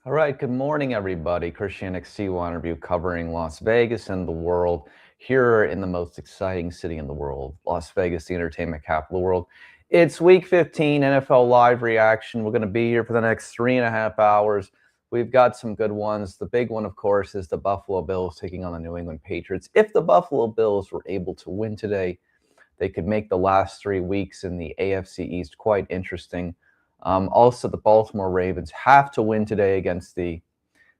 All right, good morning, everybody. Christian XC1 review covering Las Vegas and the world here in the most exciting city in the world, Las Vegas, the entertainment capital of the world. It's week 15 NFL live reaction. We're going to be here for the next 3.5 hours. We've got some good ones. The big one, of course, is the Buffalo Bills taking on the New England Patriots. If the Buffalo Bills were able to win today, they could make the last 3 weeks in the AFC East quite interesting. Also, the Baltimore Ravens have to win today against the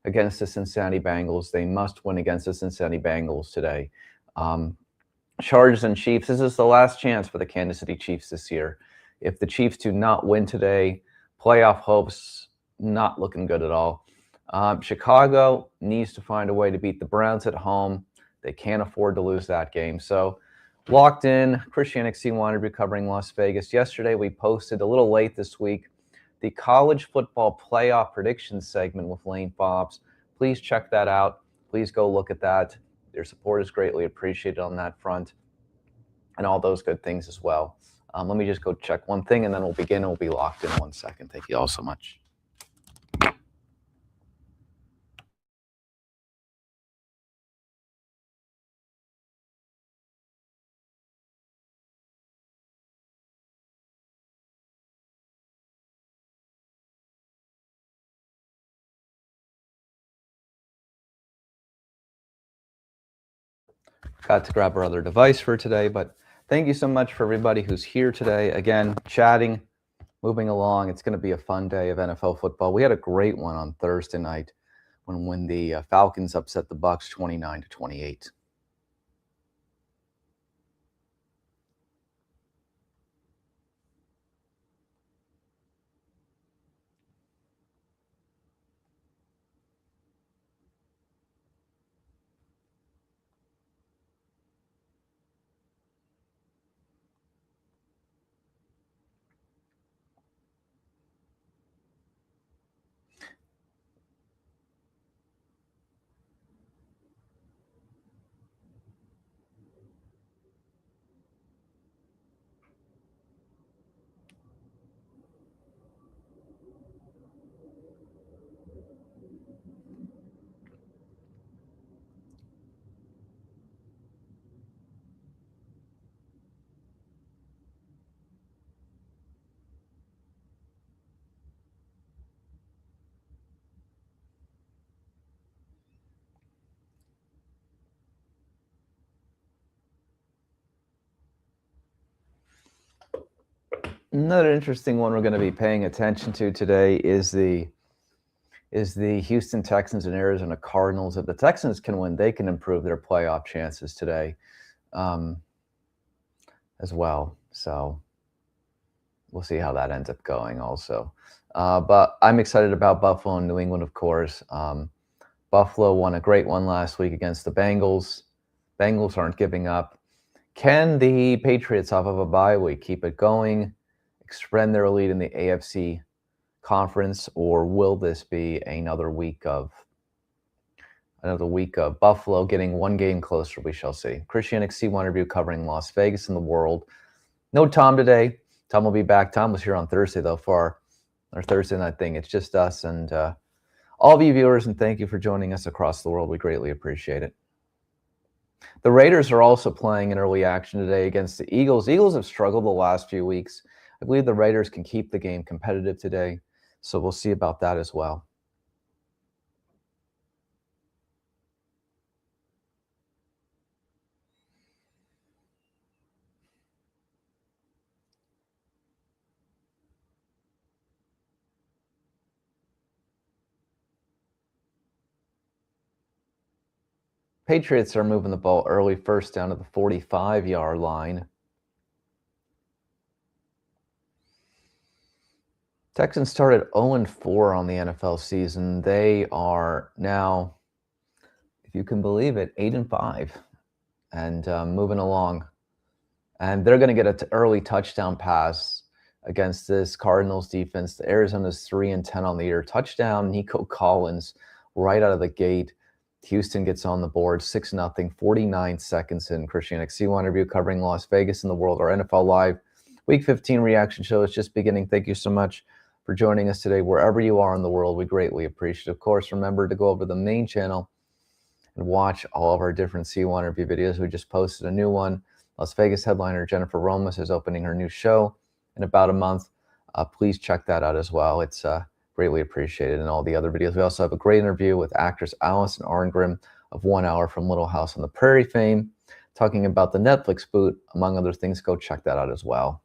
Cincinnati Bengals. They must win against the Cincinnati Bengals today. Chargers and Chiefs. This is the last chance for the Kansas City Chiefs this year. If the Chiefs do not win today, playoff hopes not looking good at all. Chicago needs to find a way to beat the Browns at home. They can't afford to lose that game. So locked in. Christian XC1 to be covering Las Vegas. Yesterday we posted a little late this week the college football playoff predictions segment with Lane Fobbs. Please check that out. Please go look at that. Your support is greatly appreciated on that front and all those good things as well. Let me just go check one thing and then we'll begin and we'll be locked in 1 second. Thank you all so much. Got to grab our other device for today, but thank you so much for everybody who's here today. Again, chatting, moving along. It's going to be a fun day of NFL football. We had a great one on Thursday night when the Falcons upset the Bucs 29-28. Another interesting one we're going to be paying attention to today is the Houston Texans and Arizona Cardinals. If the Texans can win, they can improve their playoff chances today as well. So we'll see how that ends up going also. But I'm excited about Buffalo and New England, of course. Buffalo won a great one last week against the Bengals. Bengals aren't giving up. Can the Patriots, off of a bye week, keep it going, extend their lead in the AFC conference, or will this be another week of Buffalo getting one game closer? We shall see. Christian XC1 review covering Las Vegas and the world. No Tom today. Tom will be back. Tom was here on Thursday, though, for our Thursday night thing. It's just us and all of you viewers, and thank you for joining us across the world. We greatly appreciate it. The Raiders are also playing in early action today against the Eagles. Eagles have struggled the last few weeks. I believe the Raiders can keep the game competitive today, so we'll see about that as well. Patriots are moving the ball early, first down to the 45-yard line. Texans started 0-4 on the NFL season. They are now, if you can believe it, 8-5 and moving along. And they're going to get an early touchdown pass against this Cardinals defense. The Arizona's 3-10 on the year. Touchdown, Nico Collins, right out of the gate. Houston gets on the board, 6-0, 49 seconds in. Christian XC1 review covering Las Vegas and the world. Our NFL Live Week 15 reaction show is just beginning. Thank you so much for joining us today, wherever you are in the world. We greatly appreciate it. Of course, remember to go over to the main channel and watch all of our different C1 interview videos. We just posted a new one. Las Vegas headliner Jennifer Romas is opening her new show in about a month. Please check that out as well. It's greatly appreciated. And all the other videos. We also have a great interview with actress Allison Arngrim of 1 Hour from Little House on the Prairie fame, talking about the Netflix boot, among other things. Go check that out as well.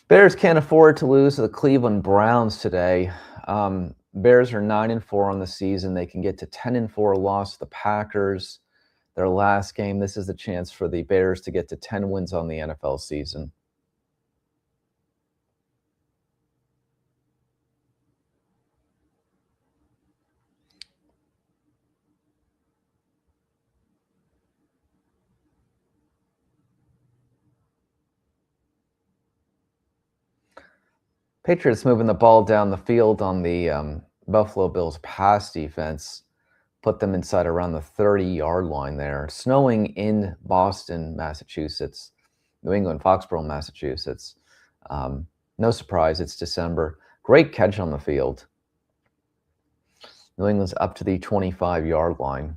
Bears can't afford to lose to the Cleveland Browns today. Bears are 9-4 on the season. They can get to 10-4, loss to the Packers. Their last game, this is the chance for the Bears to get to 10 wins on the NFL season. Patriots moving the ball down the field on the Buffalo Bills pass defense, put them inside around the 30-yard line there. Snowing in Boston, Massachusetts, New England, Foxborough, Massachusetts. No surprise, it's December. Great catch on the field. New England's up to the 25-yard line.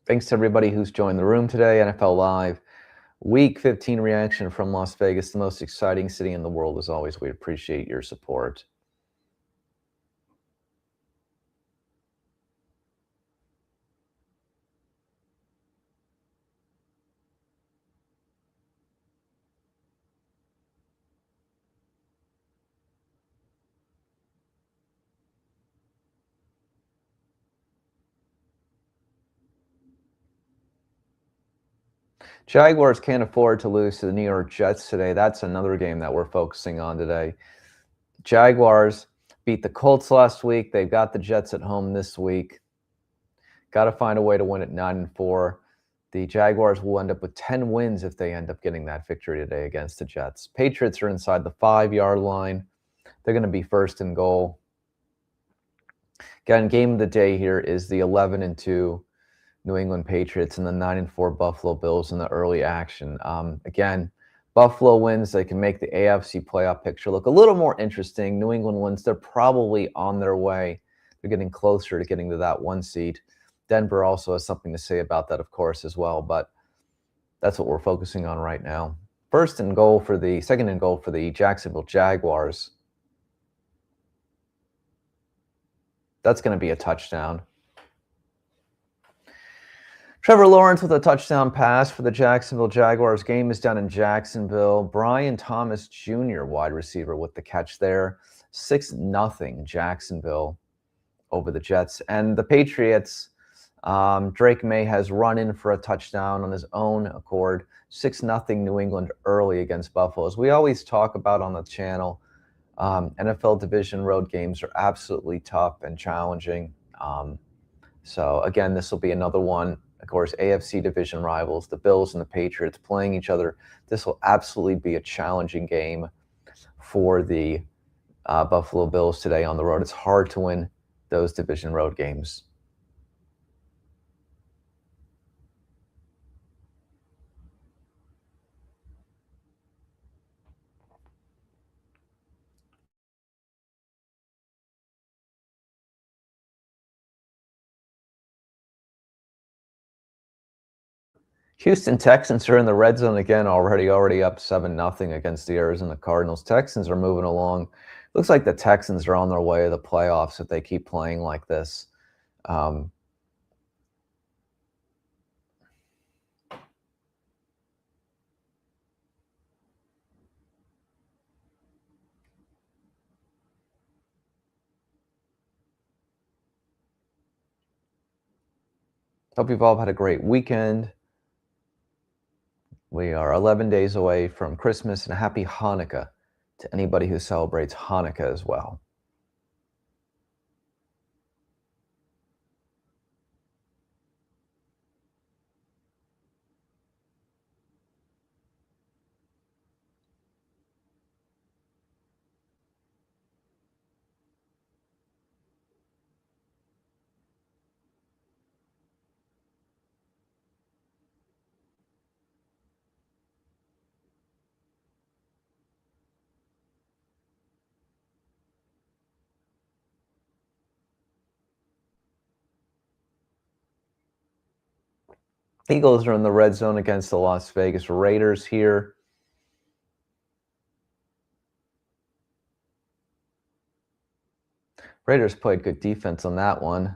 Thanks to everybody who's joined the room today. NFL Live, Week 15 reaction from Las Vegas, the most exciting city in the world. As always, we appreciate your support. Jaguars can't afford to lose to the New York Jets today. That's another game that we're focusing on today. Jaguars beat the Colts last week. They've got the Jets at home this week. Got to find a way to win at 9-4. The Jaguars will end up with 10 wins if they end up getting that victory today against the Jets. Patriots are inside the 5-yard line. They're going to be first and goal. Again, game of the day here is the 11-2 New England Patriots and the 9-4 Buffalo Bills in the early action. Again, Buffalo wins. They can make the AFC playoff picture look a little more interesting. New England wins. They're probably on their way. They're getting closer to getting to that 1 seed. Denver also has something to say about that, of course, as well. But that's what we're focusing on right now. Second and goal for the Jacksonville Jaguars. That's going to be a touchdown. Trevor Lawrence with a touchdown pass for the Jacksonville Jaguars. Game is done in Jacksonville. Brian Thomas Jr., wide receiver, with the catch there. 6-0 Jacksonville over the Jets. And the Patriots, Drake May has run in for a touchdown on his own accord. 6-0 New England early against Buffalo. As we always talk about on the channel, NFL division road games are absolutely tough and challenging. So again, this will be another one. Of course, AFC division rivals, the Bills and the Patriots playing each other. This will absolutely be a challenging game for the Buffalo Bills today on the road. It's hard to win those division road games. Houston Texans are in the red zone again already up 7-0 against the Arizona Cardinals. Texans are moving along. Looks like the Texans are on their way to the playoffs if they keep playing like this. Hope you've all had a great weekend. We are 11 days away from Christmas, and a happy Hanukkah to anybody who celebrates Hanukkah as well. Eagles are in the red zone against the Las Vegas Raiders here. Raiders played good defense on that one.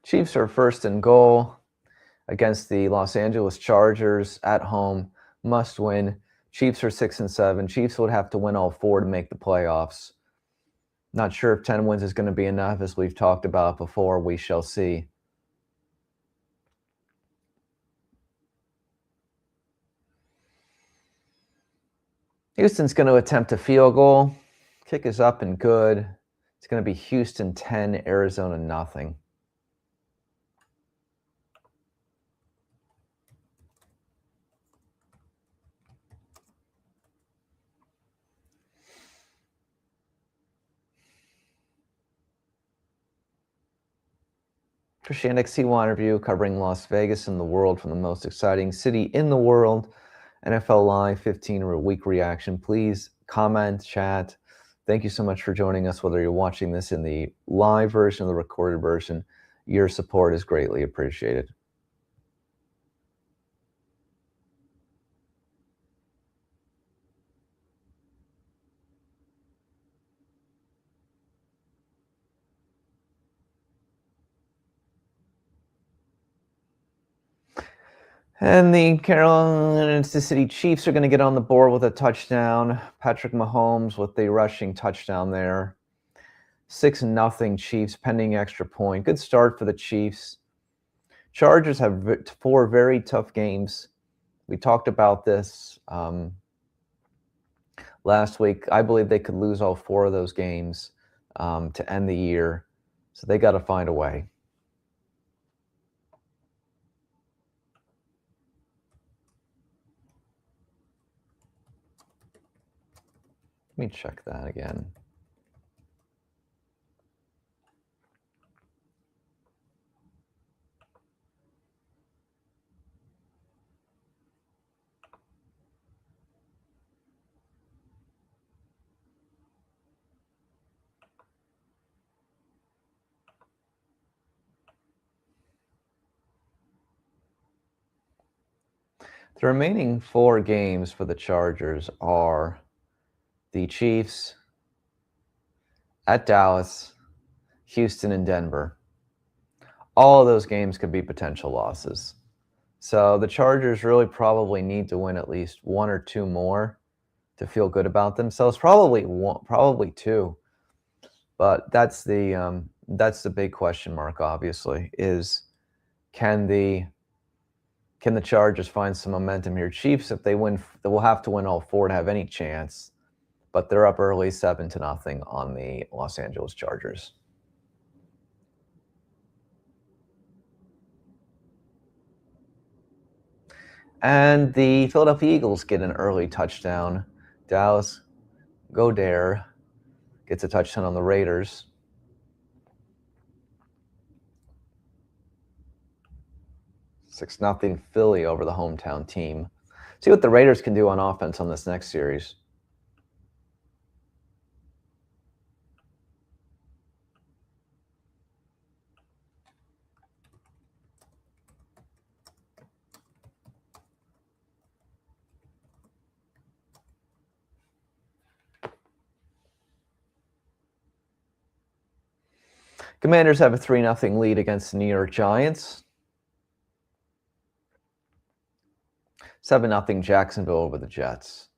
Chiefs are first and goal against the Los Angeles Chargers at home. Must win. Chiefs are 6-7. Chiefs would have to win all 4 to make the playoffs. Not sure if 10 wins is going to be enough, as we've talked about before. We shall see. Houston's going to attempt a field goal. Kick is up and good. It's going to be Houston 10, Arizona nothing. Christian C1 review covering Las Vegas and the world from the most exciting city in the world. NFL Live 15 week reaction. Please comment, chat. Thank you so much for joining us, whether you're watching this in the live version or the recorded version. Your support is greatly appreciated. And the Kansas City Chiefs are going to get on the board with a touchdown. Patrick Mahomes with the rushing touchdown there. 6-0 Chiefs, pending extra point. Good start for the Chiefs. Chargers have 4 very tough games. We talked about this last week. I believe they could lose all 4 of those games to end the year. So they got to find a way. Let me check that again. The remaining 4 games for the Chargers are the Chiefs, at Dallas, Houston, and Denver. All of those games could be potential losses. So the Chargers really probably need to win at least 1 or 2 more to feel good about themselves. Probably 2. But that's the big question mark, obviously, is can the Chargers find some momentum here? Chiefs, if they win, they will have to win all 4 to have any chance. But they're up early 7-0 on the Los Angeles Chargers. And the Philadelphia Eagles get an early touchdown. Dallas Goedert gets a touchdown on the Raiders. 6-0 Philly over the hometown team. See what the Raiders can do on offense on this next series. Commanders have a 3-0 lead against the New York Giants. 7-0 Jacksonville over the Jets.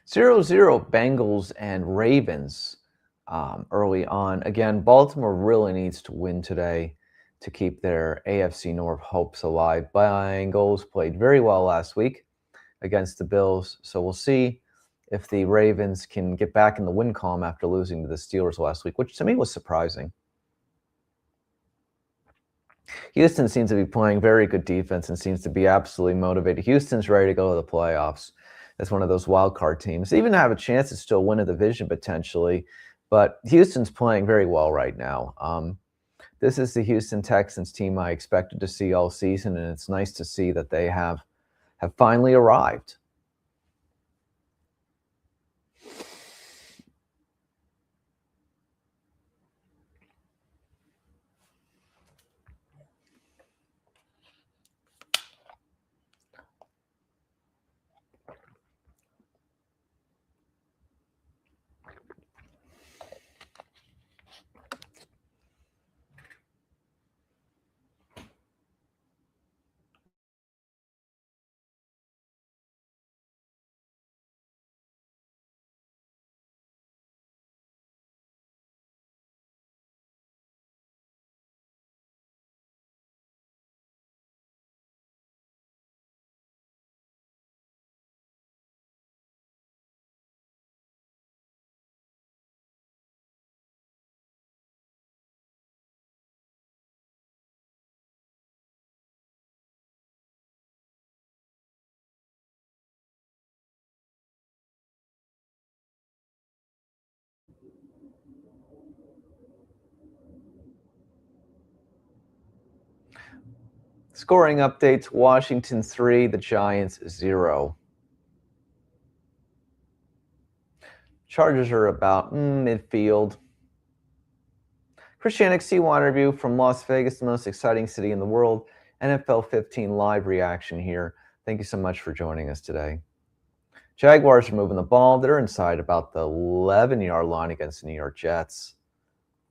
Zero Bengals and Ravens early on. Again, Baltimore really needs to win today to keep their AFC North hopes alive. Bengals played very well last week against the Bills, so we'll see if the Ravens can get back in the win column after losing to the Steelers last week, which to me was surprising. Houston seems to be playing very good defense and seems to be absolutely motivated. Houston's ready to go to the playoffs. That's one of those wild card teams. They even have a chance to still win a division potentially, but Houston's playing very well right now. This is the Houston Texans team I expected to see all season, and it's nice to see that they have finally arrived. Scoring updates: Washington 3, the Giants 0. Chargers are about midfield. Christian XC1 review from Las Vegas, the most exciting city in the world. NFL 15 live reaction here. Thank you so much for joining us today. Jaguars are moving the ball. They're inside about the 11-yard line against the New York Jets.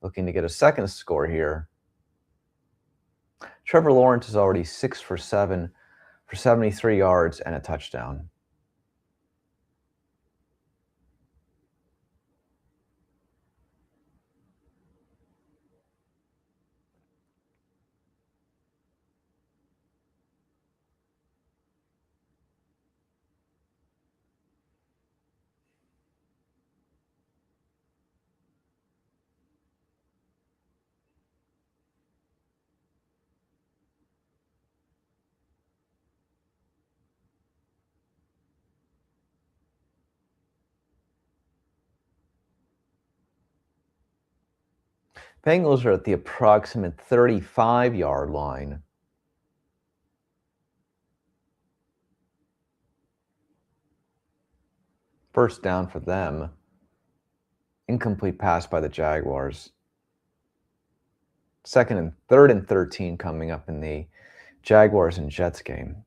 Looking to get a second score here. Trevor Lawrence is already 6 for 7 for 73 yards and a touchdown. Bengals are at the approximate 35-yard line. First down for them. Incomplete pass by the Jaguars. Third and 13 coming up in the Jaguars and Jets game.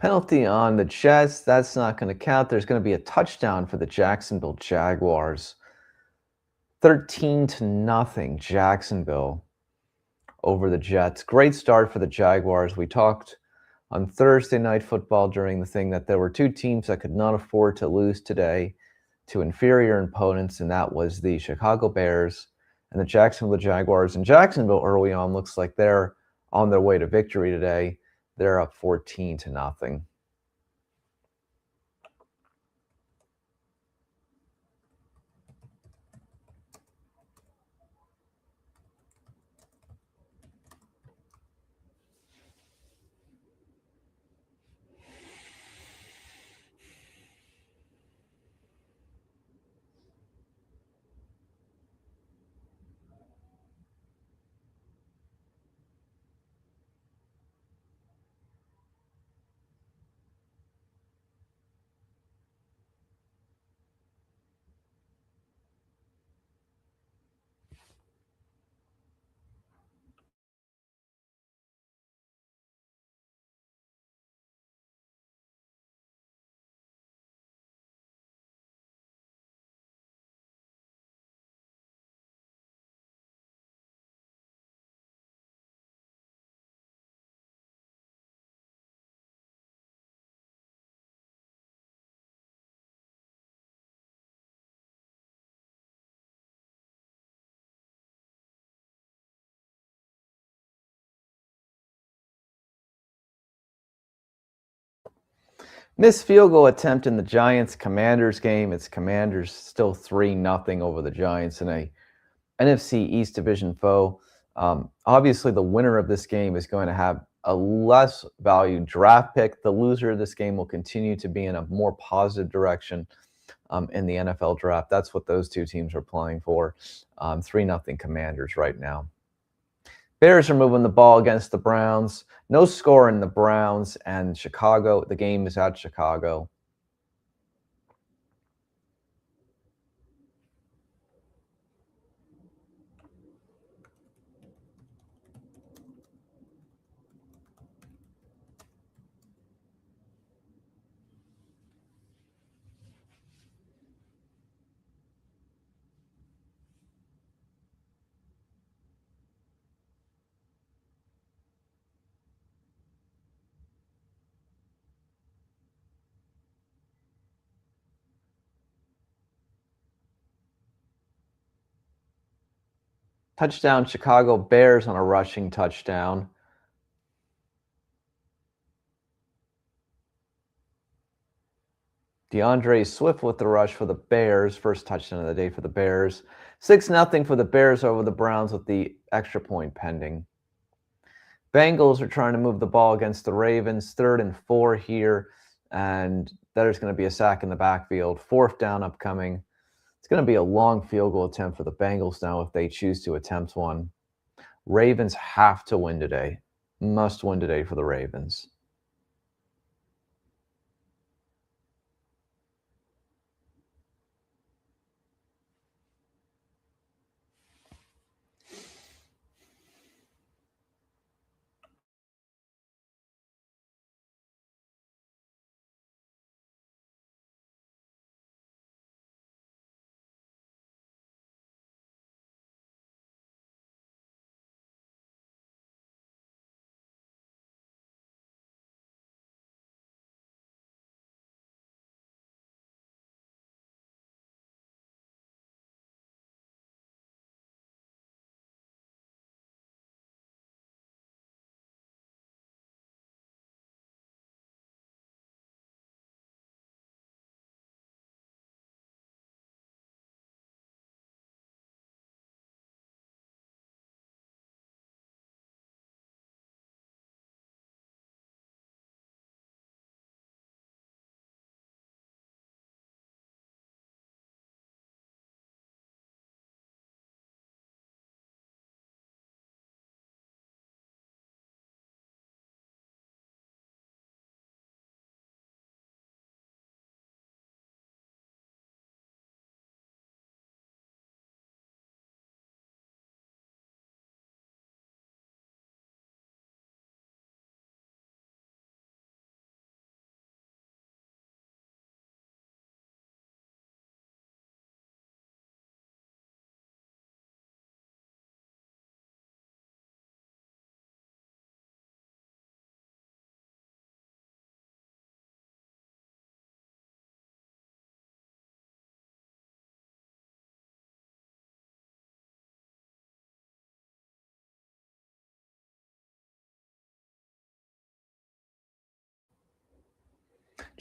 Penalty on the Jets. That's not going to count. There's going to be a touchdown for the Jacksonville Jaguars. 13-0 Jacksonville over the Jets. Great start for the Jaguars. We talked on Thursday Night Football during the thing that there were two teams that could not afford to lose today to inferior opponents, and that was the Chicago Bears and the Jacksonville Jaguars. And Jacksonville early on looks like they're on their way to victory today. They're up 14-0. Missed field goal attempt in the Giants-Commanders game. It's Commanders still 3-0 over the Giants in a NFC East division foe. Obviously, the winner of this game is going to have a less valued draft pick. The loser of this game will continue to be in a more positive direction in the NFL draft. That's what those two teams are playing for. 3-0 Commanders right now. Bears are moving the ball against the Browns. No score in the Browns and Chicago. The game is at Chicago. Touchdown Chicago Bears on a rushing touchdown. DeAndre Swift with the rush for the Bears. First touchdown of the day for the Bears. 6-0 for the Bears over the Browns with the extra point pending. Bengals are trying to move the ball against the Ravens. 3rd and 4 here. And there's going to be a sack in the backfield. 4th down upcoming. It's going to be a long field goal attempt for the Bengals now if they choose to attempt one. Ravens have to win today. Must win today for the Ravens.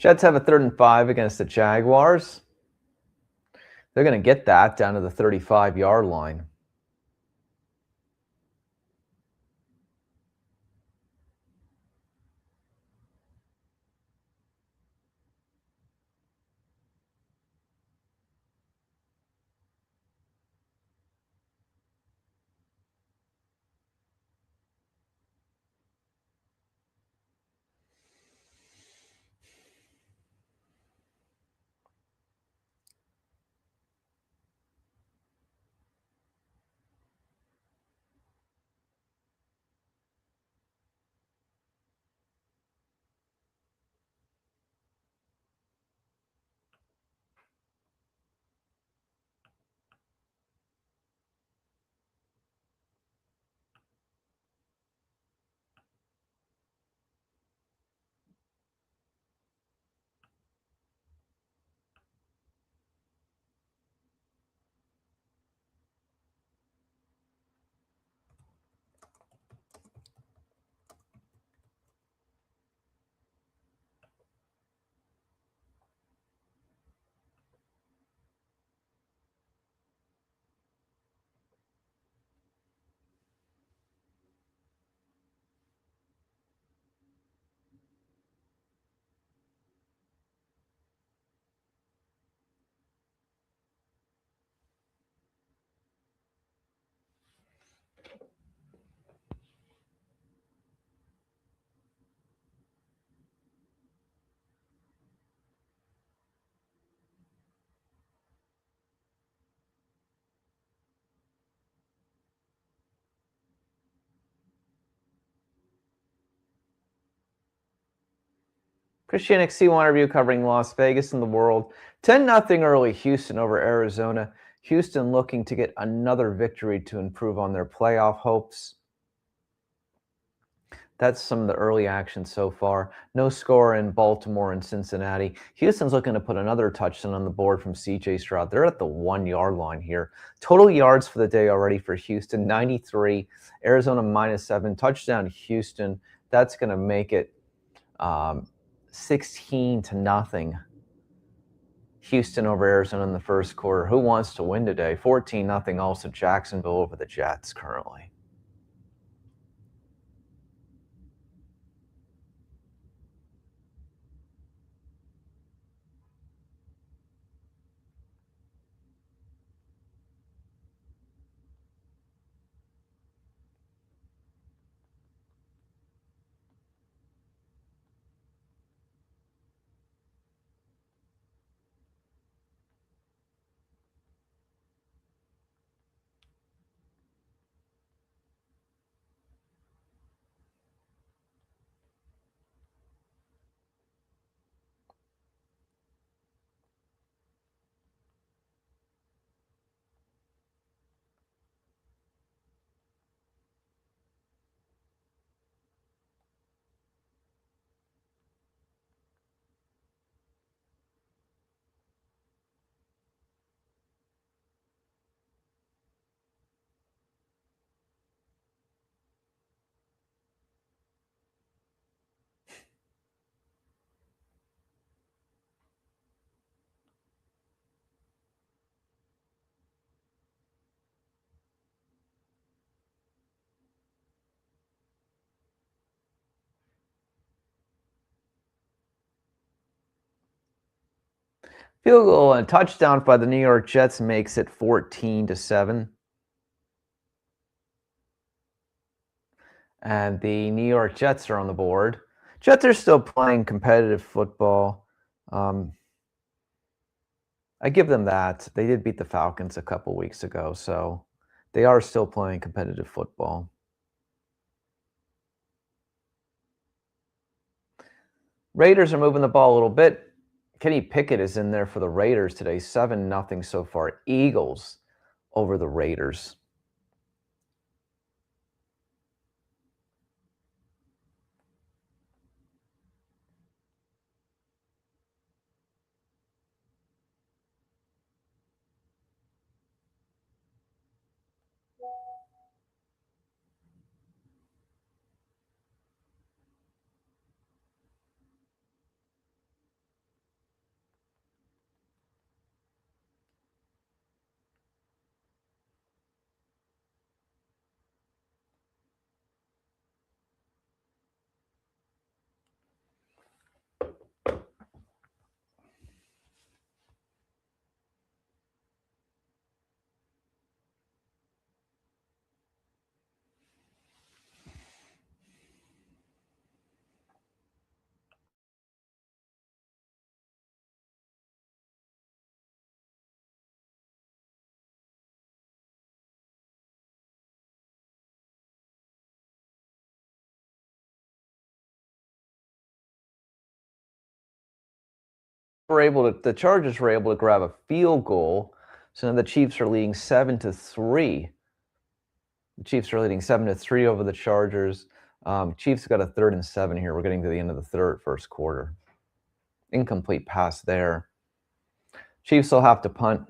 Jets have a 3rd and 5 against the Jaguars. They're going to get that down to the 35-yard line. Christian XC1 review covering Las Vegas and the world. 10-0 early Houston over Arizona. Houston looking to get another victory to improve on their playoff hopes. That's some of the early action so far. No score in Baltimore and Cincinnati. Houston's looking to put another touchdown on the board from C.J. Stroud. They're at the 1-yard line here. Total yards for the day already for Houston, 93. Arizona -7. Touchdown Houston. That's going to make it 16-0. Houston over Arizona in the first quarter. Who wants to win today? 14-0 also Jacksonville over the Jets currently. Field goal and a touchdown by the New York Jets makes it 14-7. And the New York Jets are on the board. Jets are still playing competitive football. I give them that. They did beat the Falcons a couple weeks ago, so they are still playing competitive football. Raiders are moving the ball a little bit. Kenny Pickett is in there for the Raiders today. 7-0 so far. Eagles over the Raiders. the Chargers were able to grab a field goal, so now the Chiefs are leading 7-3. The Chiefs are leading 7-3 over the Chargers. Chiefs got a 3rd and 7 here. We're getting to the end of the first quarter. Incomplete pass there. Chiefs will have to punt.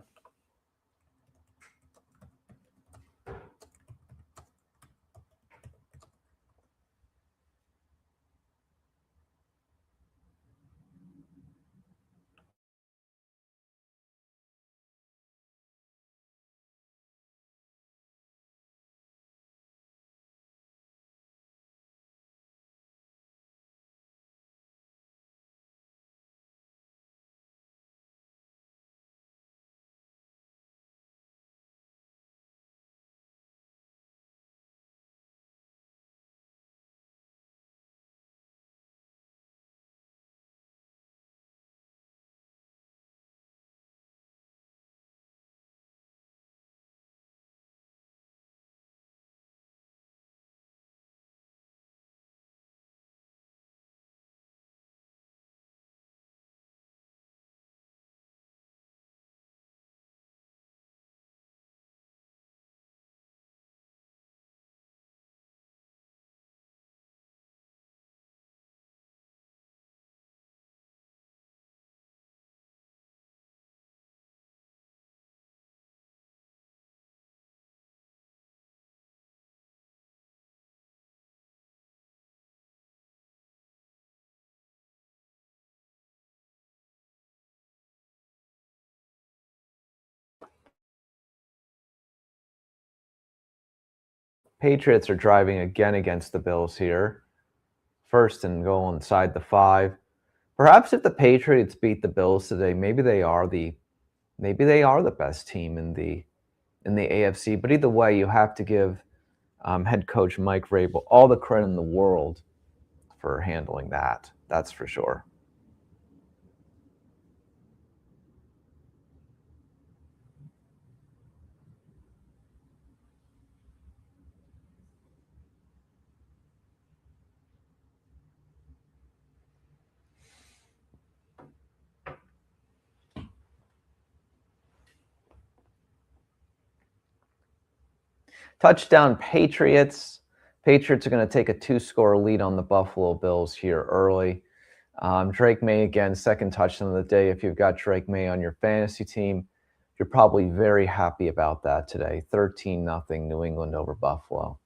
Patriots are driving again against the Bills here. 1st and goal inside the 5. Perhaps if the Patriots beat the Bills today, maybe they are the best team in the AFC. But either way, you have to give head coach Mike Vrabel all the credit in the world for handling that. That's for sure. Touchdown Patriots. Patriots are going to take a 2-score lead on the Buffalo Bills here early. Drake May again, 2nd touchdown of the day. If you've got Drake May on your fantasy team, you're probably very happy about that today. 13-0 New England over Buffalo.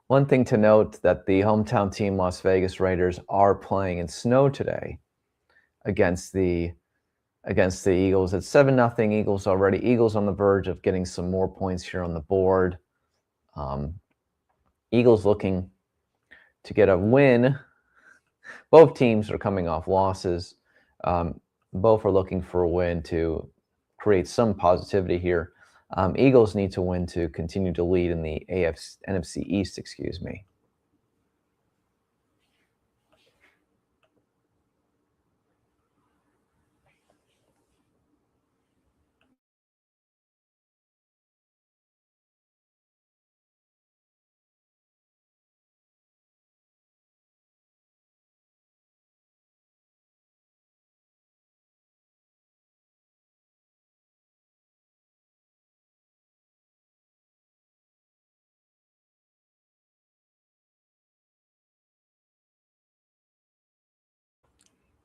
One thing to note that the hometown team Las Vegas Raiders are playing in snow today against the Eagles. It's 7-0 Eagles already. Eagles on the verge of getting some more points here on the board. Eagles looking to get a win. Both teams are coming off losses. Both are looking for a win to create some positivity here. Eagles need to win to continue to lead in the NFC East, excuse me.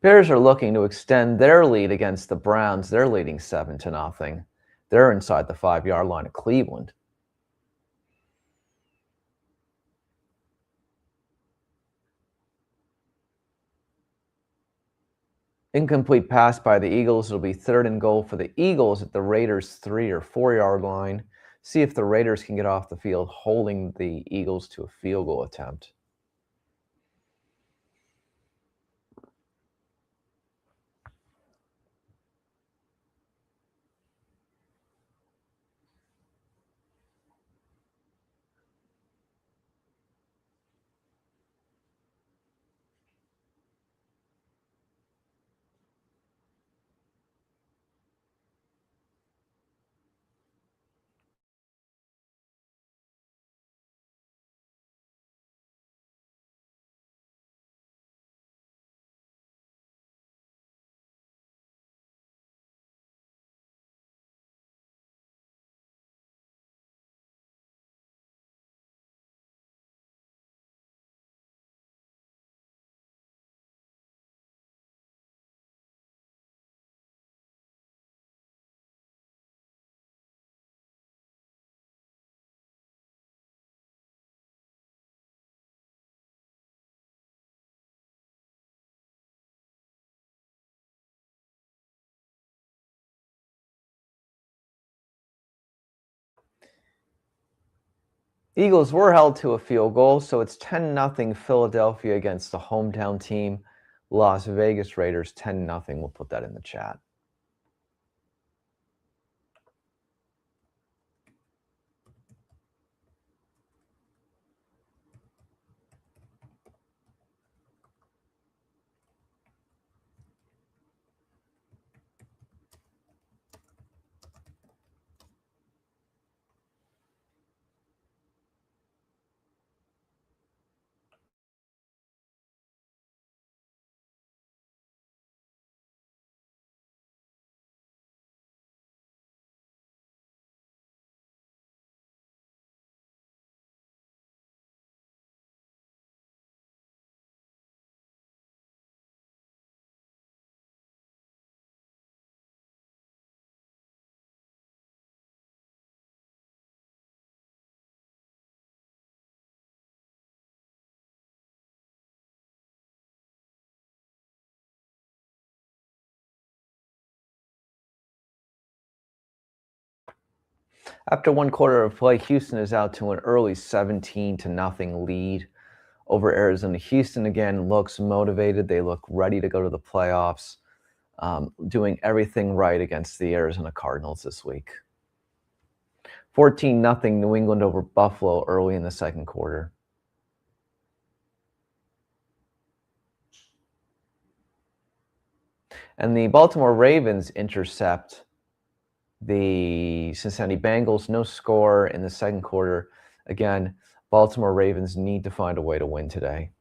Bears are looking to extend their lead against the Browns. They're leading 7-0. They're inside the 5-yard line of Cleveland. Incomplete pass by the Eagles. It'll be 3rd and goal for the Eagles at the Raiders' 3 or 4-yard line. See if the Raiders can get off the field, holding the Eagles to a field goal attempt. Eagles were held to a field goal, so it's 10-0 Philadelphia against the hometown team, Las Vegas Raiders, 10-0. We'll put that in the chat. After 1 quarter of play, Houston is out to an early 17-0 lead over Arizona. Houston again looks motivated. They look ready to go to the playoffs, doing everything right against the Arizona Cardinals this week. 14-0 New England over Buffalo early in the 2nd quarter. And the Baltimore Ravens intercept the Cincinnati Bengals. No score in the 2nd quarter. Again, Baltimore Ravens need to find a way to win today.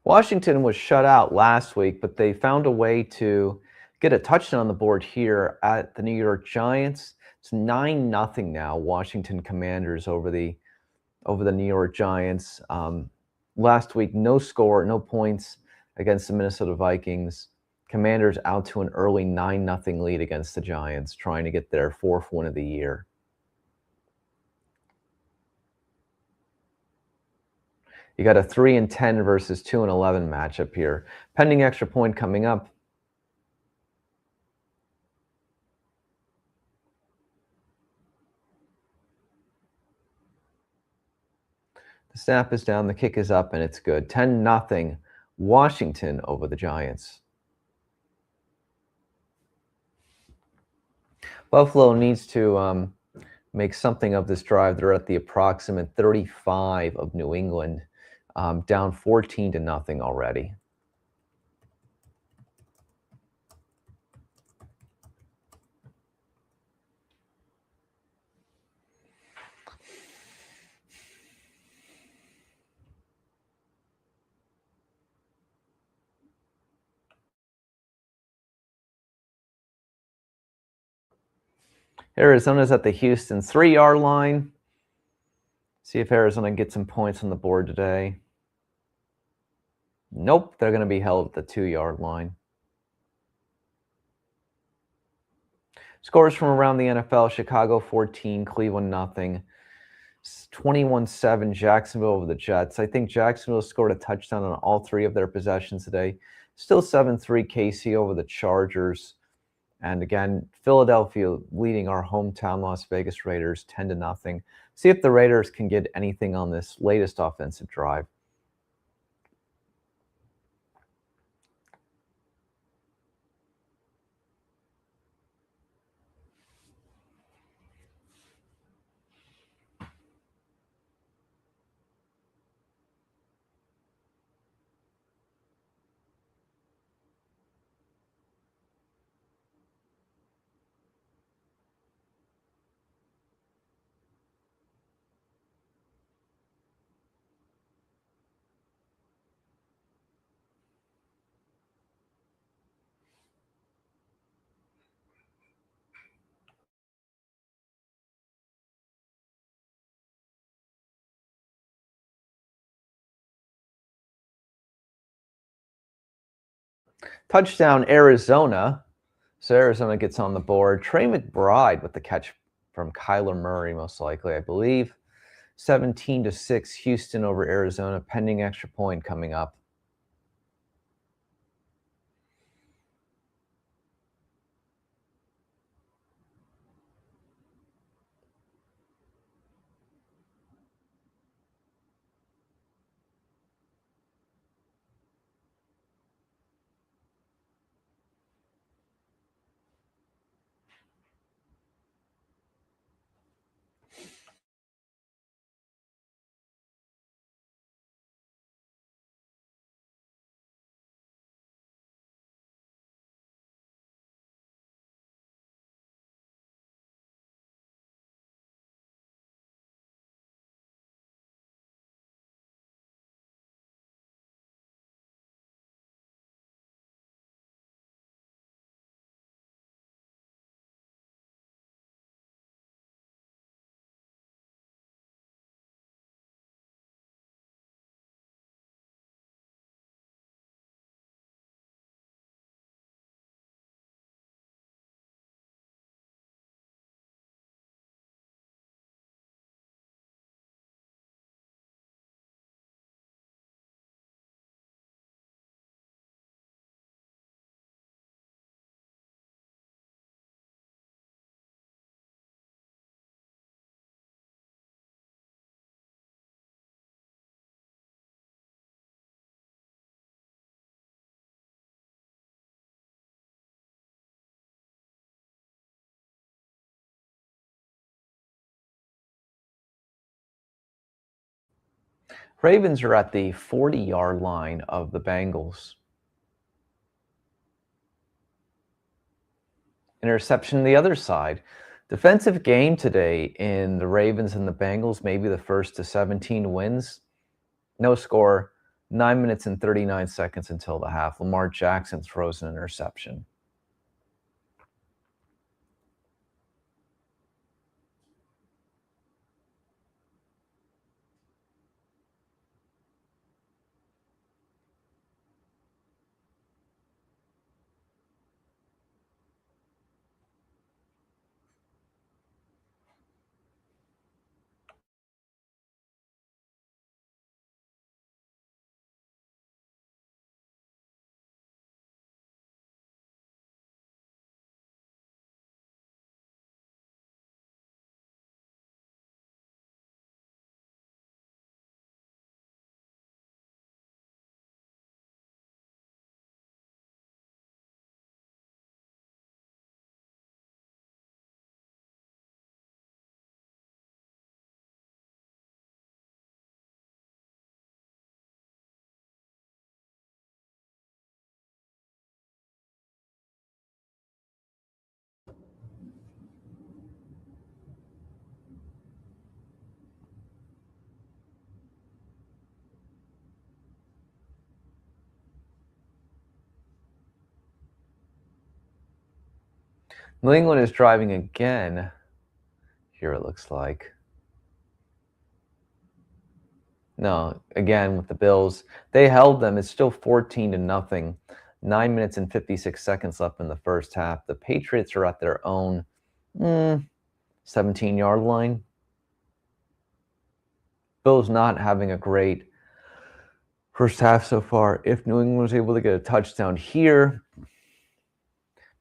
Washington was shut out last week, but they found a way to get a touchdown on the board here at the New York Giants. It's 9-0 now. Washington Commanders over the New York Giants. Last week, no score, no points against the Minnesota Vikings. Commanders out to an early 9-0 lead against the Giants, trying to get their 4th win of the year. You got a 3-10 versus 2-11 matchup here. Pending extra point coming up. The snap is down, the kick is up, and it's good. 10-0 Washington over the Giants. Buffalo needs to make something of this drive. They're at the approximate 35 of New England, down 14-0 already. Arizona's at the Houston 3-yard line. See if Arizona gets some points on the board today. Nope, they're going to be held at the 2-yard line. Scores from around the NFL: Chicago 14, Cleveland nothing. 21-7 Jacksonville over the Jets. I think Jacksonville scored a touchdown on all 3 of their possessions today. Still 7-3 KC over the Chargers. And again, Philadelphia leading our hometown Las Vegas Raiders 10-0. See if the Raiders can get anything on this latest offensive drive. Touchdown, Arizona. So Arizona gets on the board. Trey McBride with the catch from Kyler Murray, most likely, I believe. 17-6, Houston over Arizona, pending extra point coming up. Ravens are at the 40-yard line of the Bengals. Interception the other side. Defensive game today in the Ravens and the Bengals, maybe the first to 17 wins. No score, 9 minutes and 39 seconds until the half. Lamar Jackson throws an interception. New England is driving again. Here it looks like. No, again with the Bills. They held them. It's still 14-0. 9 minutes and 56 seconds left in the first half. The Patriots are at their own 17-yard line. Bills not having a great first half so far. If New England was able to get a touchdown here,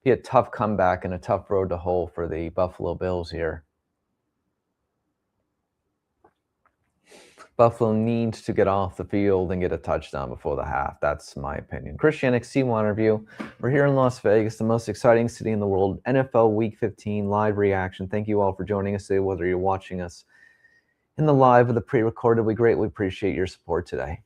be a tough comeback and a tough road to hoe for the Buffalo Bills here. Buffalo needs to get off the field and get a touchdown before the half. That's my opinion. Christian C1 review. We're here in Las Vegas, the most exciting city in the world. NFL Week 15 live reaction. Thank you all for joining us today, whether you're watching us in the live or the pre-recorded. We greatly appreciate your support today.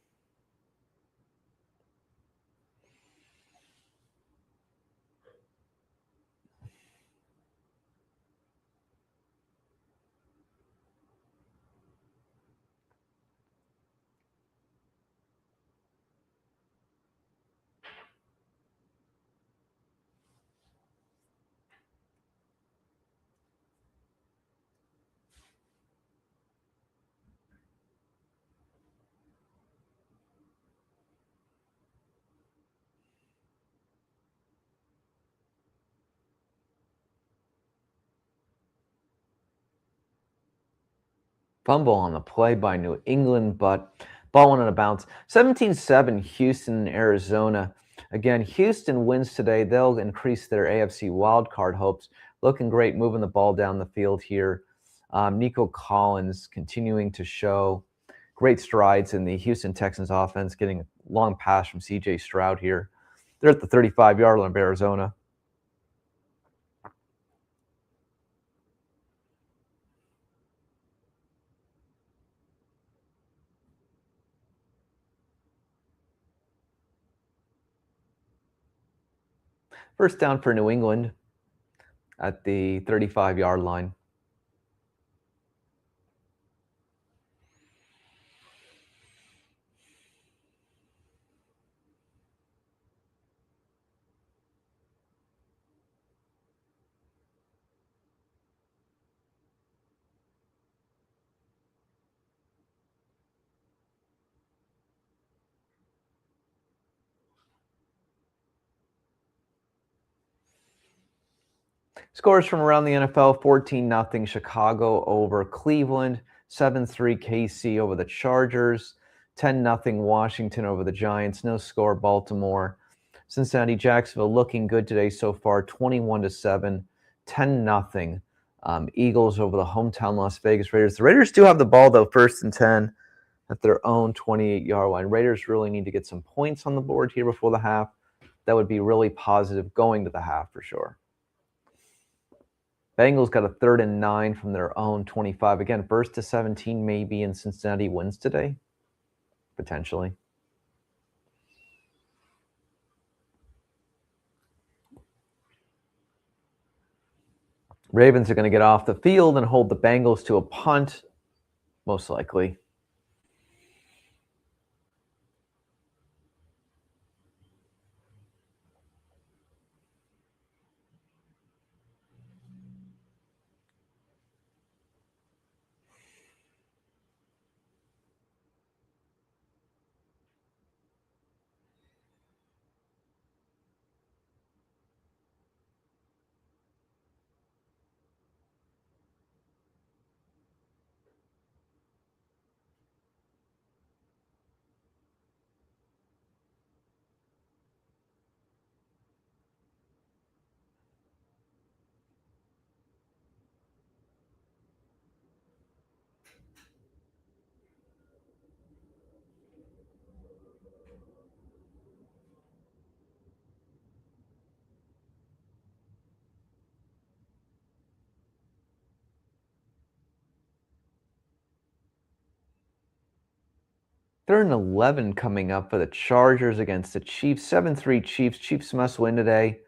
Fumble on the play by New England, but ball went on a bounce. 17-7, Houston and Arizona. Again, Houston wins today. They'll increase their AFC wildcard hopes. Looking great, moving the ball down the field here. Nico Collins continuing to show great strides in the Houston Texans offense, getting a long pass from C.J. Stroud here. They're at the 35-yard line of Arizona. First down for New England at the 35-yard line. Scores from around the NFL: 14-0 Chicago over Cleveland, 7-3 KC over the Chargers, 10-0 Washington over the Giants, no score Baltimore. Cincinnati, Jacksonville looking good today so far, 21-7, 10-0 Eagles over the hometown Las Vegas Raiders. The Raiders do have the ball though, 1st and 10 at their own 28-yard line. Raiders really need to get some points on the board here before the half. That would be really positive going to the half for sure. Bengals got a 3rd and 9 from their own 25. Again, 1st to 17 maybe, and Cincinnati wins today, potentially. Ravens are going to get off the field and hold the Bengals to a punt, most likely. 3rd and 11 coming up for the Chargers against the Chiefs. 7-3 Chiefs. Chiefs must win today,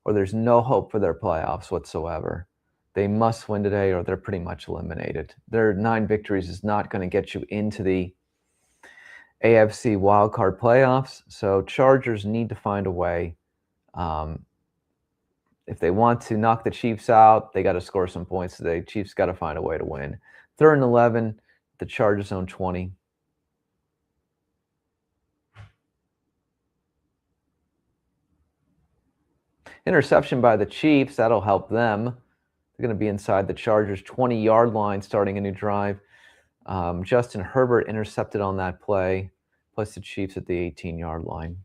or there's no hope for their playoffs whatsoever. They must win today, or they're pretty much eliminated. Their 9 victories is not going to get you into the AFC wildcard playoffs, so Chargers need to find a way. If they want to knock the Chiefs out, they got to score some points today. Chiefs got to find a way to win. 3rd and 11, the Chargers own 20. Interception by the Chiefs, that'll help them. They're going to be inside the Chargers' 20-yard line starting a new drive. Justin Herbert intercepted on that play, plus the Chiefs at the 18-yard line.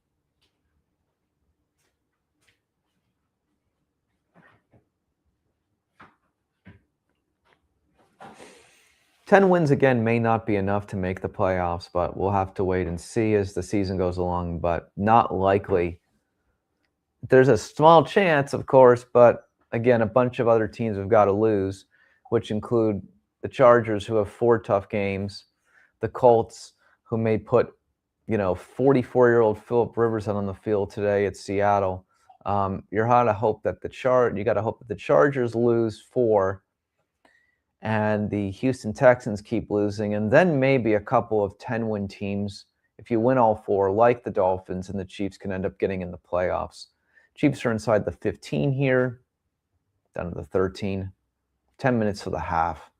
10 wins again may not be enough to make the playoffs, but we'll have to wait and see as the season goes along, but not likely. There's a small chance, of course, but again, a bunch of other teams have got to lose, which include the Chargers, who have 4 tough games, the Colts, who may put, 44-year-old Philip Rivers out on the field today at Seattle. You got to hope that the Chargers lose 4, and the Houston Texans keep losing, and then maybe a couple of 10-win teams. If you win all 4, like the Dolphins, and the Chiefs can end up getting in the playoffs. Chiefs are inside the 15 here, down to the 13. 10 minutes to the half.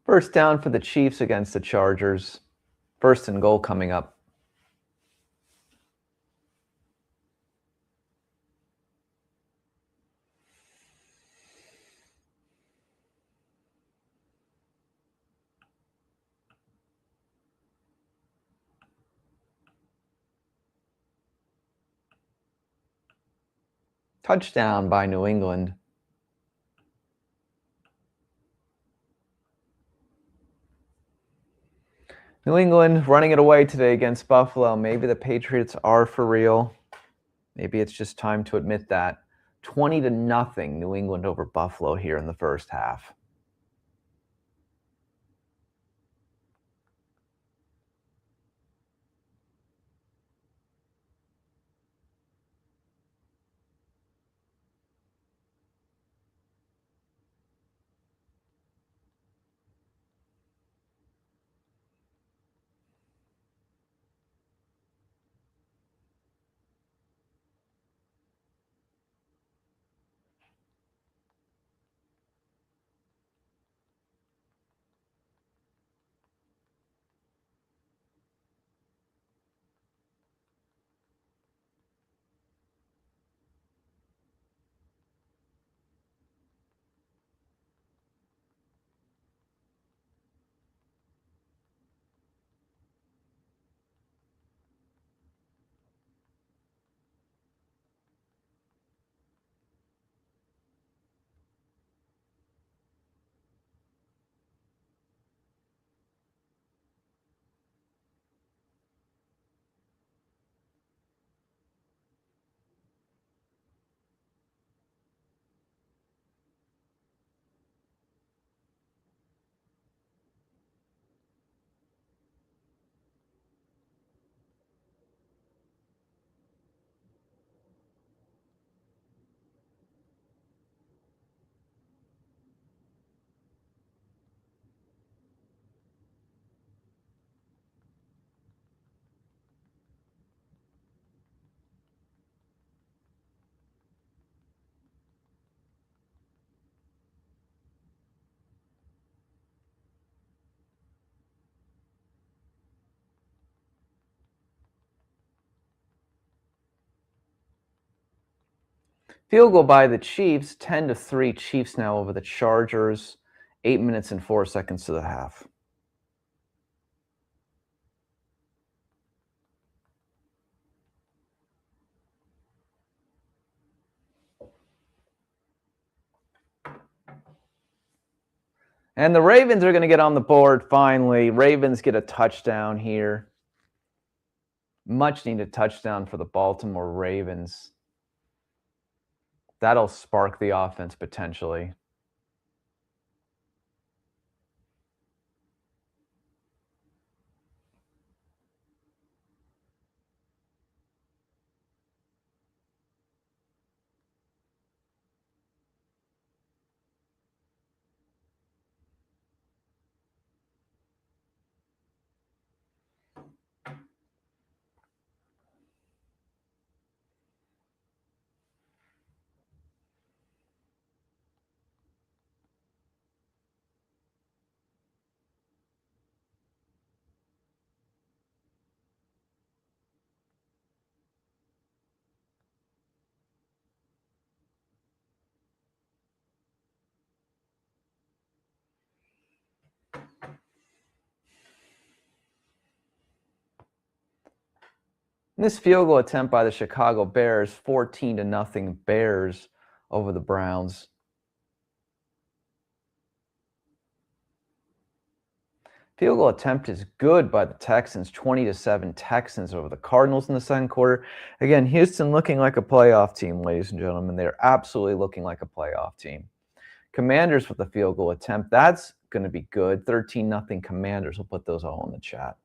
First down for the Chiefs against the Chargers. 1st and goal coming up. Touchdown by New England. New England running it away today against Buffalo. Maybe the Patriots are for real. Maybe it's just time to admit that. 20-0 New England over Buffalo here in the first half. Field goal by the Chiefs, 10-3 Chiefs now over the Chargers. 8 minutes and 4 seconds to the half. And the Ravens are going to get on the board finally. Ravens get a touchdown here. Much needed touchdown for the Baltimore Ravens. That'll spark the offense potentially. This field goal attempt by the Chicago Bears, 14-0 Bears over the Browns. Field goal attempt is good by the Texans, 20-7 Texans over the Cardinals in the second quarter. Again, Houston looking like a playoff team, ladies and gentlemen. They're absolutely looking like a playoff team. Commanders with the field goal attempt. That's going to be good. 13-0 Commanders. We'll put those all in the chat.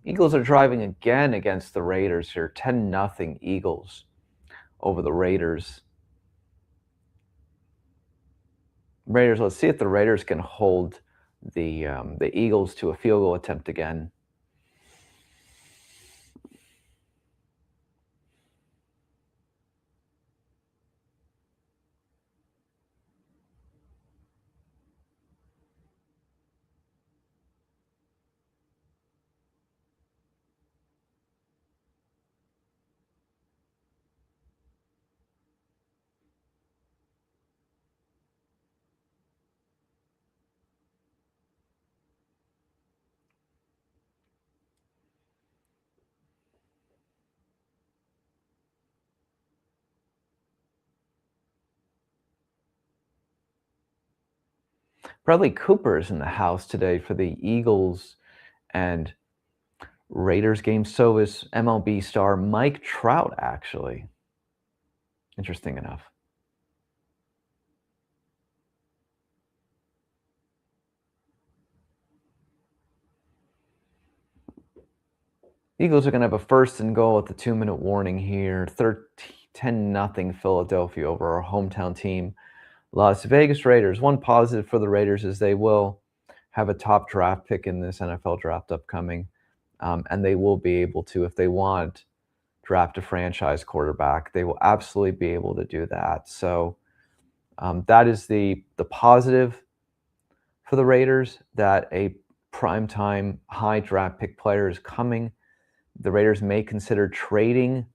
Eagles are driving again against the Raiders here. 10-0 Eagles over the Raiders. Let's see if the Raiders can hold the Eagles to a field goal attempt again. Bradley Cooper is in the house today for the Eagles and Raiders game. So is MLB star Mike Trout, actually. Interesting enough. Eagles are going to have a 1st and goal at the 2-minute warning here. 10-0 Philadelphia over our hometown team, Las Vegas Raiders. One positive for the Raiders is they will have a top draft pick in this NFL draft upcoming, and they will be able to, if they want, draft a franchise quarterback. They will absolutely be able to do that. So that is the positive for the Raiders, that a primetime high draft pick player is coming. The Raiders may consider trading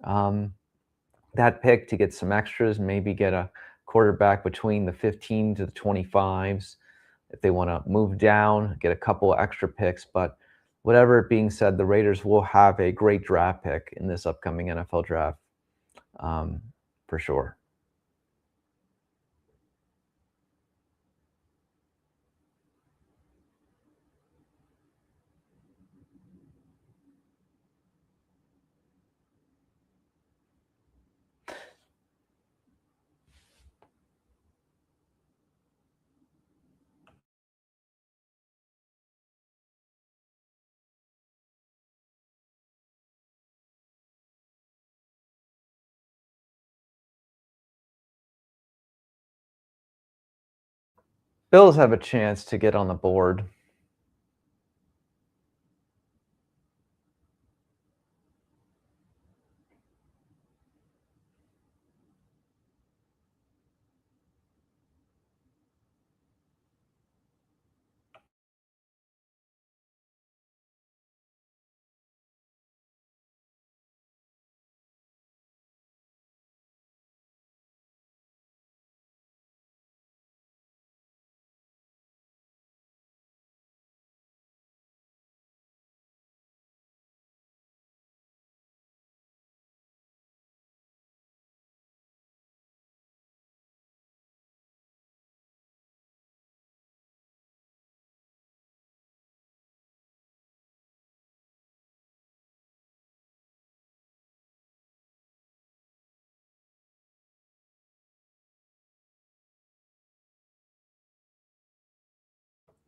that pick to get some extras, maybe get a quarterback between the 15 to the 25s. If they want to move down, get a couple extra picks. But whatever it being said, the Raiders will have a great draft pick in this upcoming NFL draft, for sure. Bills have a chance to get on the board.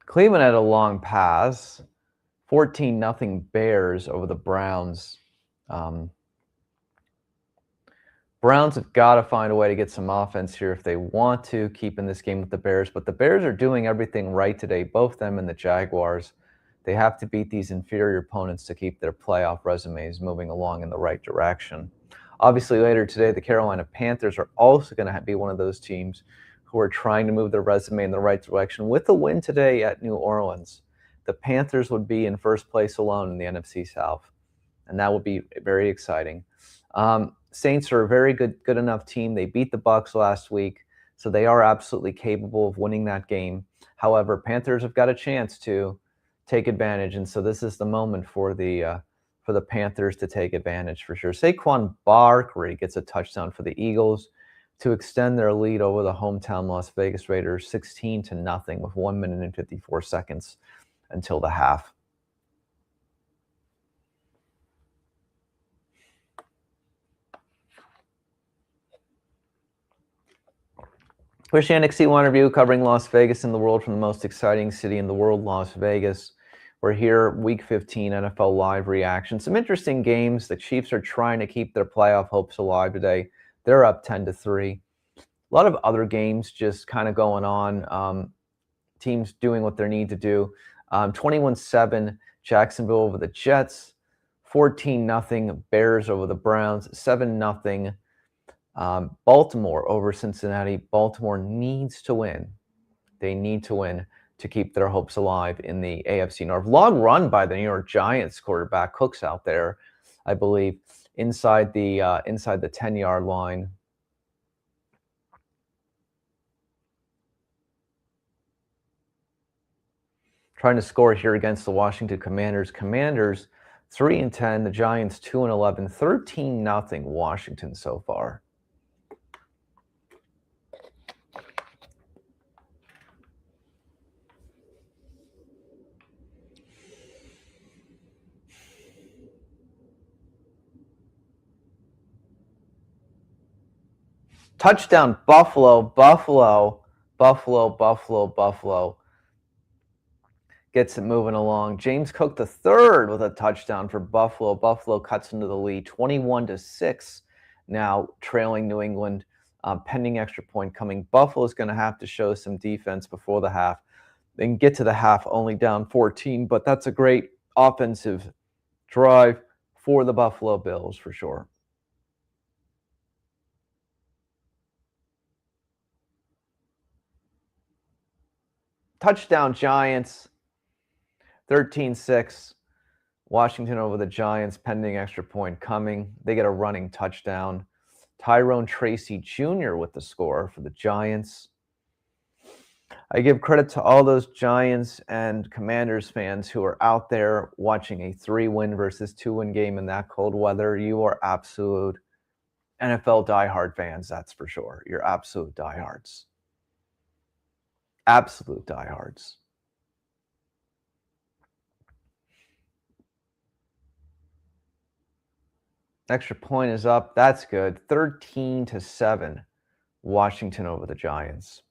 Cleveland had a long pass, 14-0 Bears over the Browns. Browns have got to find a way to get some offense here if they want to keep in this game with the Bears. But the Bears are doing everything right today, both them and the Jaguars. They have to beat these inferior opponents to keep their playoff resumes moving along in the right direction. Obviously, later today, the Carolina Panthers are also going to be one of those teams who are trying to move their resume in the right direction. With the win today at New Orleans, the Panthers would be in first place alone in the NFC South, and that would be very exciting. Saints are a very good enough team. They beat the Bucs last week, so they are absolutely capable of winning that game. However, Panthers have got a chance to take advantage, and so this is the moment for the Panthers to take advantage for sure. Saquon Barkley gets a touchdown for the Eagles to extend their lead over the hometown Las Vegas Raiders 16-0 with 1 minute and 54 seconds until the half. Christian C1 review covering Las Vegas and the world from the most exciting city in the world, Las Vegas. We're here, Week 15 NFL Live reaction. Some interesting games. The Chiefs are trying to keep their playoff hopes alive today. They're up 10-3. A lot of other games just kind of going on. Teams doing what they need to do. 21-7 Jacksonville over the Jets. 14-0 Bears over the Browns. 7-0 Baltimore over Cincinnati. Baltimore needs to win. They need to win to keep their hopes alive in the AFC North. Long run by the New York Giants quarterback Cooks out there, I believe, inside the 10-yard line. Trying to score here against the Washington Commanders. Commanders 3-10, the Giants 2-11, 13-0 Washington so far. Touchdown, Buffalo, Buffalo, Buffalo, Buffalo, Buffalo. Gets it moving along. James Cook the third with a touchdown for Buffalo. Buffalo cuts into the lead 21-6. now trailing New England, pending extra point coming. Buffalo's going to have to show some defense before the half. They can get to the half only down 14, but that's a great offensive drive for the Buffalo Bills for sure. Touchdown Giants, 13-6. Washington over the Giants, pending extra point coming. They get a running touchdown. Tyrone Tracy Jr. with the score for the Giants. I give credit to all those Giants and Commanders fans who are out there watching a 3-win versus 2-win game in that cold weather. You are absolute NFL diehard fans, that's for sure. You're absolute diehards. Absolute diehards. Extra point is up. That's good. 13-7. Washington over the Giants.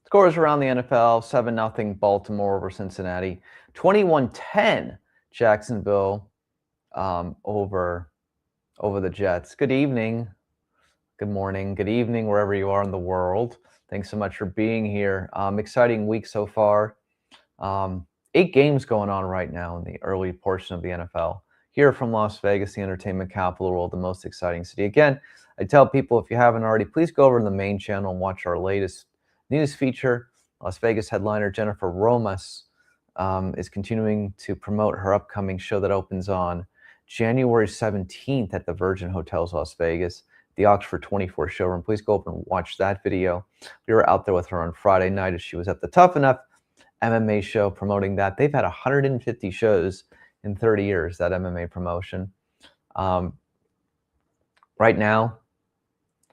Scores around the NFL, 7-0 Baltimore over Cincinnati, 21-10 Jacksonville over the Jets. Good evening, good morning, good evening, wherever you are in the world. Thanks so much for being here. Exciting week so far. 8 games going on right now in the early portion of the NFL. Here from Las Vegas, the entertainment capital of the world, the most exciting city. Again, I tell people, if you haven't already, please go over to the main channel and watch our latest news feature. Las Vegas headliner Jennifer Romas is continuing to promote her upcoming show that opens on January 17th at the Virgin Hotels Las Vegas, the Oxford 24 showroom. Please go over and watch that video. We were out there with her on Friday night as she was at the Tough Enough MMA show promoting that. They've had 150 shows in 30 years, that MMA promotion. Right now,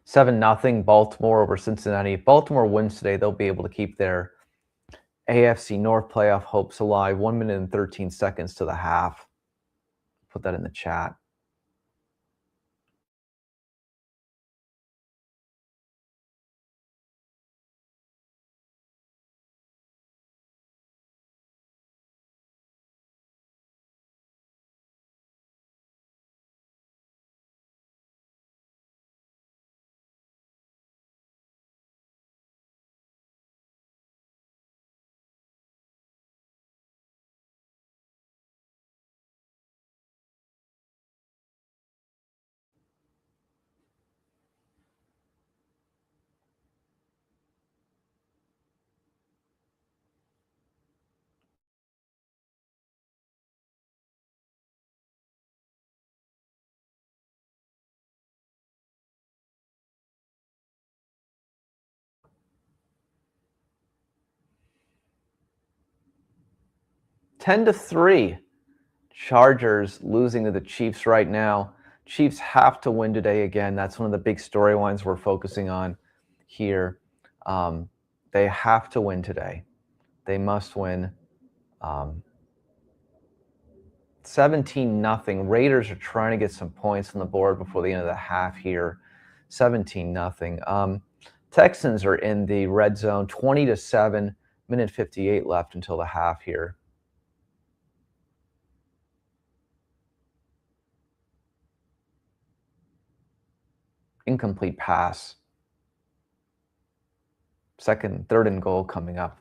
7-0 Baltimore over Cincinnati. If Baltimore wins today, they'll be able to keep their AFC North playoff hopes alive. 1 minute and 13 seconds to the half. Put that in the chat. Ten to 3. Chargers losing to the Chiefs right now. Chiefs have to win today again. That's one of the big storylines we're focusing on here. They have to win today. They must win. 17-0. Raiders are trying to get some points on the board before the end of the half here. 17-0. Texans are in the red zone. 20-7. Minute 58 left until the half here. Incomplete pass. Third and goal coming up.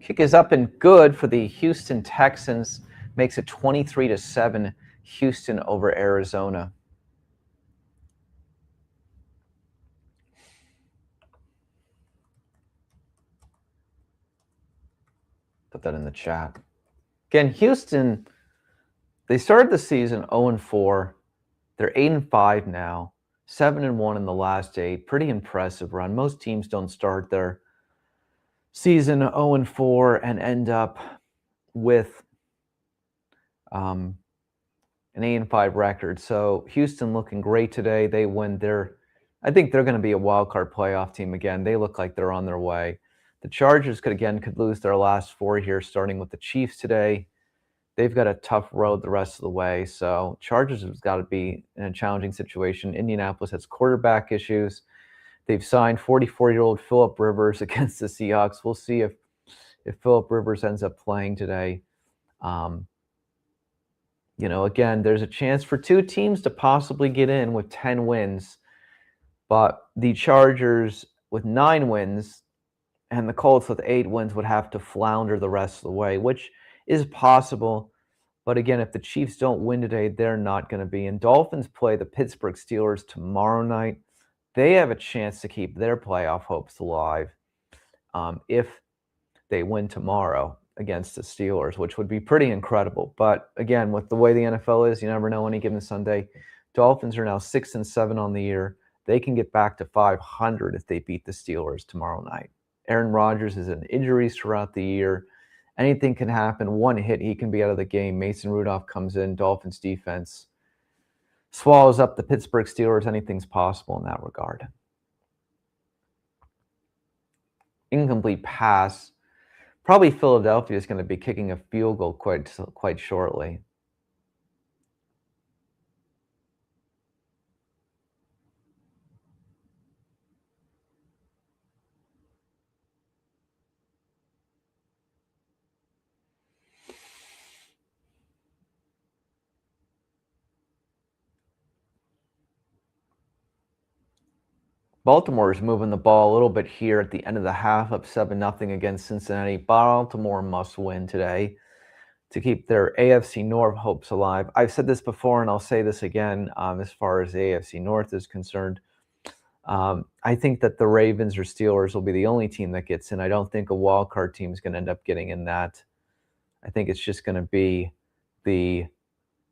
Kick is up and good for the Houston Texans. Makes it 23-7, Houston over Arizona. Put that in the chat. Again, Houston, they started the season 0-4. They're 8-5 now, 7-1 in the last 8. Pretty impressive run. Most teams don't start their season 0-4 and end up with an 8-5 record. So Houston looking great today. They win. I think they're going to be a wild card playoff team again. They look like they're on their way. The Chargers could lose their last 4 here, starting with the Chiefs today. They've got a tough road the rest of the way. So Chargers has got to be in a challenging situation. Indianapolis has quarterback issues. They've signed 44-year-old Phillip Rivers against the Seahawks. We'll see if Phillip Rivers ends up playing today. Again, there's a chance for 2 teams to possibly get in with 10 wins. But the Chargers with 9 wins and the Colts with 8 wins would have to flounder the rest of the way, which is possible. But again, if the Chiefs don't win today, they're not going to be. And Dolphins play the Pittsburgh Steelers tomorrow night. They have a chance to keep their playoff hopes alive if they win tomorrow against the Steelers, which would be pretty incredible. But again, with the way the NFL is, you never know any given Sunday. Dolphins are now 6-7 on the year. They can get back to 500 if they beat the Steelers tomorrow night. Aaron Rodgers is in injuries throughout the year. Anything can happen. One hit, he can be out of the game. Mason Rudolph comes in. Dolphins defense swallows up the Pittsburgh Steelers. Anything's possible in that regard. Incomplete pass. Probably Philadelphia is going to be kicking a field goal quite shortly. Baltimore is moving the ball a little bit here at the end of the half, up 7-0 against Cincinnati. Baltimore must win today to keep their AFC North hopes alive. I've said this before, and I'll say this again as far as the AFC North is concerned. I think that the Ravens or Steelers will be the only team that gets in. I don't think a wild card team is going to end up getting in that. I think it's just going to be the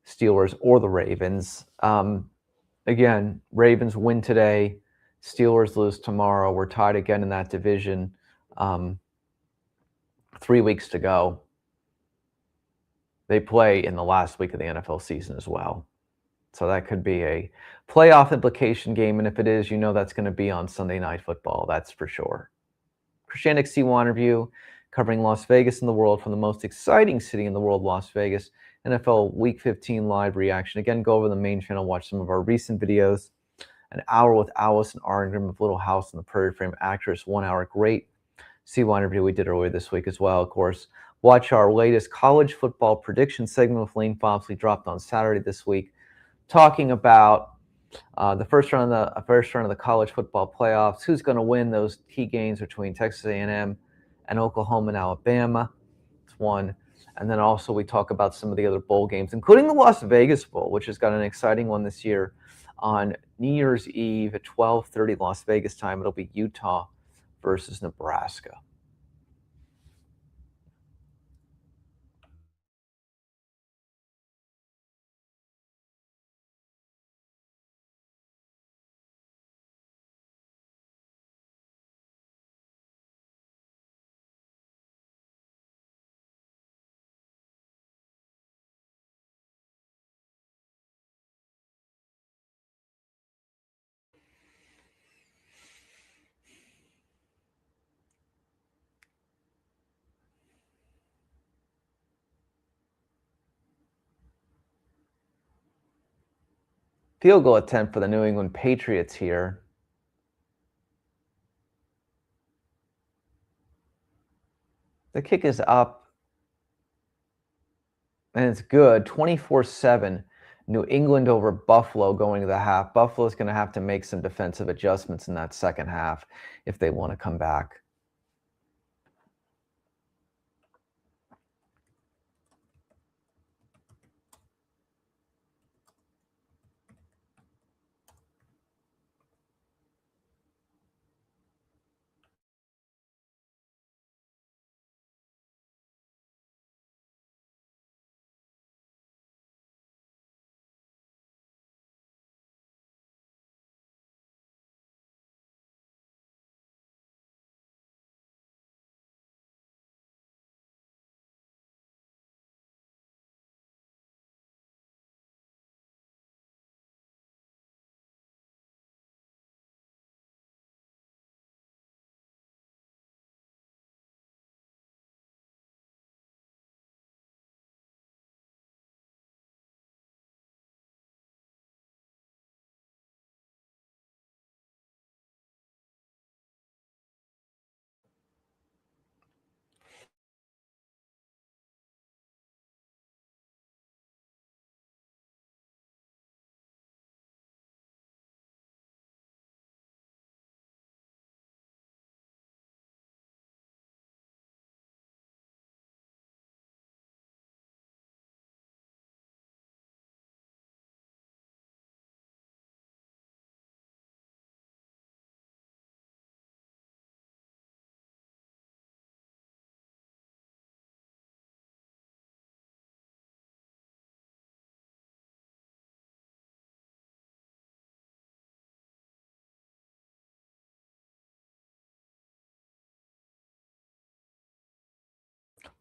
Steelers or the Ravens. Again, Ravens win today. Steelers lose tomorrow. We're tied again in that division. 3 weeks to go. They play in the last week of the NFL season as well. So that could be a playoff implication game. And if it is, that's going to be on Sunday Night Football. That's for sure. Christian C1 interview covering Las Vegas and the world from the most exciting city in the world, Las Vegas. NFL Week 15 live reaction. Again, go over the main channel, watch some of our recent videos. An hour with Allison Arngrim of Little House on the Prairie Frame actress. 1 hour great C1 interview we did earlier this week as well, of course. Watch our latest college football prediction segment with Lane Foxley, dropped on Saturday this week, talking about the first round of the college football playoffs. Who's going to win those key games between Texas A&M and Oklahoma and Alabama? It's one. And then also we talk about some of the other bowl games, including the Las Vegas Bowl, which has got an exciting one this year on New Year's Eve at 12:30 Las Vegas time. It'll be Utah versus Nebraska. Field goal attempt for the New England Patriots here. The kick is up, and it's good. 24-7, New England over Buffalo going to the half. Buffalo's going to have to make some defensive adjustments in that second half if they want to come back.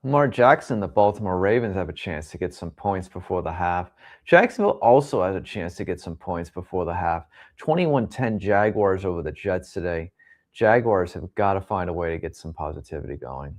Lamar Jackson, the Baltimore Ravens have a chance to get some points before the half. Jacksonville also has a chance to get some points before the half. 21-10 Jaguars over the Jets today. Jaguars have got to find a way to get some positivity going.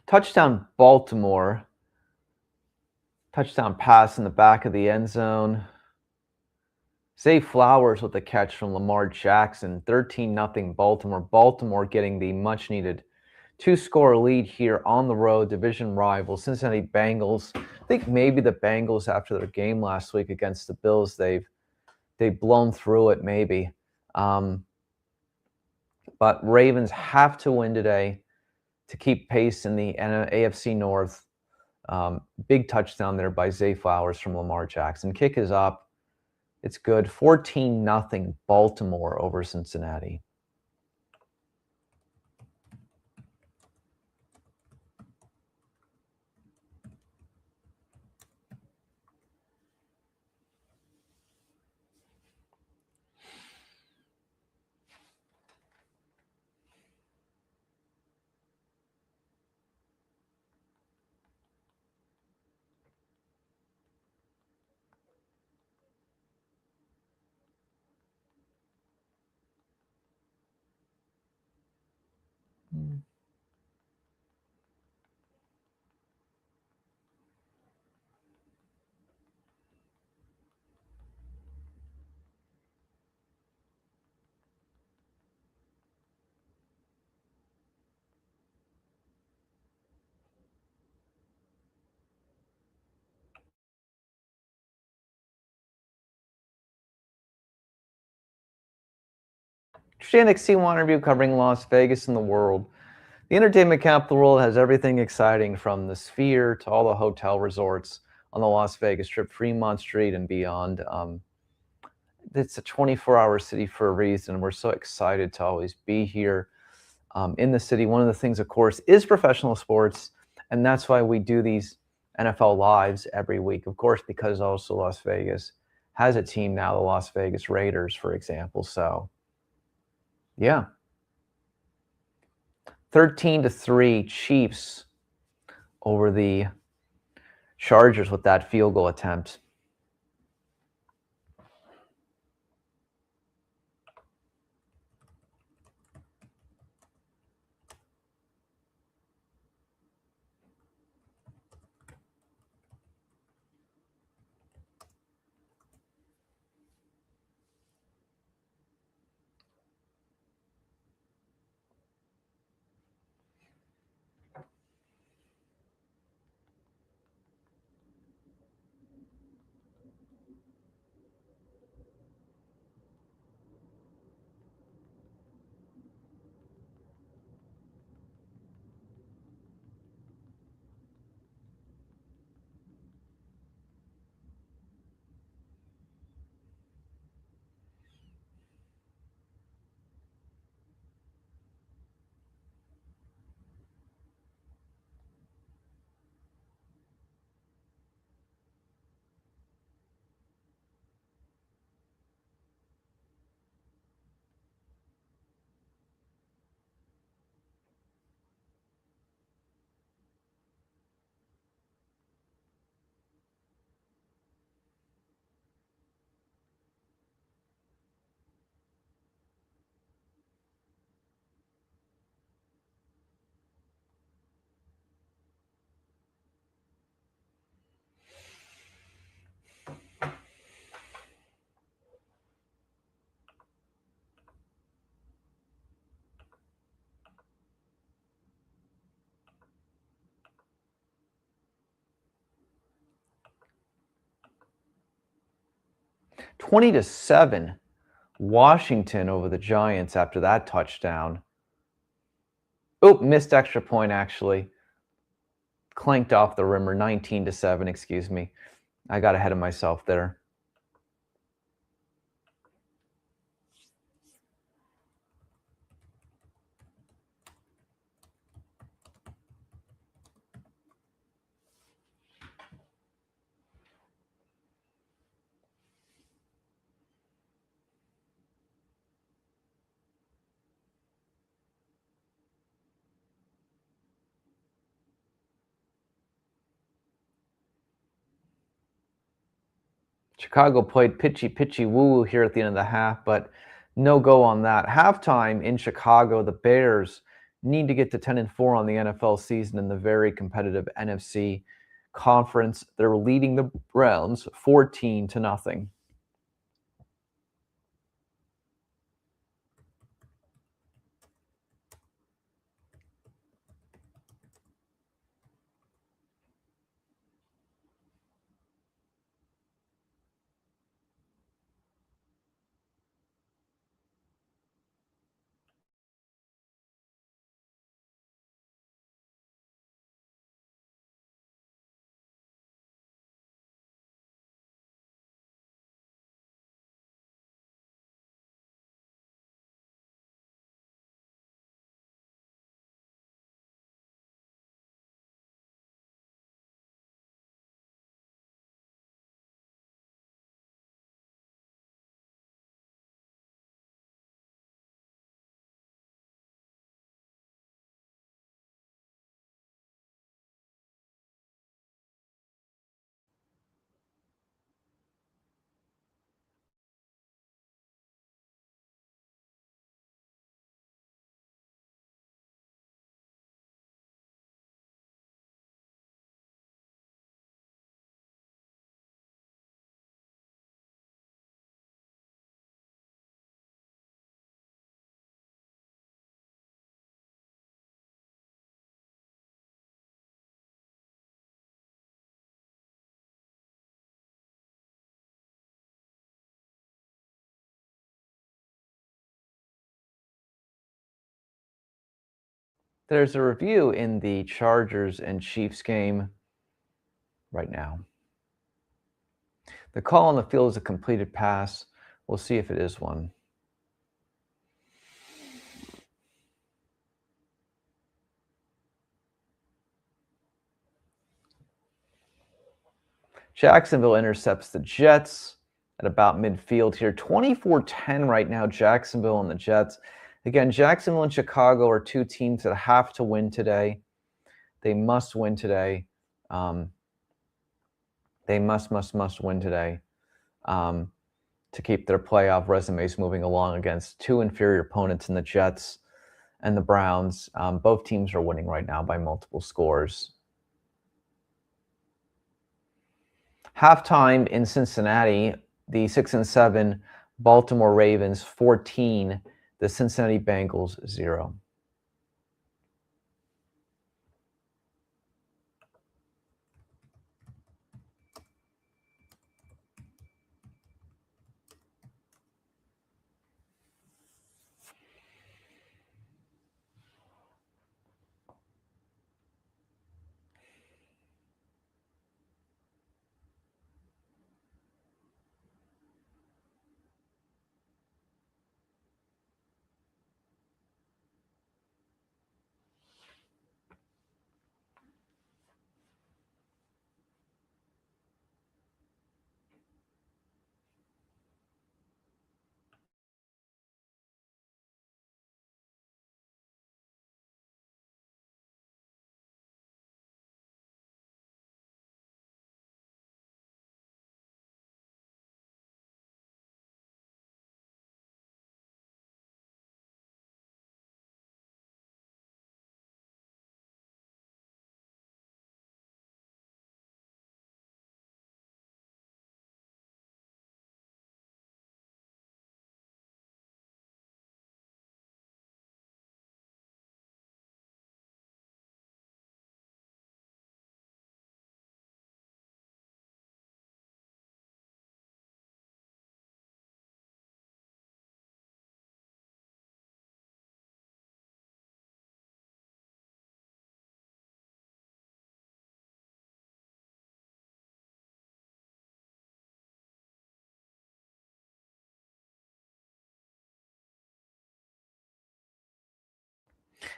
Touchdown Baltimore. Touchdown pass in the back of the end zone. Zay Flowers with the catch from Lamar Jackson. 13-0 Baltimore. Baltimore getting the much-needed two-score lead here on the road. Division rival Cincinnati Bengals. I think maybe the Bengals, after their game last week against the Bills, they've blown through it maybe. But Ravens have to win today to keep pace in the AFC North. Big touchdown there by Zay Flowers from Lamar Jackson. Kick is up. It's good. 14-0 Baltimore over Cincinnati. NXT1 review covering Las Vegas and the world. The entertainment capital of the world has everything exciting from the Sphere to all the hotel resorts on the Las Vegas Strip, Fremont Street and beyond. It's a 24-hour city for a reason. We're so excited to always be here in the city. One of the things, of course, is professional sports, and that's why we do these NFL Lives every week, of course, because also Las Vegas has a team now, the Las Vegas Raiders, for example. So, yeah. 13-3 Chiefs over the Chargers with that field goal attempt. 20-7. Washington over the Giants after that touchdown. Oh, missed extra point, actually. Clanked off the rimmer, 19-7, excuse me. I got ahead of myself there. Chicago played pitchy woo-woo here at the end of the half, but no go on that. Halftime in Chicago, the Bears need to get to 10-4 on the NFL season in the very competitive NFC conference. They're leading the Browns 14-0. There's a review in the Chargers and Chiefs game right now. The call on the field is a completed pass. We'll see if it is one. Jacksonville intercepts the Jets at about midfield here. 24-10 right now, Jacksonville and the Jets. Again, Jacksonville and Chicago are two teams that have to win today. They must win today. They must win today to keep their playoff resumes moving along against two inferior opponents in the Jets and the Browns. Both teams are winning right now by multiple scores. Halftime in Cincinnati, the 6-7 Baltimore Ravens 14, the Cincinnati Bengals 0.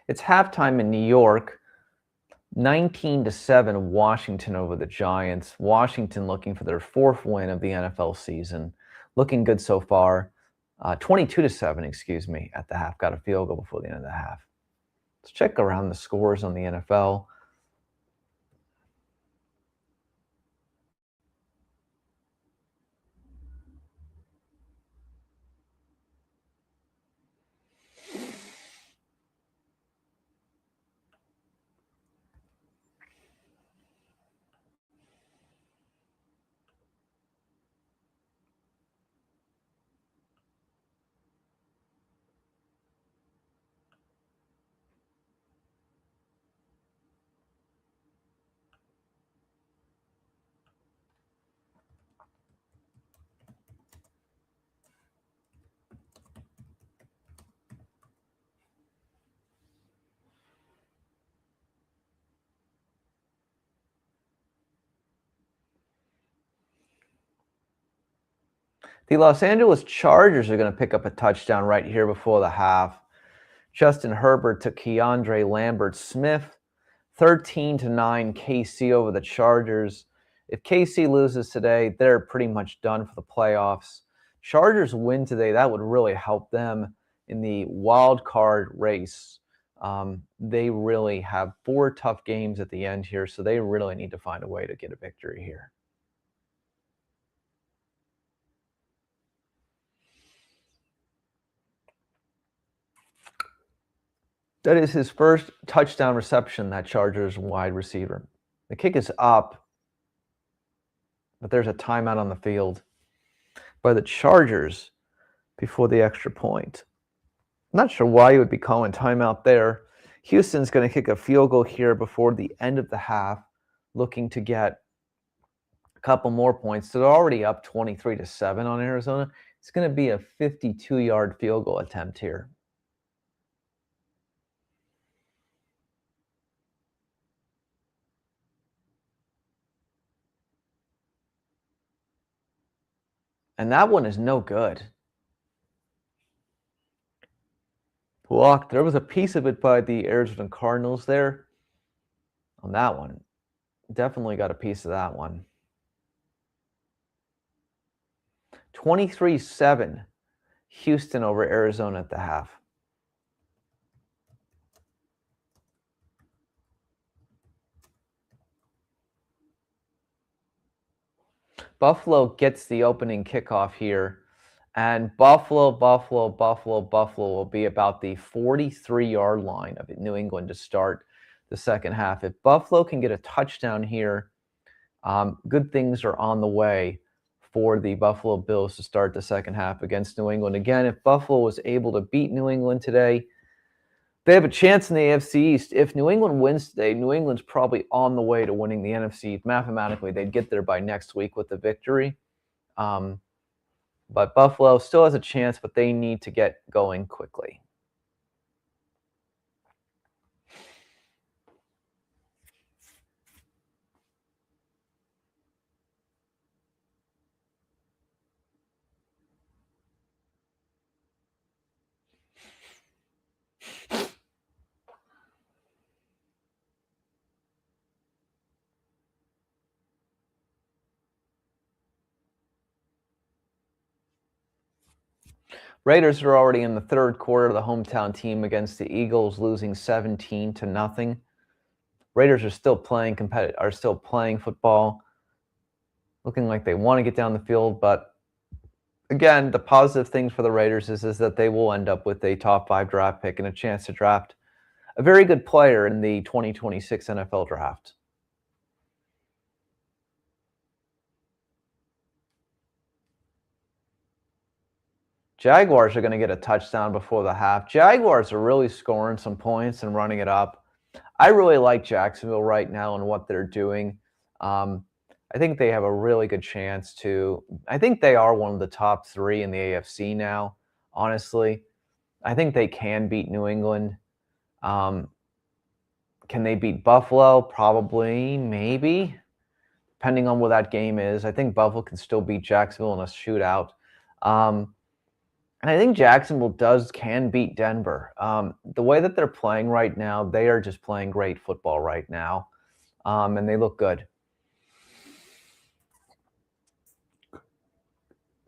It's halftime in New York. 19-7 Washington over the Giants. Washington looking for their 4th win of the NFL season. Looking good so far. 22-7, excuse me, at the half. Got a field goal before the end of the half. Let's check around the scores on the NFL. The Los Angeles Chargers are going to pick up a touchdown right here before the half. Justin Herbert to Keandre Lambert-Smith. 13-9 KC over the Chargers. If KC loses today, they're pretty much done for the playoffs. Chargers win today, that would really help them in the wild card race. They really have 4 tough games at the end here, so they really need to find a way to get a victory here. That is his first touchdown reception, that Chargers wide receiver. The kick is up, but there's a timeout on the field by the Chargers before the extra point. I'm not sure why you would be calling timeout there. Houston's going to kick a field goal here before the end of the half, looking to get a couple more points. So they're already up 23-7 on Arizona. It's going to be a 52-yard field goal attempt here. And that one is no good. Blocked. There was a piece of it by the Arizona Cardinals there on that one. Definitely got a piece of that one. 23-7 Houston over Arizona at the half. Buffalo gets the opening kickoff here, and Buffalo will be about the 43-yard line of New England to start the second half. If Buffalo can get a touchdown here, good things are on the way for the Buffalo Bills to start the second half against New England. Again, if Buffalo was able to beat New England today, they have a chance in the AFC East. If New England wins today, New England's probably on the way to winning the NFC. Mathematically, they'd get there by next week with the victory. But Buffalo still has a chance, but they need to get going quickly. Raiders are already in the third quarter. The hometown team against the Eagles, losing 17-0. Raiders are still playing football, looking like they want to get down the field. But again, the positive things for the Raiders is that they will end up with a top 5 draft pick and a chance to draft a very good player in the 2026 NFL draft. Jaguars are going to get a touchdown before the half. Jaguars are really scoring some points and running it up. I really like Jacksonville right now and what they're doing. I think they have a really good chance to. I think they are one of the top 3 in the AFC now, honestly. I think they can beat New England. Can they beat Buffalo? Probably, maybe, depending on what that game is. I think Buffalo can still beat Jacksonville in a shootout. And I think Jacksonville can beat Denver. The way that they're playing right now, they are just playing great football right now, and they look good.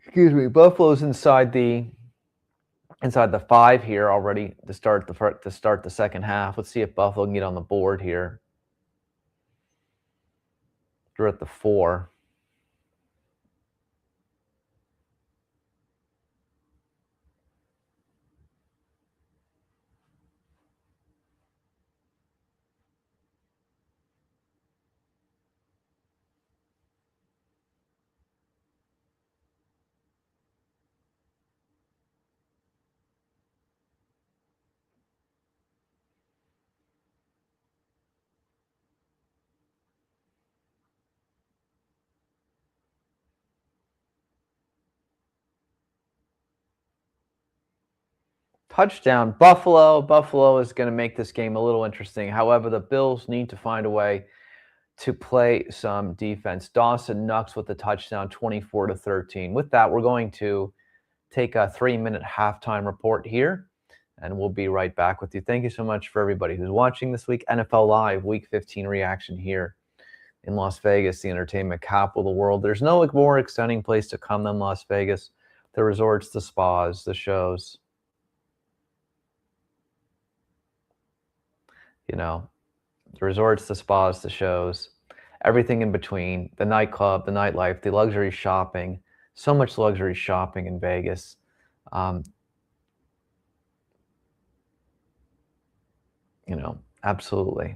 Excuse me. Buffalo's inside the 5 here already to start the second half. Let's see if Buffalo can get on the board here. They're at the 4. Touchdown, Buffalo. Buffalo is going to make this game a little interesting. However, the Bills need to find a way to play some defense. Dawson Knox with the touchdown, 24-13. With that, we're going to take a 3-minute halftime report here, and we'll be right back with you. Thank you so much for everybody who's watching this week. NFL Live Week 15 reaction here in Las Vegas, the entertainment capital of the world. There's no more exciting place to come than Las Vegas. The resorts, the spas, the shows. You know, the resorts, the spas, the shows, everything in between, the nightclub, the nightlife, the luxury shopping, so much luxury shopping in Vegas. Absolutely.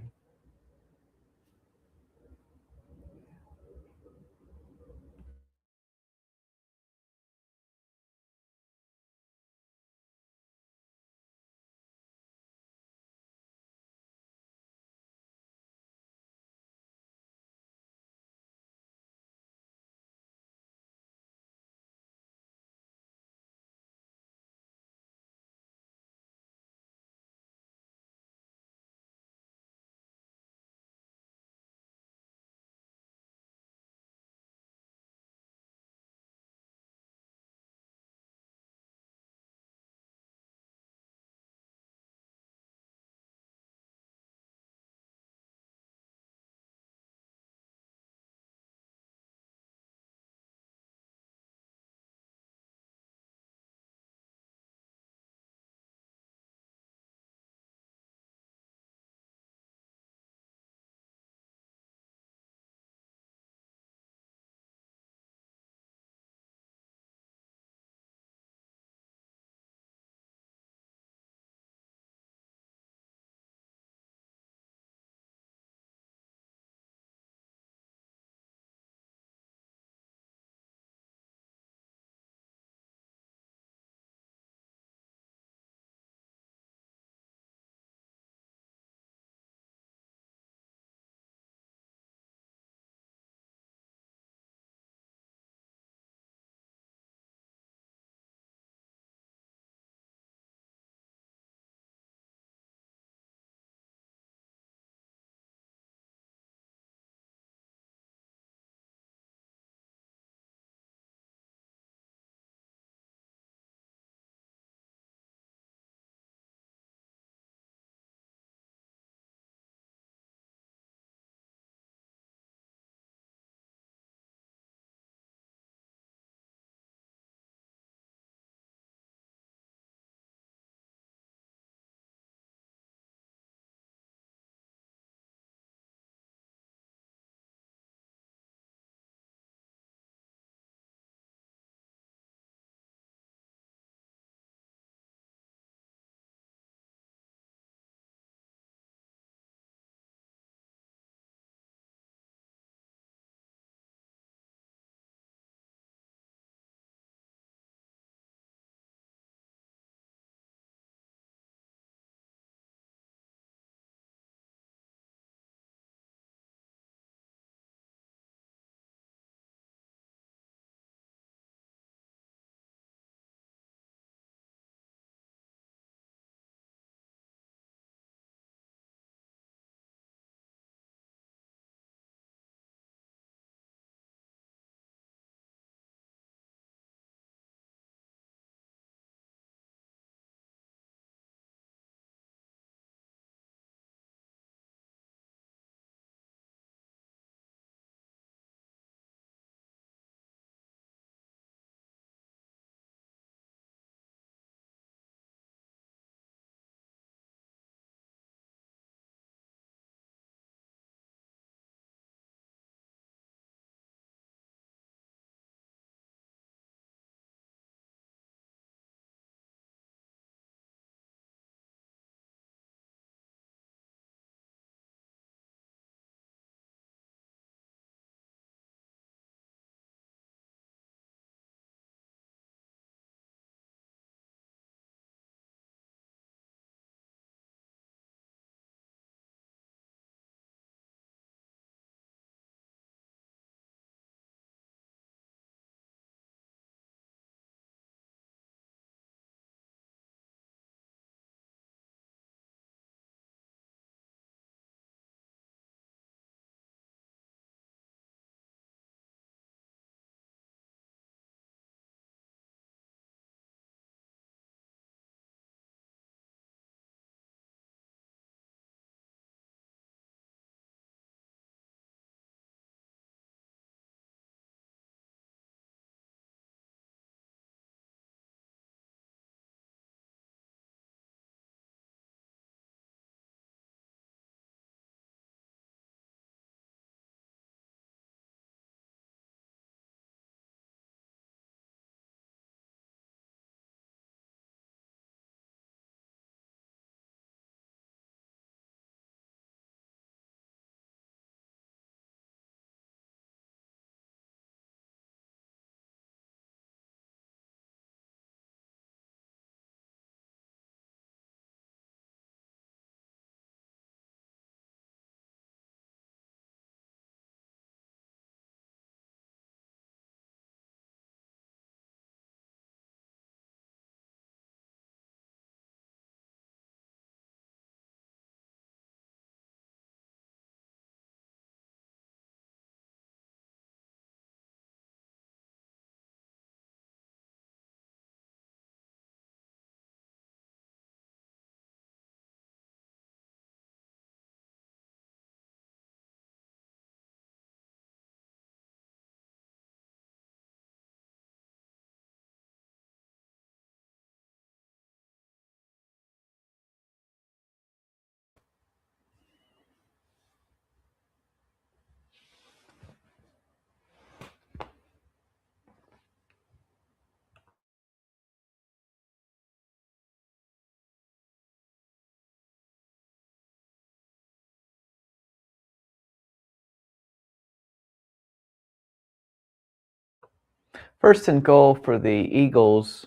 First and goal for the Eagles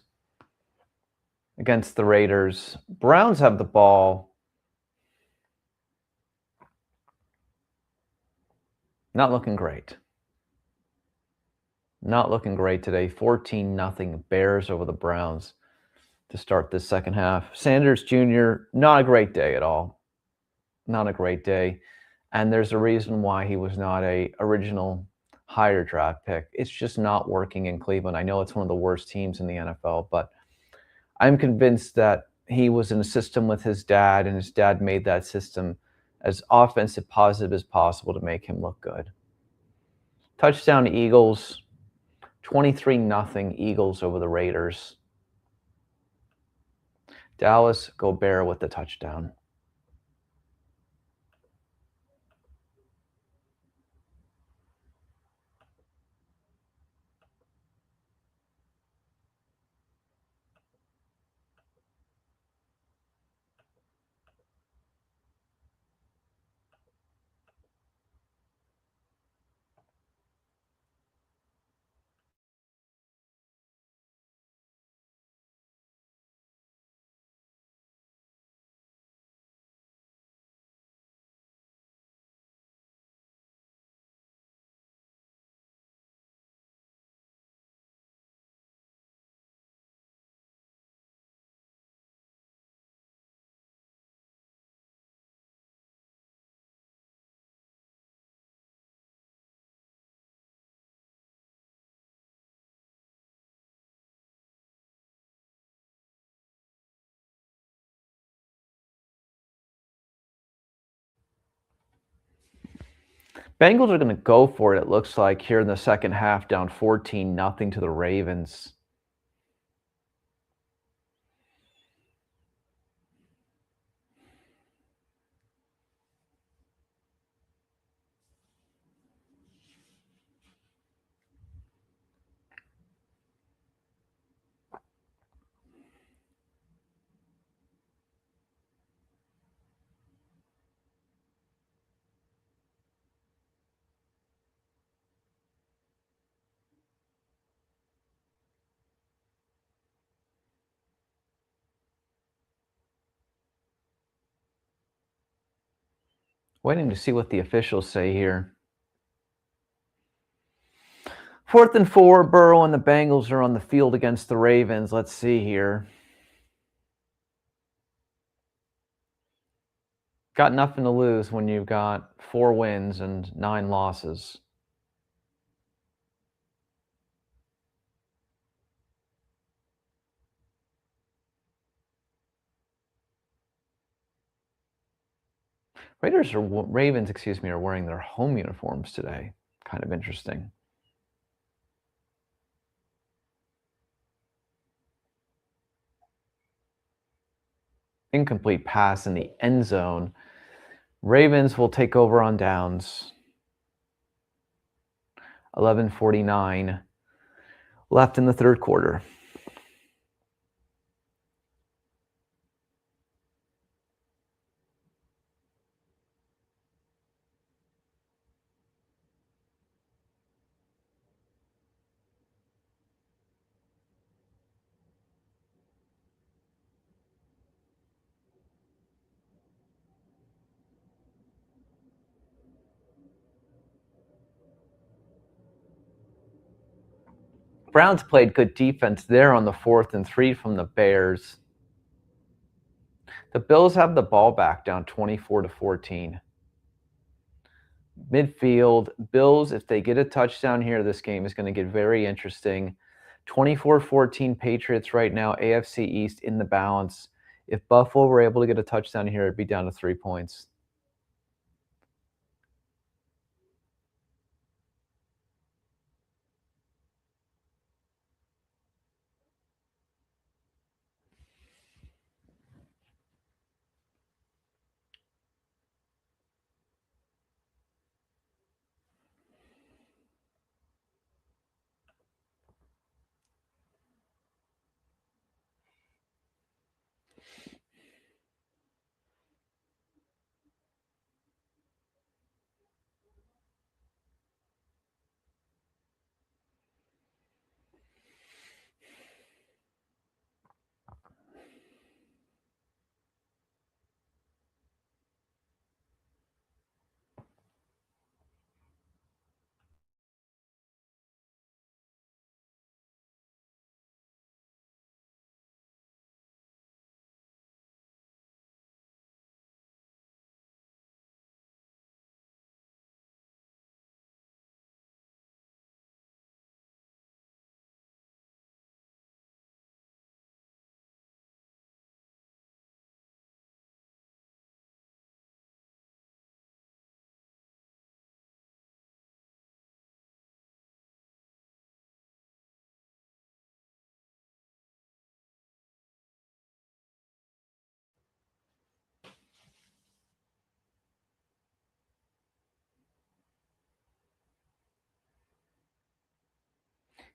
against the Raiders. Browns have the ball. Not looking great. Not looking great today. 14-0 Bears over the Browns to start this second half. Sanders Jr., not a great day at all. Not a great day. And there's a reason why he was not a original higher draft pick. It's just not working in Cleveland. I know it's one of the worst teams in the NFL, but I'm convinced that he was in a system with his dad, and his dad made that system as offensive positive as possible to make him look good. Touchdown Eagles, 23-0 Eagles over the Raiders. Dallas Gobert with the touchdown. Bengals are going to go for it, it looks like, here in the second half, down 14-0 to the Ravens. Waiting to see what the officials say here. 4th and 4, Burrow and the Bengals are on the field against the Ravens. Let's see here. Got nothing to lose when you've got 4 wins and 9 losses. Ravens, are wearing their home uniforms today. Kind of interesting. Incomplete pass in the end zone. Ravens will take over on downs. 11:49 left in the third quarter. Browns played good defense there on the 4th and 3 from the Bears. The Bills have the ball back, down 24-14. Midfield, Bills, if they get a touchdown here, this game is going to get very interesting. 24-14 Patriots right now, AFC East in the balance. If Buffalo were able to get a touchdown here, it'd be down to 3 points.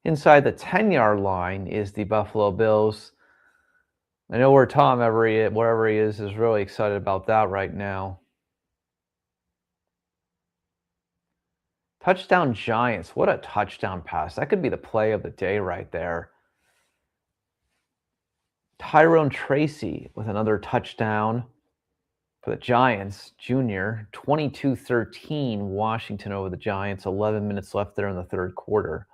Inside the 10-yard line is the Buffalo Bills. I know where Tom, wherever he is really excited about that right now. Touchdown Giants. What a touchdown pass. That could be the play of the day right there. Tyrone Tracy with another touchdown for the Giants, junior. 22-13, Washington over the Giants. 11 minutes left there in the third quarter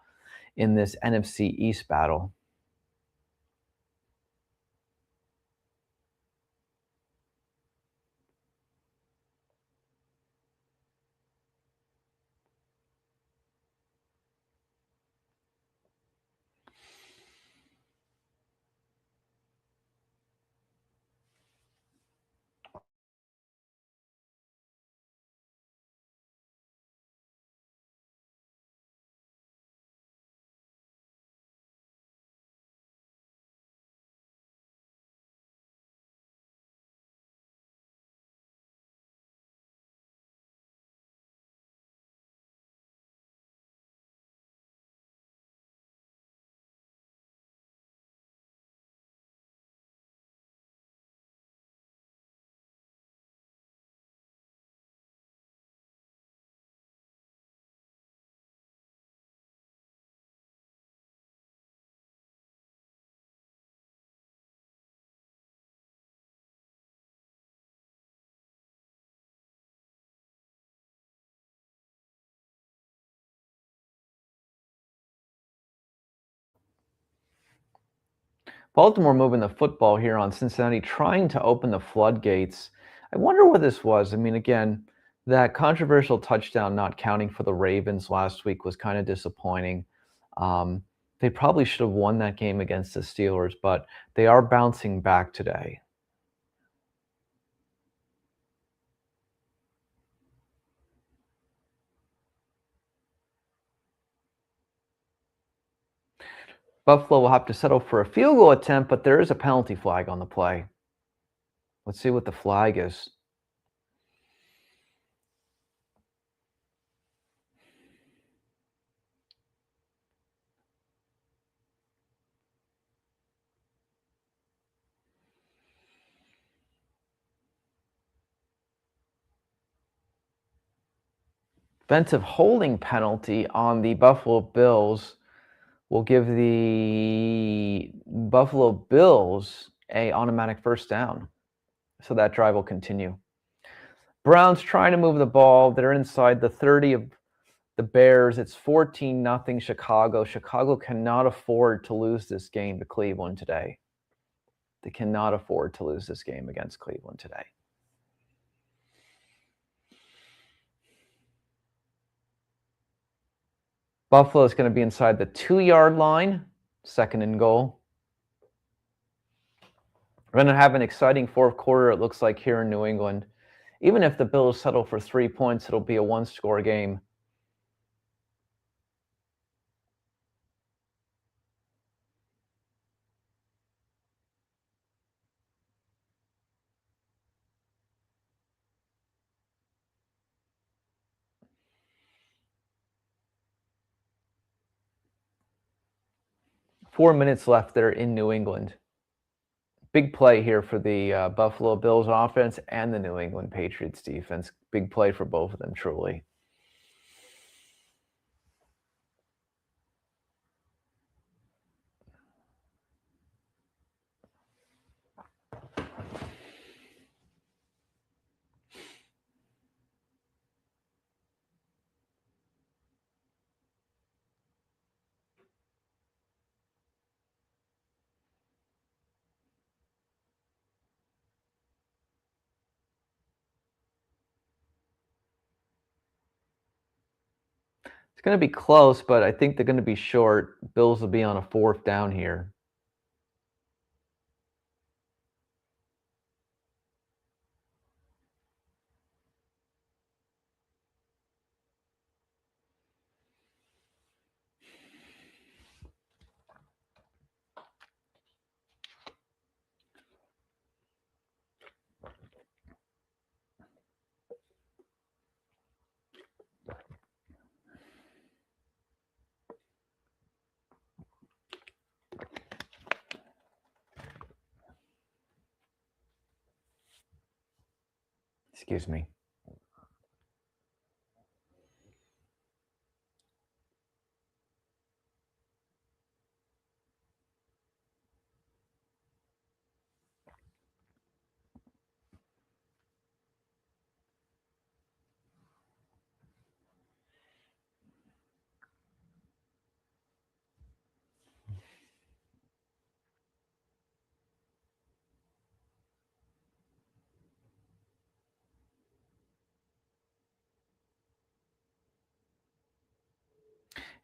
in this NFC East battle. Baltimore moving the football here on Cincinnati, trying to open the floodgates. I wonder what this was. I mean, again, that controversial touchdown not counting for the Ravens last week was kind of disappointing. They probably should have won that game against the Steelers, but they are bouncing back today. Buffalo will have to settle for a field goal attempt, but there is a penalty flag on the play. Let's see what the flag is. Offensive holding penalty on the Buffalo Bills will give the Buffalo Bills an automatic first down. So that drive will continue. Browns trying to move the ball. They're inside the 30 of the Bears. It's 14-0 Chicago. Chicago cannot afford to lose this game to Cleveland today. They cannot afford to lose this game against Cleveland today. Buffalo is going to be inside the 2-yard line, second and goal. We're going to have an exciting fourth quarter, it looks like, here in New England. Even if the Bills settle for 3 points, it'll be a one-score game. Four minutes left there in New England. Big play here for the Buffalo Bills offense and the New England Patriots defense. Big play for both of them, truly. It's going to be close, but I think they're going to be short. Bills will be on a fourth down here. Excuse me.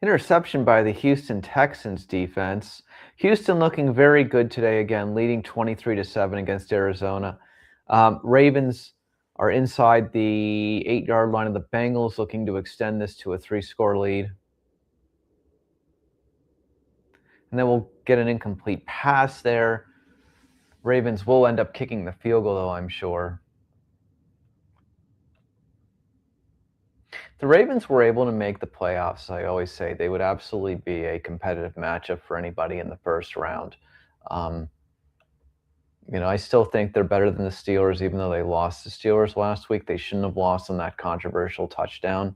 Interception by the Houston Texans defense. Houston looking very good today again, leading 23-7 against Arizona. Ravens are inside the 8-yard line of the Bengals, looking to extend this to a 3-score lead. And then we'll get an incomplete pass there. Ravens will end up kicking the field goal, though, I'm sure. The Ravens were able to make the playoffs. I always say they would absolutely be a competitive matchup for anybody in the first round. I still think they're better than the Steelers, even though they lost the Steelers last week. They shouldn't have lost on that controversial touchdown.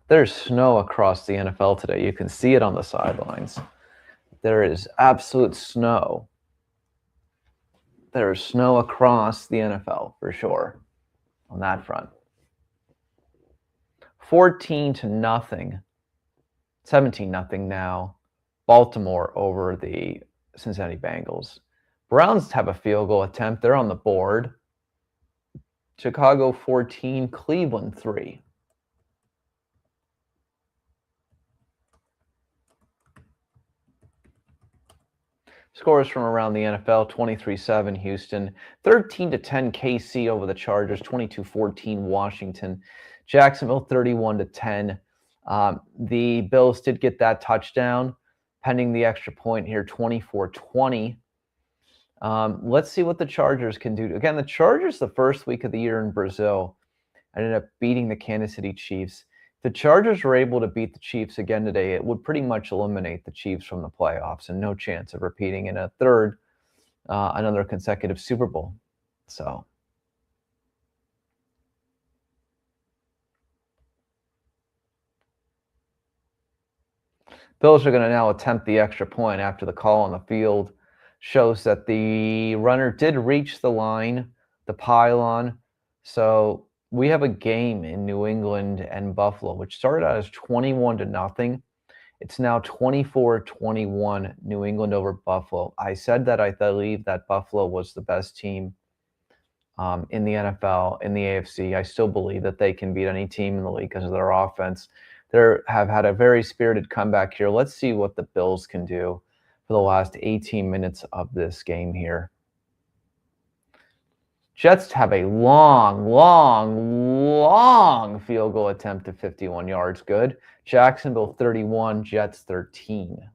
There's snow across the NFL today. You can see it on the sidelines. There is absolute snow. There's snow across the NFL for sure on that front. 14-0, 17-0 now. Baltimore over the Cincinnati Bengals. Browns have a field goal attempt. They're on the board. Chicago 14, Cleveland 3. Scores from around the NFL: 23-7 Houston, 13-10 KC over the Chargers, 22-14 Washington, Jacksonville 31-10. The Bills did get that touchdown, pending the extra point here, 24-20. Let's see what the Chargers can do. Again, the Chargers, the first week of the year in Brazil, ended up beating the Kansas City Chiefs. If the Chargers were able to beat the Chiefs again today, it would pretty much eliminate the Chiefs from the playoffs and no chance of repeating in a another consecutive Super Bowl. So Bills are going to now attempt the extra point after the call on the field shows that the runner did reach the line, the pylon. So we have a game in New England and Buffalo, which started out as 21-0. It's now 24-21, New England over Buffalo. I said that I believe that Buffalo was the best team in the NFL, in the AFC. I still believe that they can beat any team in the league because of their offense. They have had a very spirited comeback here. Let's see what the Bills can do for the last 18 minutes of this game here. Jets have a long field goal attempt at 51 yards. Good. Jacksonville 31, Jets 13.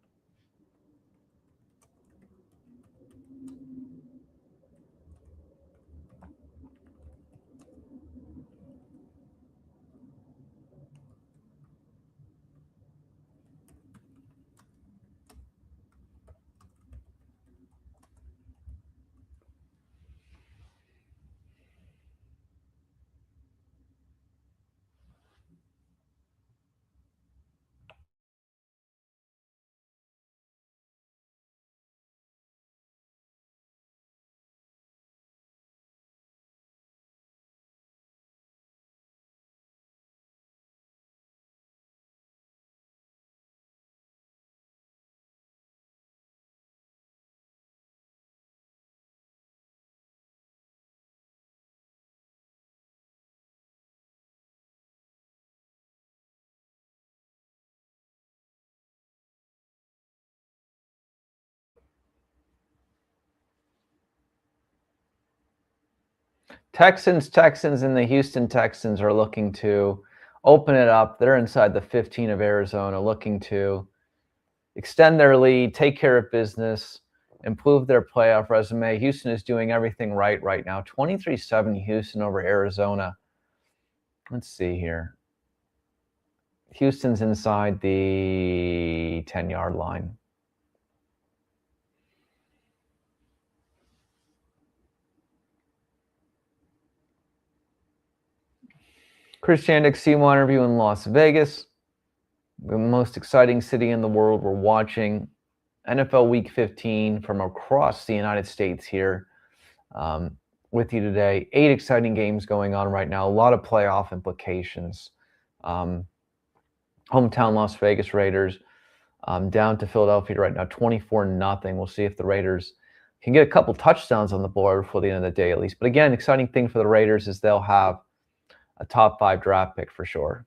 Texans and the Houston Texans are looking to open it up. They're inside the 15 of Arizona, looking to extend their lead, take care of business, improve their playoff resume. Houston is doing everything right now. 23-7 Houston over Arizona. Let's see here. Houston's inside the 10-yard line. Christianic C1 interview in Las Vegas, the most exciting city in the world. We're watching NFL Week 15 from across the United States here with you today. 8 exciting games going on right now, a lot of playoff implications. Hometown Las Vegas Raiders down to Philadelphia right now, 24-0. We'll see if the Raiders can get a couple touchdowns on the board before the end of the day at least. But again, exciting thing for the Raiders is they'll have a top 5 draft pick for sure.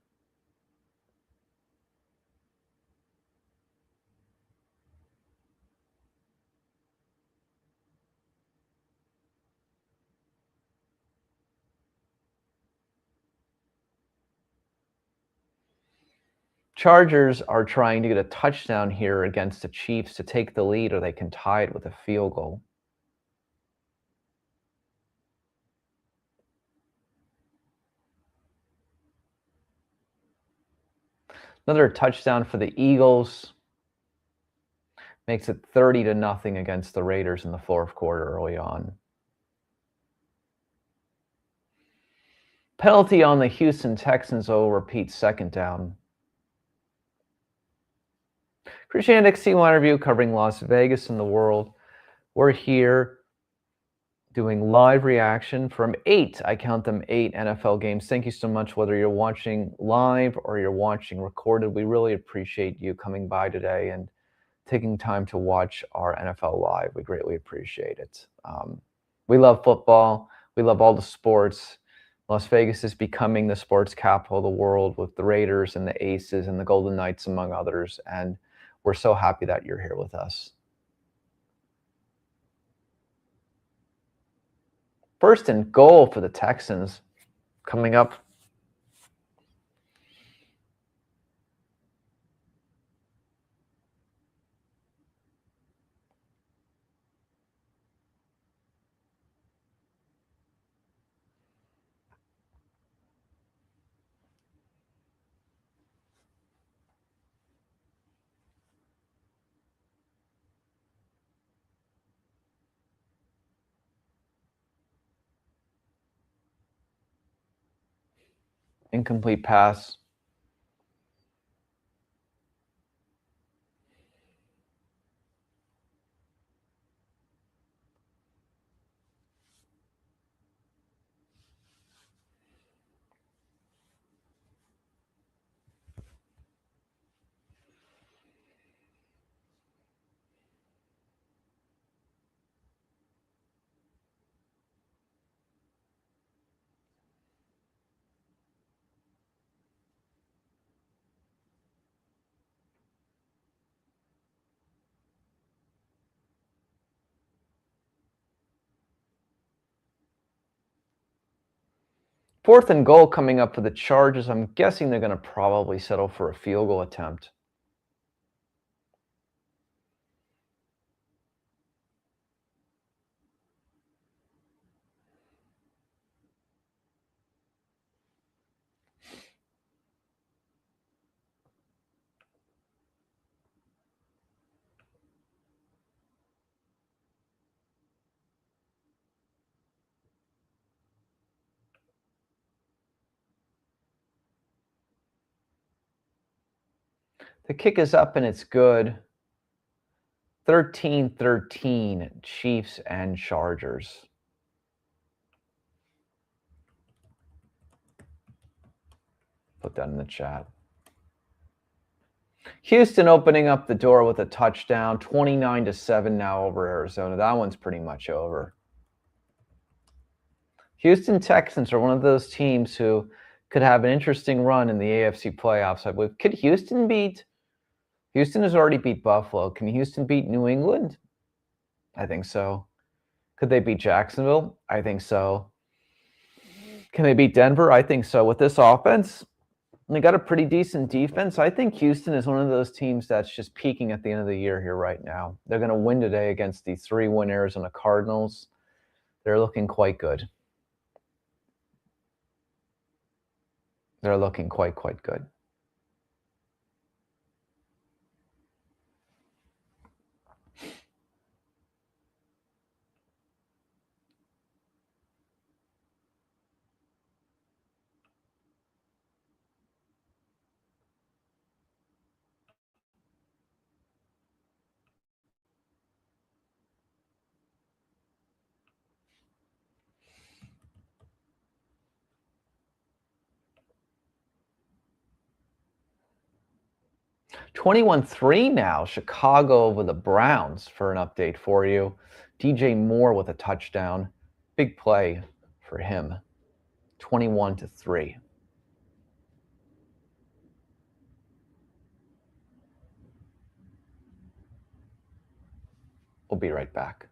Chargers are trying to get a touchdown here against the Chiefs to take the lead, or they can tie it with a field goal. Another touchdown for the Eagles. Makes it 30-0 against the Raiders in the fourth quarter early on. Penalty on the Houston Texans will repeat, second down. Christianic C1 interview covering Las Vegas and the world. We're here doing live reaction from 8, I count them 8 NFL games. Thank you so much, whether you're watching live or you're watching recorded. We really appreciate you coming by today and taking time to watch our NFL live. We greatly appreciate it. We love football. We love all the sports. Las Vegas is becoming the sports capital of the world with the Raiders and the Aces and the Golden Knights, among others. And we're so happy that you're here with us. First and goal for the Texans coming up. Incomplete pass. Fourth and goal coming up for the Chargers. I'm guessing they're going to probably settle for a field goal attempt. The kick is up and it's good. 13-13, Chiefs and Chargers. Put that in the chat. Houston opening up the door with a touchdown, 29-7 now over Arizona. That one's pretty much over. Houston Texans are one of those teams who could have an interesting run in the AFC playoffs, I believe. Could Houston beat? Houston has already beat Buffalo. Can Houston beat New England? I think so. Could they beat Jacksonville? I think so. Can they beat Denver? I think so. With this offense, they got a pretty decent defense. I think Houston is one of those teams that's just peaking at the end of the year here right now. They're going to win today against the 3-win Arizona Cardinals. They're looking quite good. They're looking quite good. 21-3 now. Chicago over the Browns for an update for you. DJ Moore with a touchdown. Big play for him. 21-3. We'll be right back.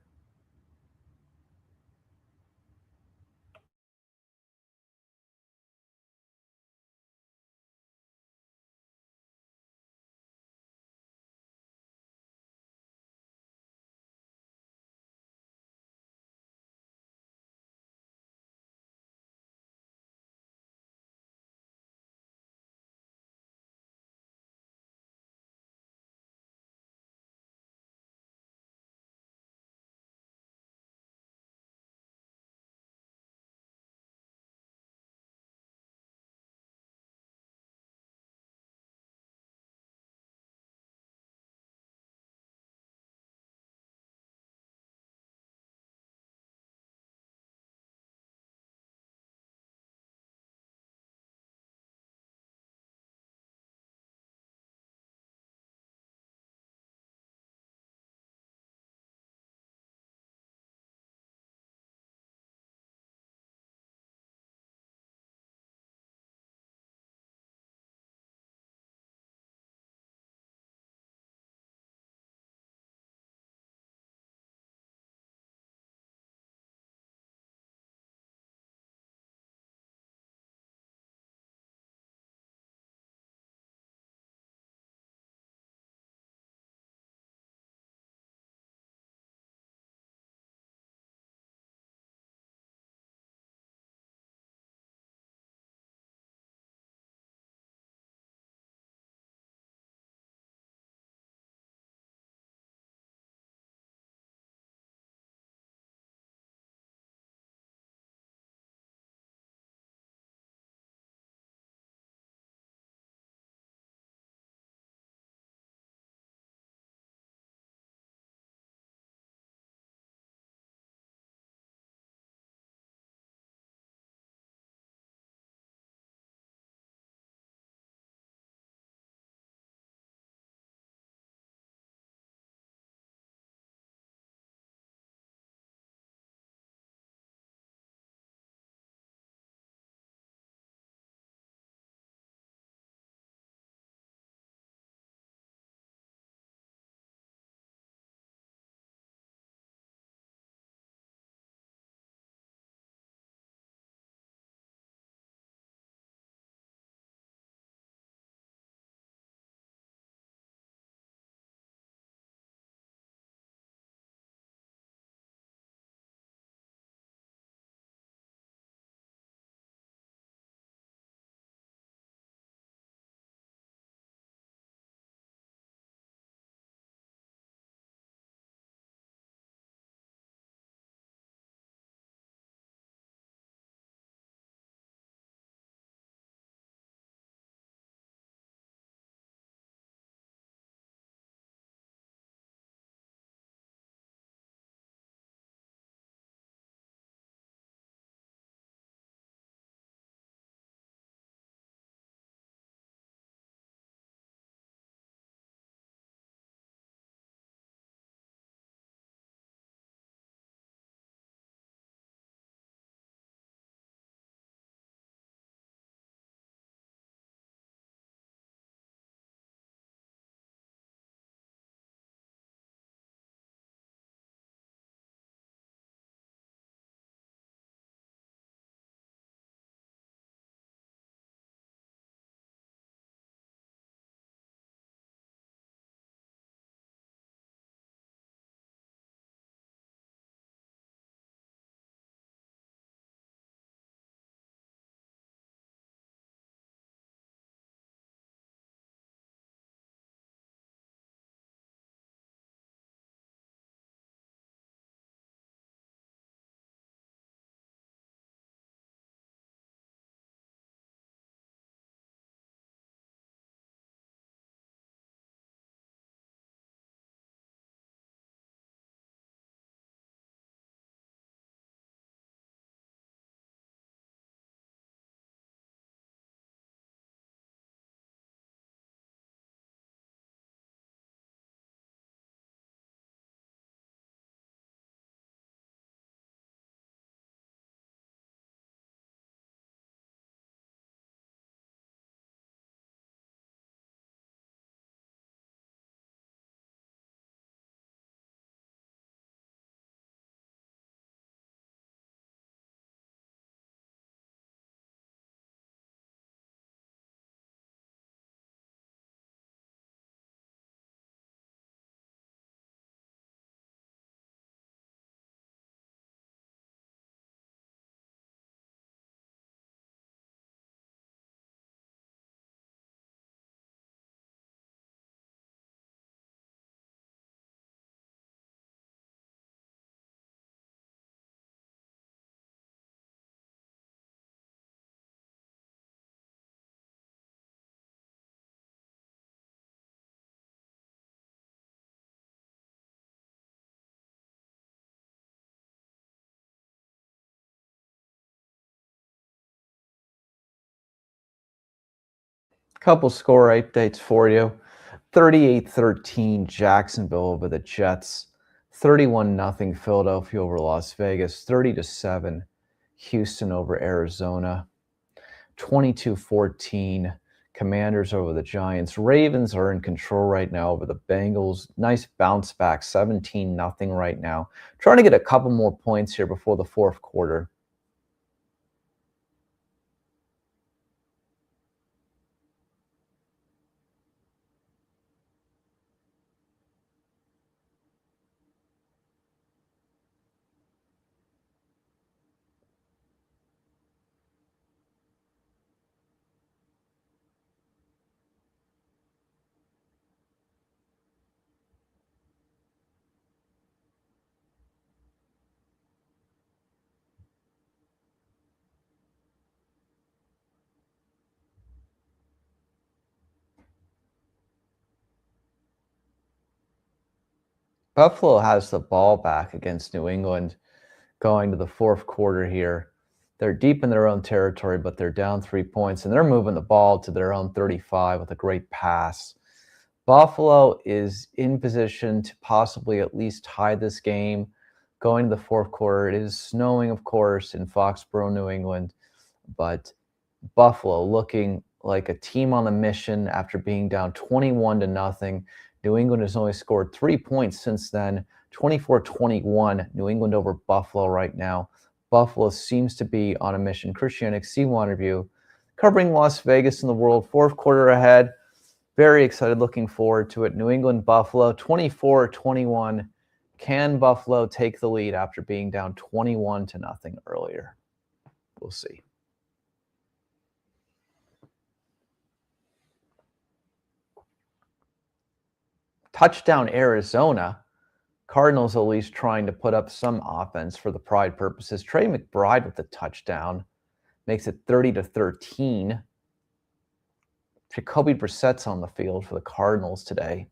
Couple score updates for you. 38-13 Jacksonville over the Jets. 31-0 Philadelphia over Las Vegas. 30-7 Houston over Arizona. 22-14 Commanders over the Giants. Ravens are in control right now over the Bengals. Nice bounce back, 17-0 right now. Trying to get a couple more points here before the fourth quarter. Buffalo has the ball back against New England going to the fourth quarter here. They're deep in their own territory, but they're down 3 points, and they're moving the ball to their own 35 with a great pass. Buffalo is in position to possibly at least tie this game going to the fourth quarter. It is snowing, of course, in Foxborough, New England, but Buffalo looking like a team on a mission after being down 21-0. New England has only scored 3 points since then, 24-21. New England over Buffalo right now. Buffalo seems to be on a mission. Christian XC1 review covering Las Vegas and the world. Fourth quarter ahead. Very excited, looking forward to it. New England, Buffalo, 24-21. Can Buffalo take the lead after being down 21-0 earlier? We'll see. Touchdown Arizona. Cardinals at least trying to put up some offense for the Pride purposes. Trey McBride with the touchdown makes it 30-13. Jacoby Brissett's on the field for the Cardinals today.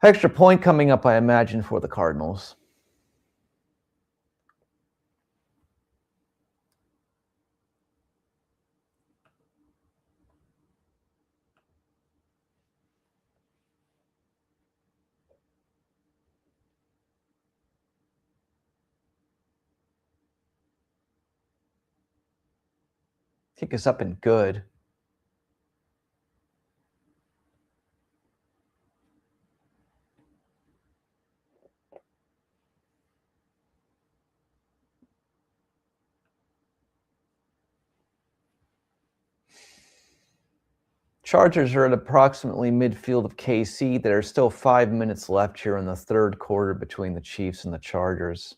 Extra point coming up, I imagine, for the Cardinals. Kick us up and good. Chargers are at approximately midfield of KC. There are still 5 minutes left here in the third quarter between the Chiefs and the Chargers.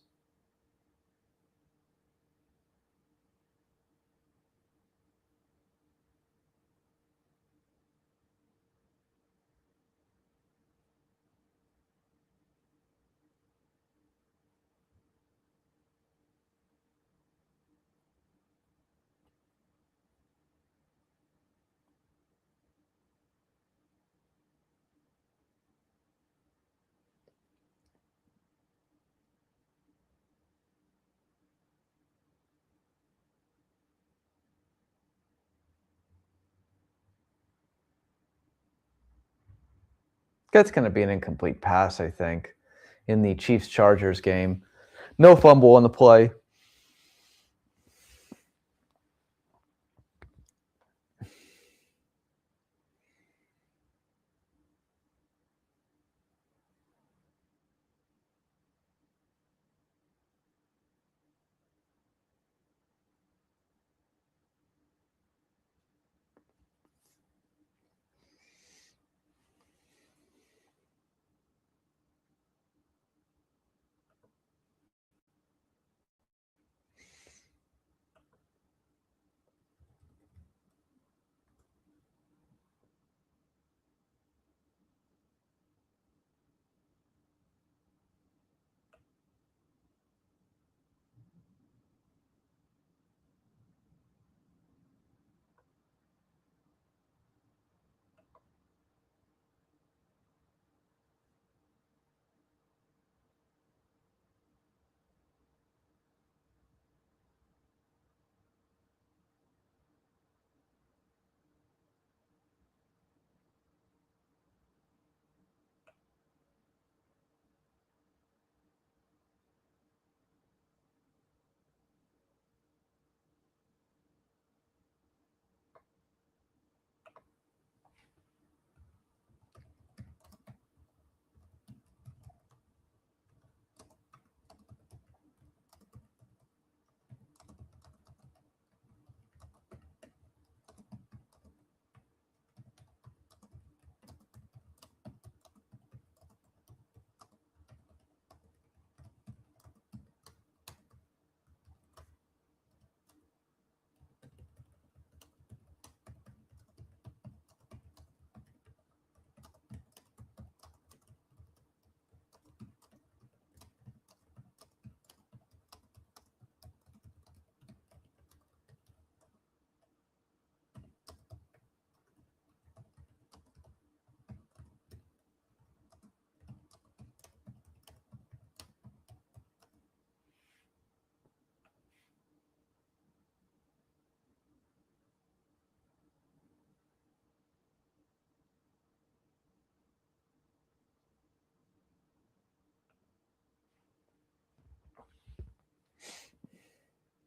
That's going to be an incomplete pass, I think, in the Chiefs-Chargers game. No fumble on the play.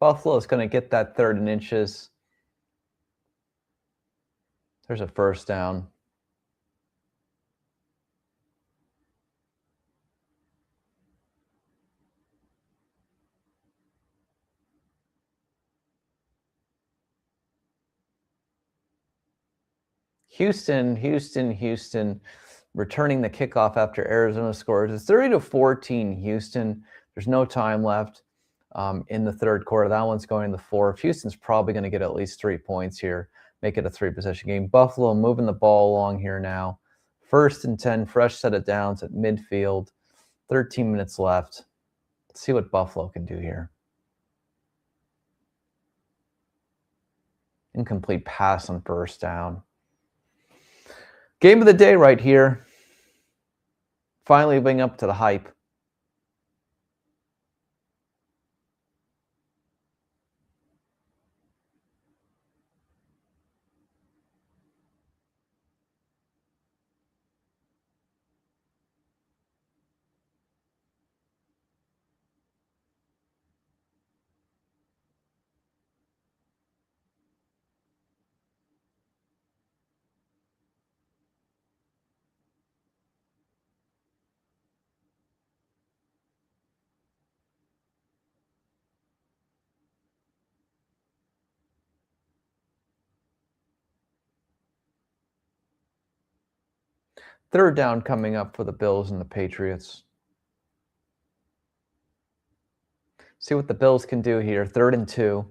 Buffalo's going to get that 3rd and inches. There's a first down. Houston returning the kickoff after Arizona scores. It's 30-14 Houston. There's no time left in the 3rd quarter. That one's going to the 4th. Houston's probably going to get at least 3 points here, make it a 3-possession game. Buffalo moving the ball along here now. 1st and 10, fresh set of downs at midfield. 13 minutes left. Let's see what Buffalo can do here. Incomplete pass on 1st down. Game of the day right here. Finally living up to the hype. Third down coming up for the Bills and the Patriots. See what the Bills can do here. 3rd and 2.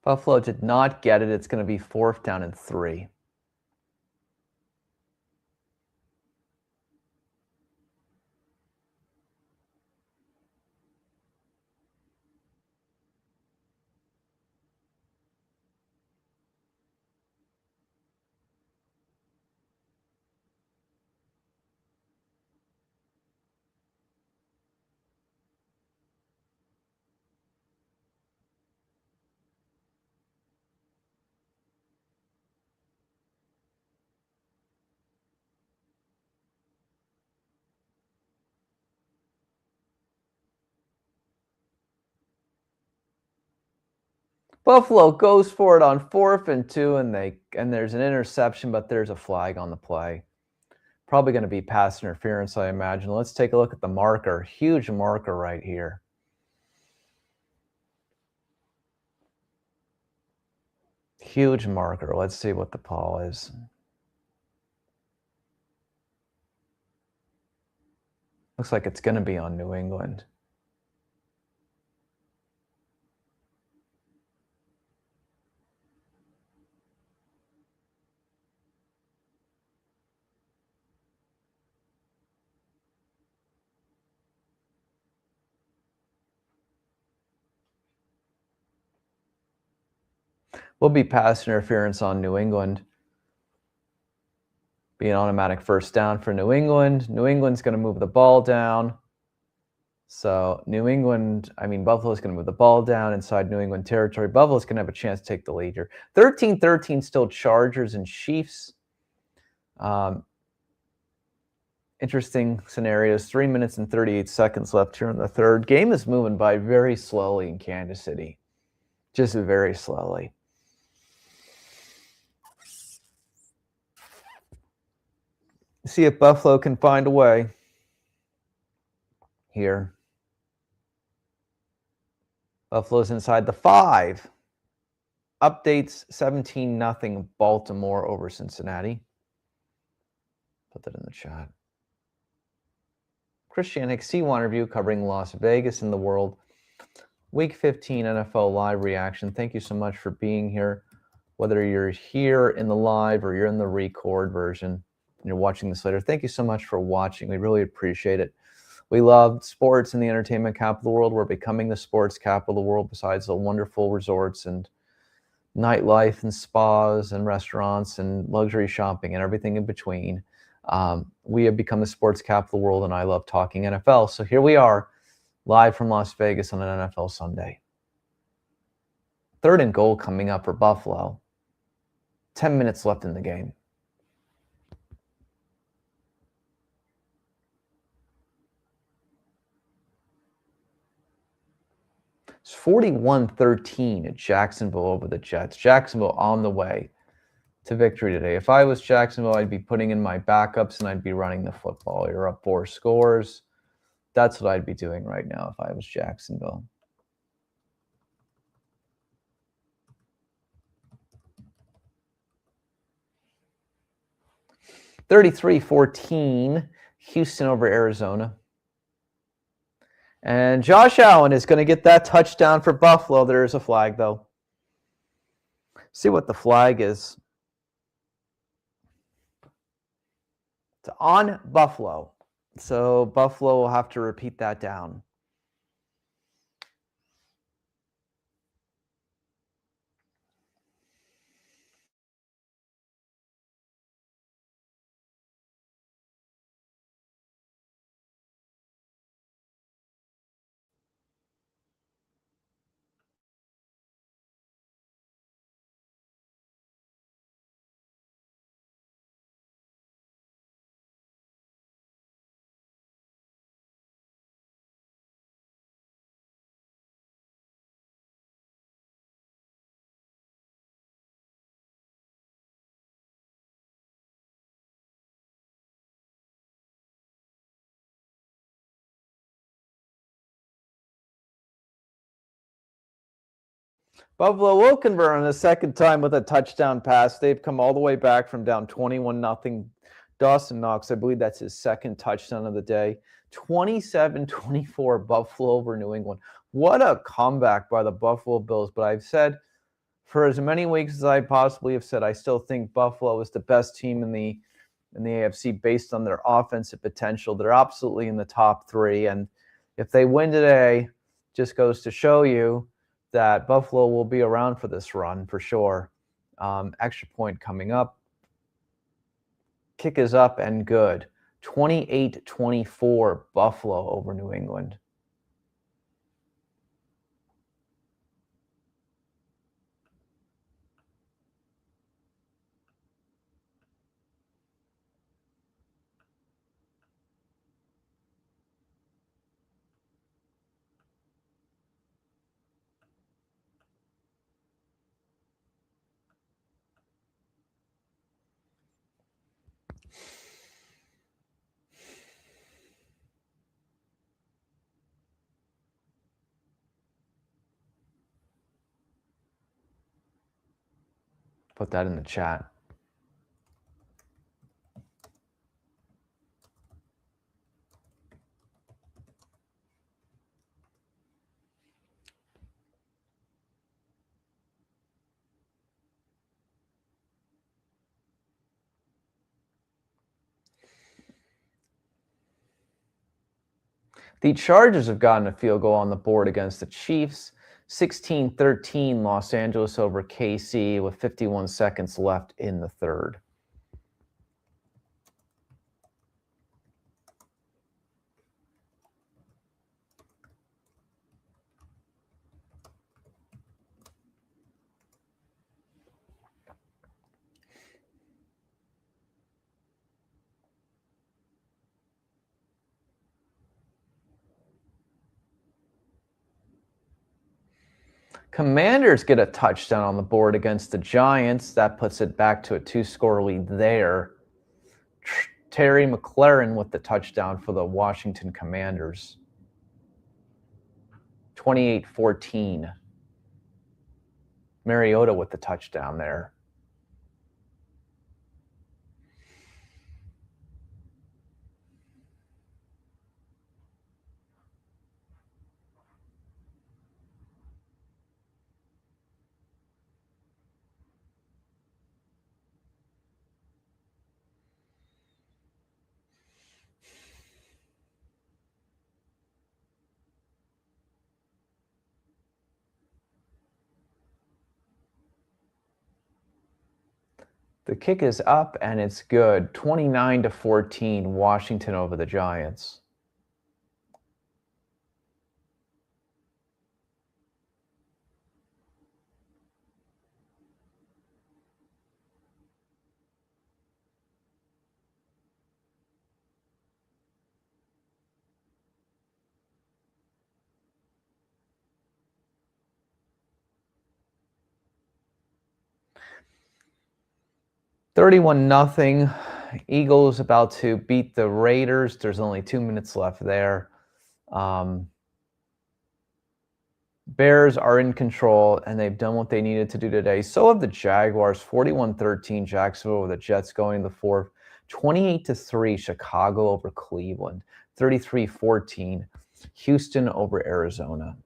Buffalo did not get it. It's going to be 4th down and 3. Buffalo goes for it on 4th and 2, and there's an interception, but there's a flag on the play. Probably going to be pass interference, I imagine. Let's take a look at the marker. Huge marker right here. Huge marker. Let's see what the call is. Looks like it's going to be on New England. Will be pass interference on New England. Be an automatic first down for New England. New England's going to move the ball down. So Buffalo's going to move the ball down inside New England territory. Buffalo's going to have a chance to take the lead here. 13-13 still Chargers and Chiefs. Interesting scenarios. 3 minutes and 38 seconds left here in the 3rd. Game is moving by very slowly in Kansas City. Just very slowly. See if Buffalo can find a way here. Buffalo's inside the 5. Updates 17-0 Baltimore over Cincinnati. Put that in the chat. Christianic C1 review covering Las Vegas and the world. Week 15 NFL live reaction. Thank you so much for being here. Whether you're here in the live or you're in the record version and you're watching this later, thank you so much for watching. We really appreciate it. We love sports in the entertainment capital of the world. We're becoming the sports capital of the world, besides the wonderful resorts and nightlife and spas and restaurants and luxury shopping and everything in between. We have become the sports capital of the world, and I love talking NFL. So here we are, live from Las Vegas on an NFL Sunday. 3rd and goal coming up for Buffalo. 10 minutes left in the game. It's 41-13 at Jacksonville over the Jets. Jacksonville on the way to victory today. If I was Jacksonville, I'd be putting in my backups and I'd be running the football. You're up 4 scores. That's what I'd be doing right now if I was Jacksonville. (33-14), Houston over Arizona. And Josh Allen is going to get that touchdown for Buffalo. There is a flag, though. See what the flag is. It's on Buffalo. So Buffalo will have to repeat that down. Buffalo will convert on a second time with a touchdown pass. They've come all the way back from down 21-0. Dawson Knox, I believe that's his second touchdown of the day. 27-24 Buffalo over New England. What a comeback by the Buffalo Bills. But I've said for as many weeks as I possibly have said, I still think Buffalo is the best team in the AFC based on their offensive potential. They're absolutely in the top 3. And if they win today, just goes to show you that Buffalo will be around for this run for sure. Extra point coming up. Kick is up and good. 28-24 Buffalo over New England. Put that in the chat. The Chargers have gotten a field goal on the board against the Chiefs. 16-13 Los Angeles over KC with 51 seconds left in the third. Commanders get a touchdown on the board against the Giants. That puts it back to a 2-score lead there. Terry McLaurin with the touchdown for the Washington Commanders. 28-14. Mariota with the touchdown there. The kick is up and it's good. 29-14, Washington over the Giants. $31-0. Eagles about to beat the Raiders. There's only 2 minutes left there. Bears are in control, and they've done what they needed to do today. So have the Jaguars. 41-13, Jacksonville with the Jets going the fourth. 28-3, Chicago over Cleveland. 33-14, Houston over Arizona.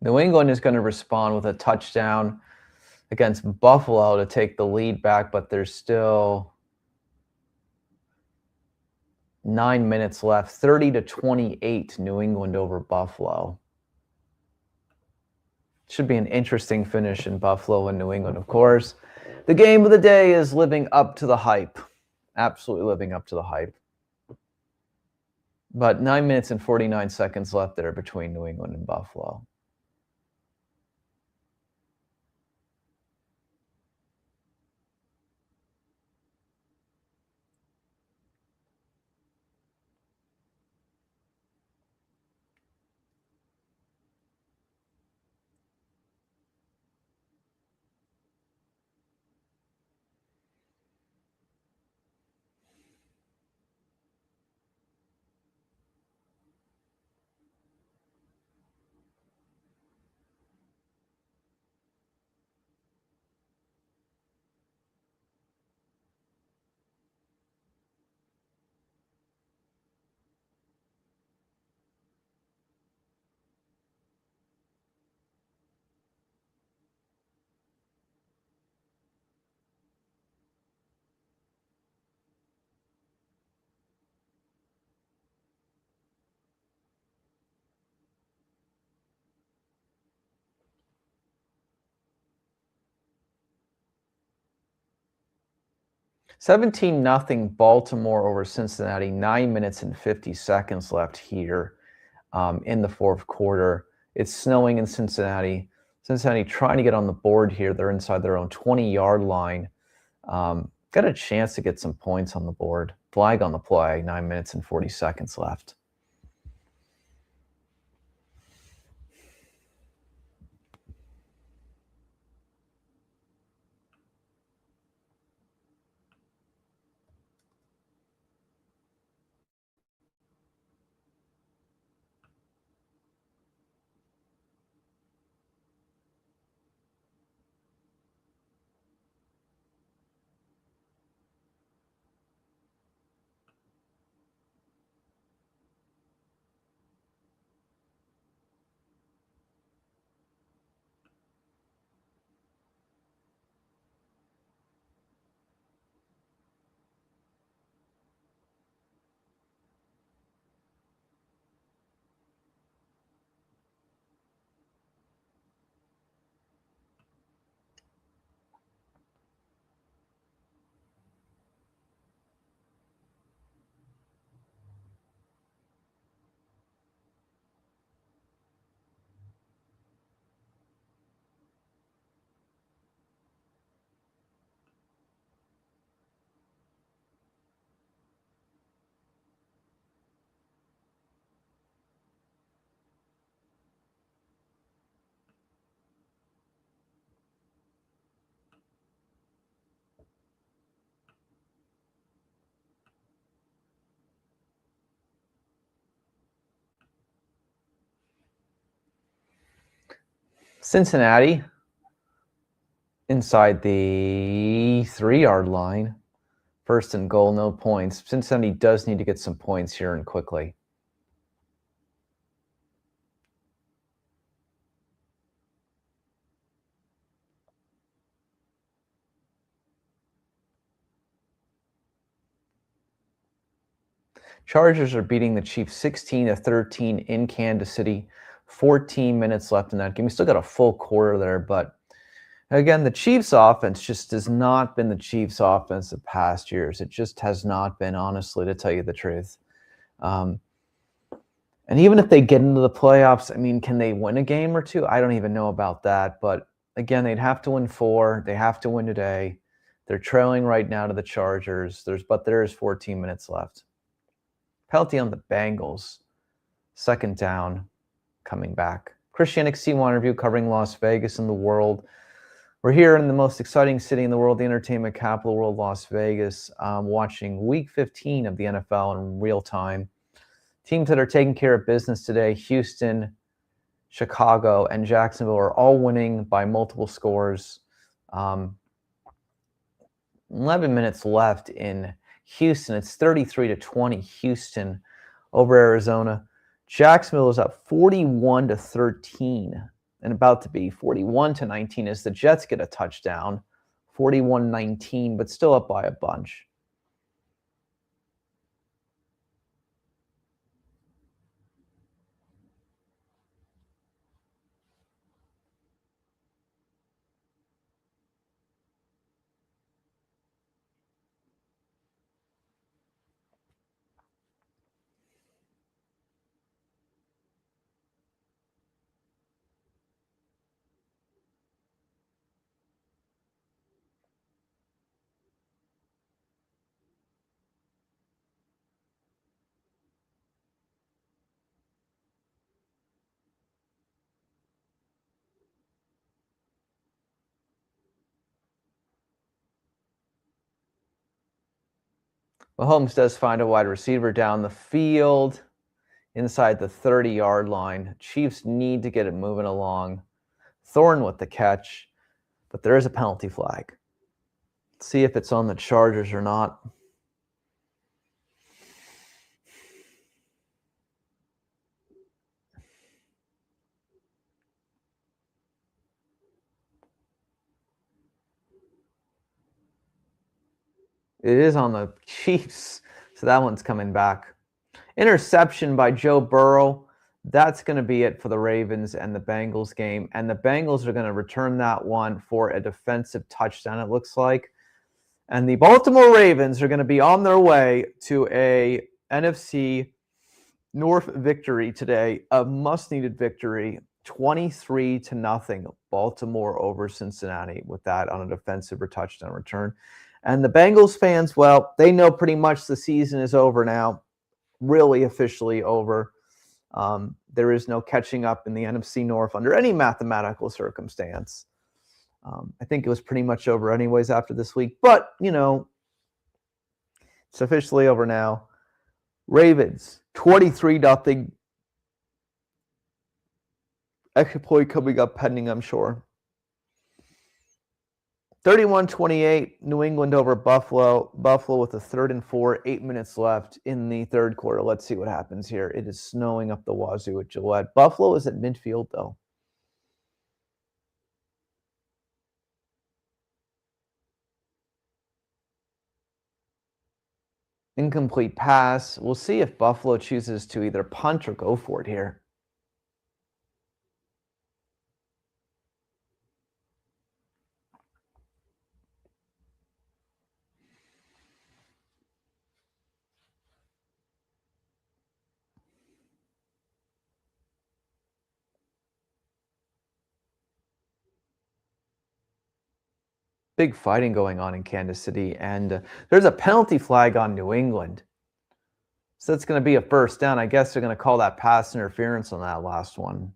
New England is going to respond with a touchdown against Buffalo to take the lead back, but there's still 9 minutes left. 30-28, New England over Buffalo. Should be an interesting finish in Buffalo and New England, of course. The game of the day is living up to the hype. Absolutely living up to the hype. But 9 minutes and 49 seconds left there between New England and Buffalo. $17-0 Baltimore over Cincinnati. 9 minutes and 50 seconds left here in the fourth quarter. It's snowing in Cincinnati. Cincinnati trying to get on the board here. They're inside their own 20-yard line. Got a chance to get some points on the board. Flag on the play. 9 minutes and 40 seconds left. Cincinnati inside the 3-yard line. First and goal, no points. Cincinnati does need to get some points here and quickly. Chargers are beating the Chiefs 16-13 in Kansas City. 14 minutes left in that game. We still got a full quarter there, but again, the Chiefs offense just has not been the Chiefs offense of past years. It just has not been, honestly, to tell you the truth. And even if they get into the playoffs, I mean, can they win a game or two? I don't even know about that. But again, they'd have to win 4. They have to win today. They're trailing right now to the Chargers. There's 14 minutes left. Penalty on the Bengals. Second down, coming back. Christian XC1 review covering Las Vegas and the world. We're here in the most exciting city in the world, the entertainment capital of the world, Las Vegas, watching Week 15 of the NFL in real time. Teams that are taking care of business today, Houston, Chicago, and Jacksonville, are all winning by multiple scores. 11 minutes left in Houston. It's 33-20, Houston over Arizona. Jacksonville is up 41-13 and about to be 41-19 as the Jets get a touchdown. 41-19, but still up by a bunch. Mahomes does find a wide receiver down the field inside the 30-yard line. Chiefs need to get it moving along. Thorne with the catch, but there is a penalty flag. Let's see if it's on the Chargers or not. It is on the Chiefs, so that one's coming back. Interception by Joe Burrow. That's going to be it for the Ravens and the Bengals game. And the Bengals are going to return that one for a defensive touchdown, it looks like. And the Baltimore Ravens are going to be on their way to a NFC North victory today, a must-needed victory, 23-0, Baltimore over Cincinnati with that on a defensive or touchdown return. And the Bengals fans, well, they know pretty much the season is over now, really officially over. There is no catching up in the NFC North under any mathematical circumstance. I think it was pretty much over anyways after this week, but, you know, it's officially over now. Ravens, 23-0. Exploit coming up pending, I'm sure. 31-28, New England over Buffalo. Buffalo with a 3rd and 4, 8 minutes left in the third quarter. Let's see what happens here. It is snowing up the wazoo at Gillette. Buffalo is at midfield, though. Incomplete pass. We'll see if Buffalo chooses to either punt or go for it here. Big fighting going on in Kansas City, and there's a penalty flag on New England. So that's going to be a first down. I guess they're going to call that pass interference on that last one.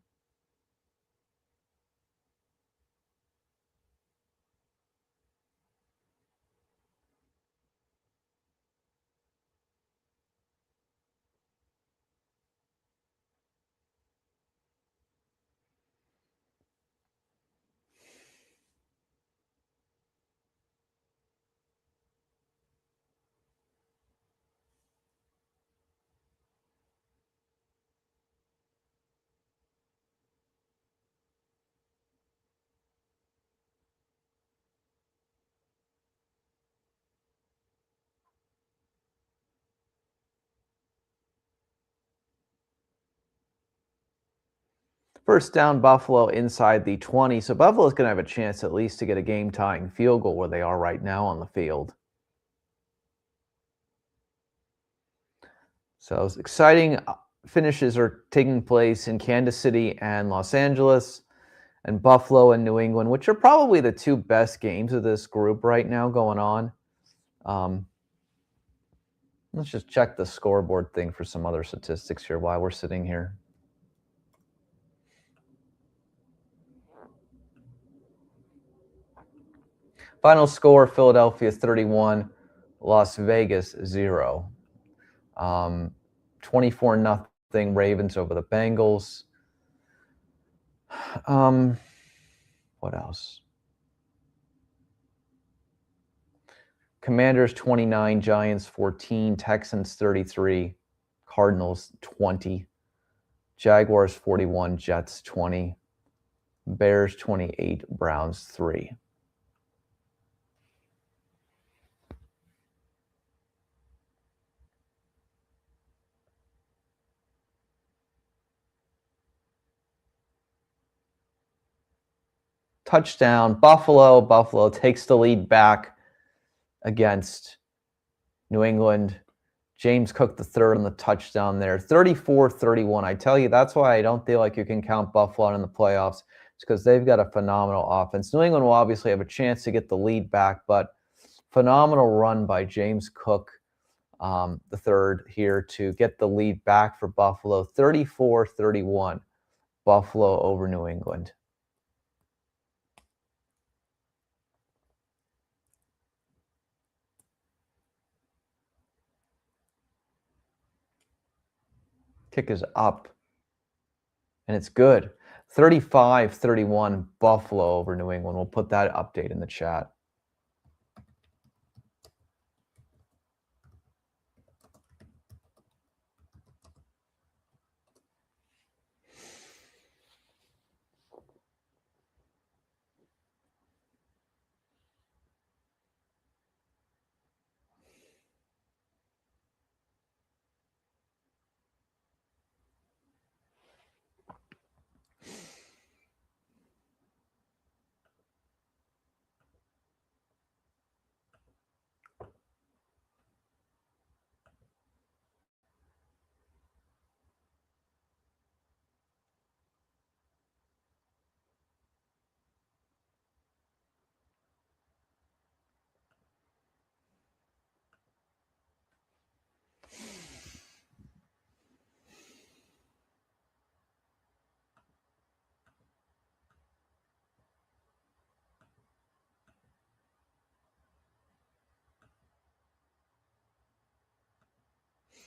First down, Buffalo inside the 20. So Buffalo's going to have a chance at least to get a game-tying field goal where they are right now on the field. So exciting finishes are taking place in Kansas City and Los Angeles, and Buffalo and New England, which are probably the two best games of this group right now going on. Let's just check the scoreboard thing for some other statistics here while we're sitting here. Final score, Philadelphia 31, Las Vegas 0. 24-0 Ravens over the Bengals. What else? Commanders 29, Giants 14, Texans 33, Cardinals 20, Jaguars 41, Jets 20, Bears 28, Browns 3. Touchdown, Buffalo. Buffalo takes the lead back against New England. James Cook the third on the touchdown there. 34-31. I tell you, that's why I don't feel like you can count Buffalo out in the playoffs. It's because they've got a phenomenal offense. New England will obviously have a chance to get the lead back, but phenomenal run by James Cook the third here to get the lead back for Buffalo. 34-31, Buffalo over New England. Kick is up, and it's good. 35-31, Buffalo over New England. We'll put that update in the chat.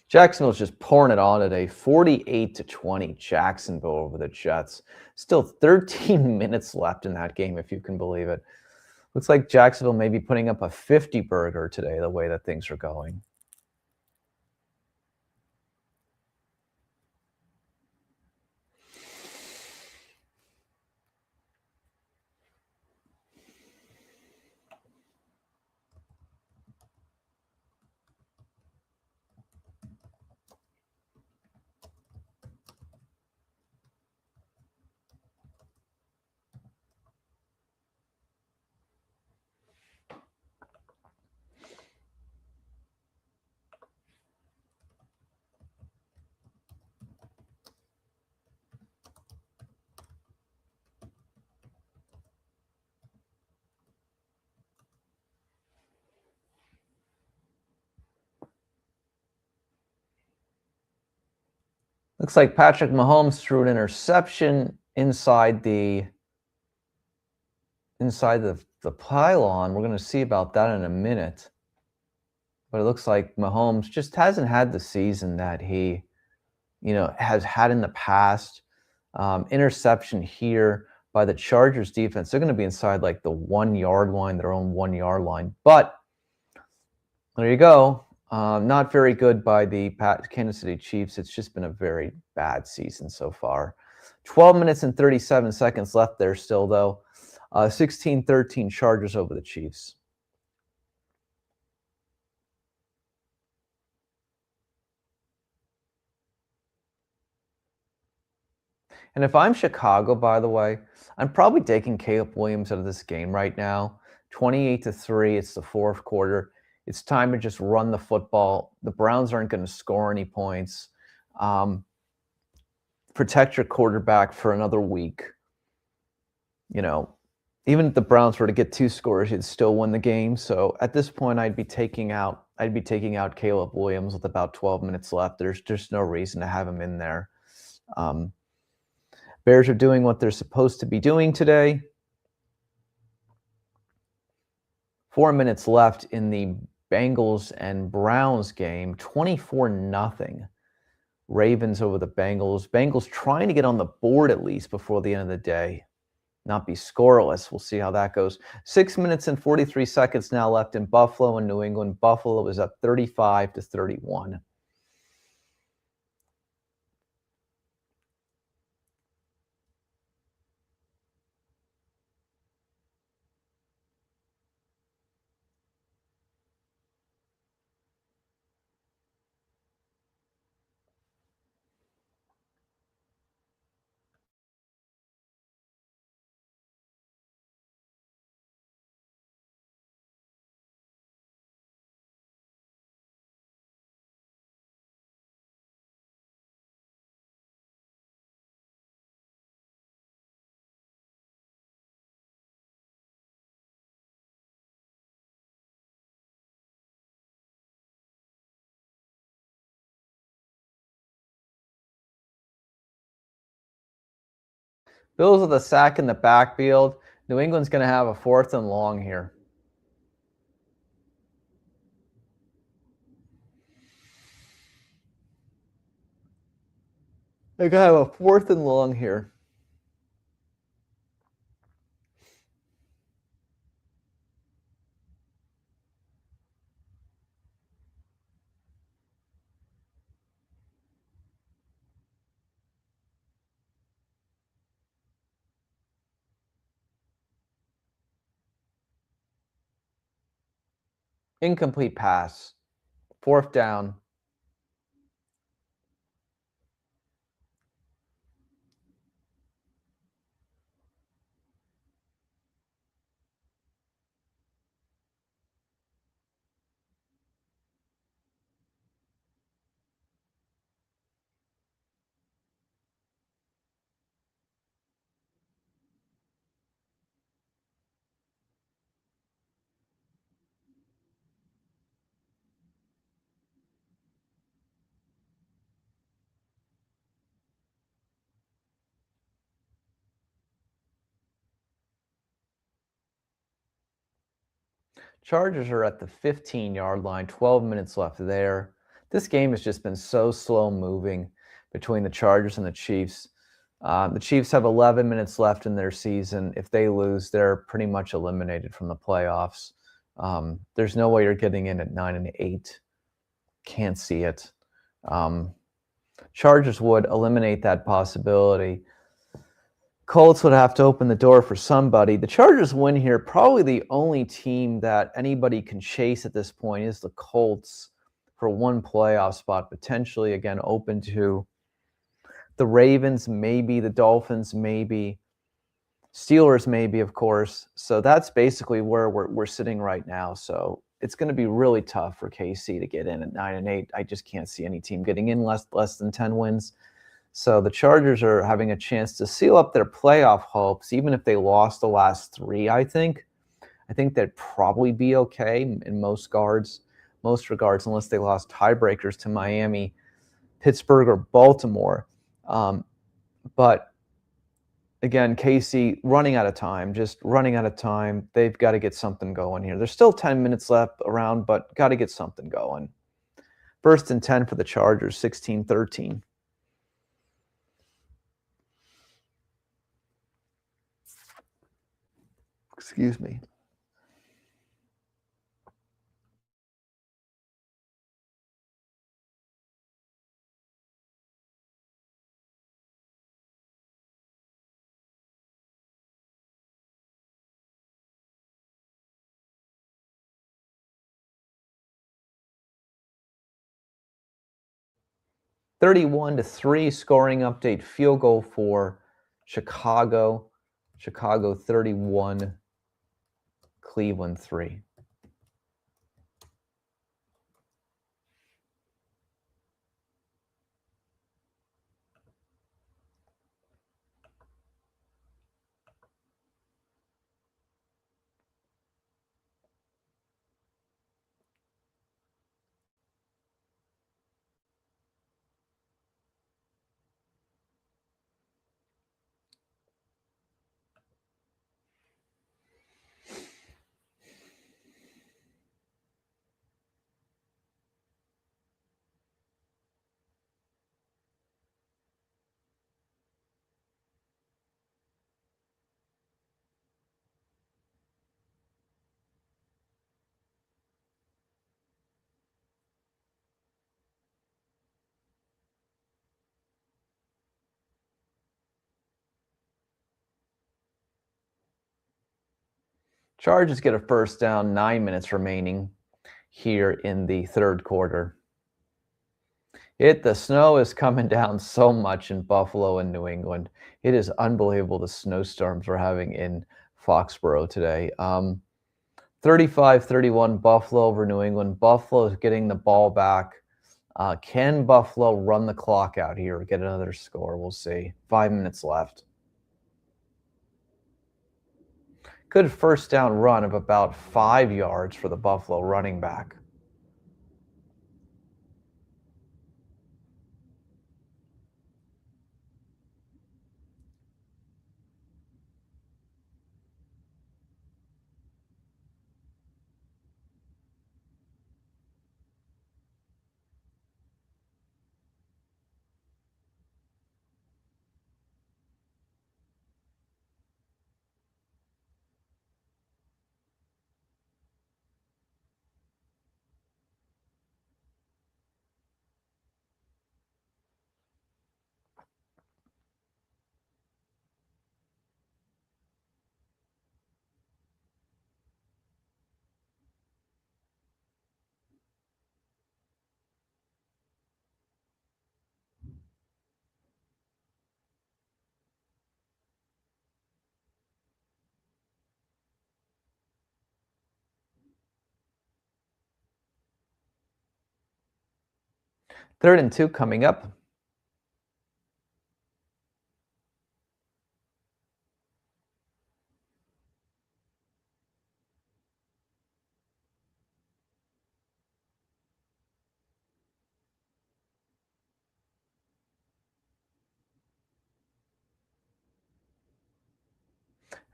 Jacksonville's just pouring it on today. 48-20, Jacksonville over the Jets. Still 13 minutes left in that game, if you can believe it. Looks like Jacksonville may be putting up a 50-burger today, the way that things are going. Looks like Patrick Mahomes threw an interception inside the pylon. We're going to see about that in a minute. But it looks like Mahomes just hasn't had the season that he, has had in the past. Interception here by the Chargers defense. They're going to be inside like the 1 yard line, their own 1 yard line. But there you go. Not very good by the Kansas City Chiefs. It's just been a very bad season so far. 12 minutes and 37 seconds left there still, though. 16-13 Chargers over the Chiefs. And if I'm Chicago, by the way, I'm probably taking Caleb Williams out of this game right now. 28-3. It's the fourth quarter. It's time to just run the football. The Browns aren't going to score any points. Protect your quarterback for another week. You know, even if the Browns were to get 2 scores, you'd still win the game. So at this point, I'd be taking out Caleb Williams with about 12 minutes left. There's just no reason to have him in there. Bears are doing what they're supposed to be doing today. 4 minutes left in the Bengals and Browns game. 24-0. Ravens over the Bengals. Bengals trying to get on the board at least before the end of the day. Not be scoreless. We'll see how that goes. 6 minutes and 43 seconds now left in Buffalo and New England. Buffalo is up 35-31. Bills with a sack in the backfield. New England's going to have a 4th and long here. They're going to have a 4th and long here. Incomplete pass. 4th down. Chargers are at the 15-yard line, 12 minutes left there. This game has just been so slow moving between the Chargers and the Chiefs. The Chiefs have 11 minutes left in their season. If they lose, they're pretty much eliminated from the playoffs. There's no way you're getting in at 9-8. Can't see it. Chargers would eliminate that possibility. Colts would have to open the door for somebody. The Chargers win here. Probably the only team that anybody can chase at this point is the Colts for one playoff spot, potentially, again, open to the Ravens, maybe the Dolphins, maybe Steelers, maybe, of course. So that's basically where we're sitting right now. So it's going to be really tough for KC to get in at 9-8. I just can't see any team getting in less than 10 wins. So the Chargers are having a chance to seal up their playoff hopes, even if they lost the last 3, I think. I think they'd probably be okay in most regards, unless they lost tiebreakers to Miami, Pittsburgh, or Baltimore. But again, KC running out of time. They've got to get something going here. There's still 10 minutes left around, but got to get something going. 1st and 10 for the Chargers, 16-13. Excuse me. $31-3 scoring update, field goal for Chicago 31, Cleveland 3. Chargers get a first down, 9 minutes remaining here in the third quarter. The snow is coming down so much in Buffalo and New England. It is unbelievable the snowstorms we're having in Foxborough today. 35-31 Buffalo over New England. Buffalo is getting the ball back. Can Buffalo run the clock out here, get another score? We'll see. 5 minutes left. Good first down run of about 5 yards for the Buffalo running back. Third and 2 coming up.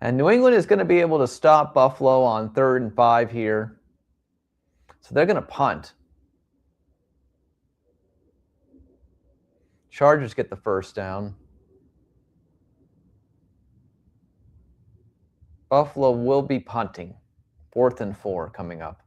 And New England is going to be able to stop Buffalo on 3rd and 5 here. So they're going to punt. Chargers get the first down. Buffalo will be punting. 4th and 4 coming up.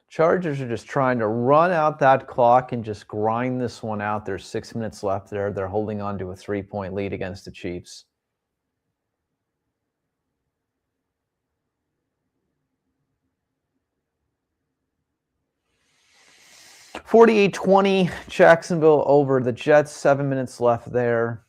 Chargers are just trying to run out that clock and just grind this one out. There's 6 minutes left there. They're holding on to a 3-point lead against the Chiefs. (48-20) Jacksonville over the Jets. 7 minutes left there.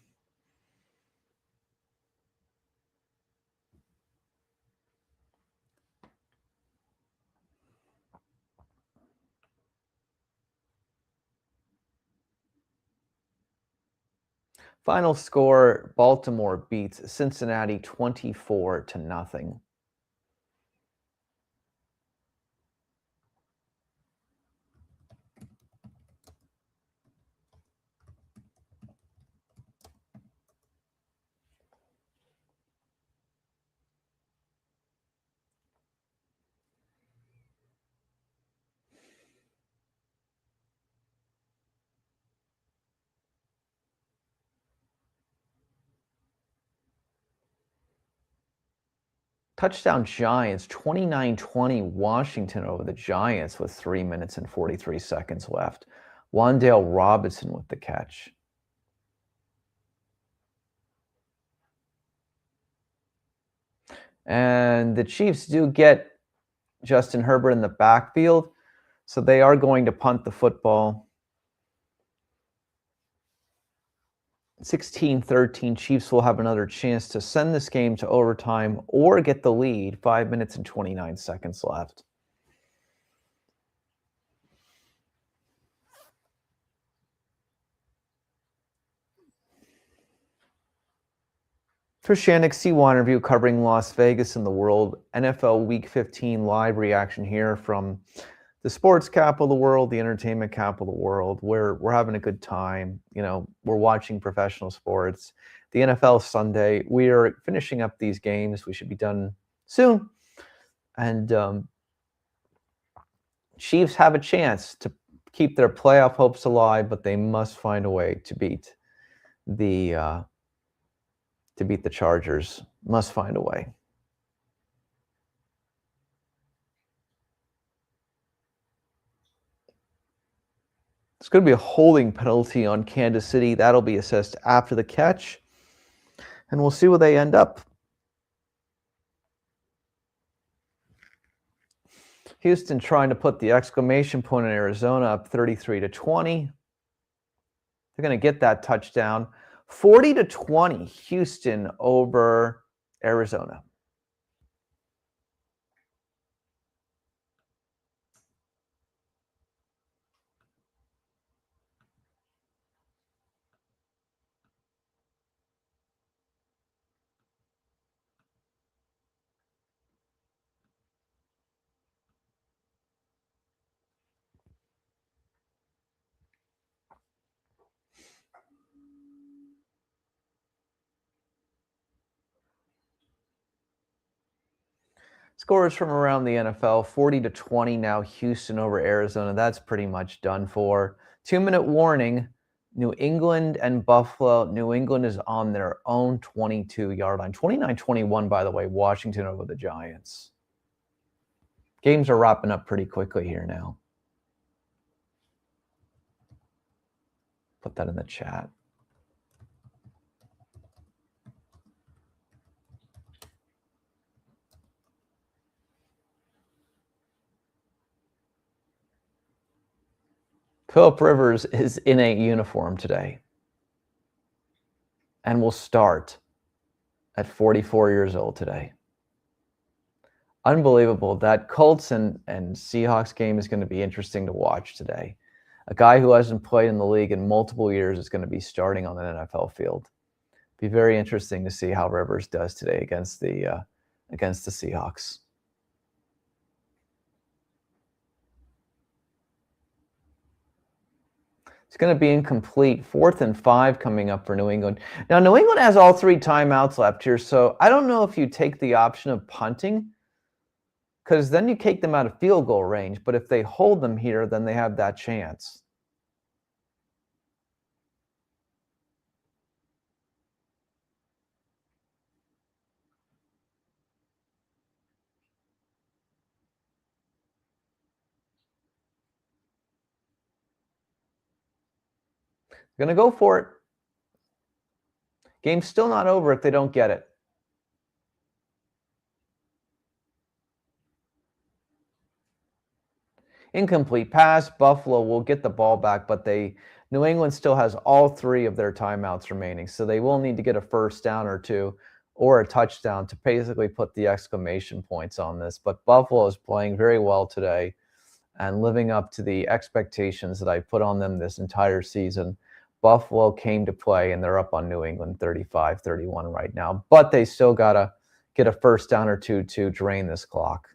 Final score, Baltimore beats Cincinnati 24-0. Touchdown Giants, 29-20 Washington over the Giants with 3 minutes and 43 seconds left. Wan'Dale Robinson with the catch. And the Chiefs do get Justin Herbert in the backfield, so they are going to punt the football. 16-13, Chiefs will have another chance to send this game to overtime or get the lead. 5 minutes and 29 seconds left. Christian C1 interview covering Las Vegas and the world. NFL Week 15 live reaction here from the sports capital of the world, the entertainment capital of the world. We're having a good time. You know, we're watching professional sports. The NFL Sunday. We are finishing up these games. We should be done soon. And Chiefs have a chance to keep their playoff hopes alive, but they must find a way to beat the Chargers. Must find a way. It's going to be a holding penalty on Kansas City. That'll be assessed after the catch. And we'll see where they end up. Houston trying to put the exclamation point in Arizona up 33-20. They're going to get that touchdown. 40-20, Houston over Arizona. Scores from around the NFL, 40-20 now, Houston over Arizona. That's pretty much done for. 2-minute warning, New England and Buffalo. New England is on their own 22-yard line. 29-21, by the way, Washington over the Giants. Games are wrapping up pretty quickly here now. Put that in the chat. Philip Rivers is in a uniform today and will start at 44 years old today. Unbelievable. That Colts and Seahawks game is going to be interesting to watch today. A guy who hasn't played in the league in multiple years is going to be starting on an NFL field. Be very interesting to see how Rivers does today against the Seahawks. It's going to be incomplete. 4th and 5 coming up for New England. Now, New England has all 3 timeouts left here, so I don't know if you take the option of punting, because then you take them out of field goal range. But if they hold them here, then they have that chance. Going to go for it. Game's still not over if they don't get it. Incomplete pass. Buffalo will get the ball back, but New England still has all 3 of their timeouts remaining, so they will need to get a first down or 2 or a touchdown to basically put the exclamation points on this. But Buffalo is playing very well today and living up to the expectations that I put on them this entire season. Buffalo came to play, and they're up on New England 35-31 right now. But they still got to get a first down or 2 to drain this clock.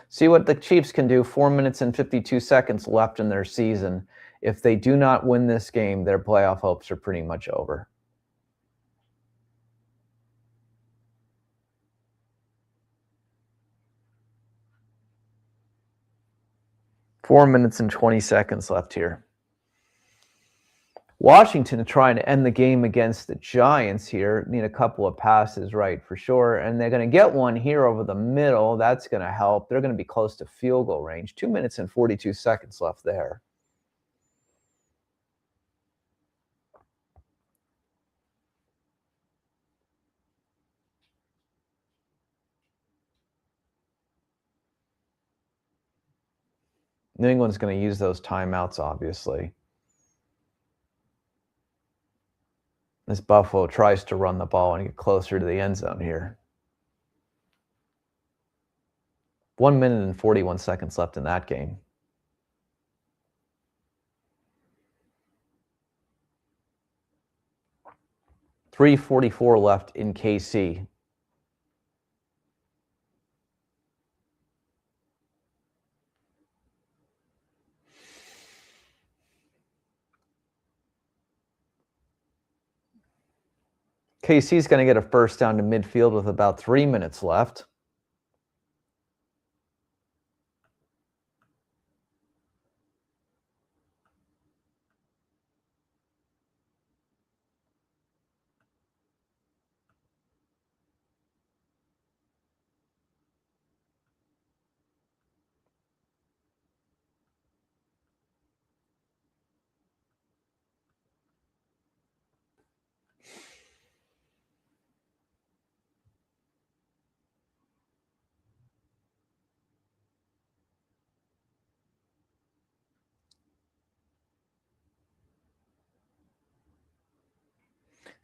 See what the Chiefs can do. 4 minutes and 52 seconds left in their season. If they do not win this game, their playoff hopes are pretty much over. 4 minutes and 20 seconds left here. Washington trying to end the game against the Giants here. Need a couple of passes right for sure. And they're going to get one here over the middle. That's going to help. They're going to be close to field goal range. 2 minutes and 42 seconds left there. New England's going to use those timeouts, obviously. As Buffalo tries to run the ball and get closer to the end zone here. 1 minute and 41 seconds left in that game. .344 left in KC. KC's going to get a first down to midfield with about 3 minutes left.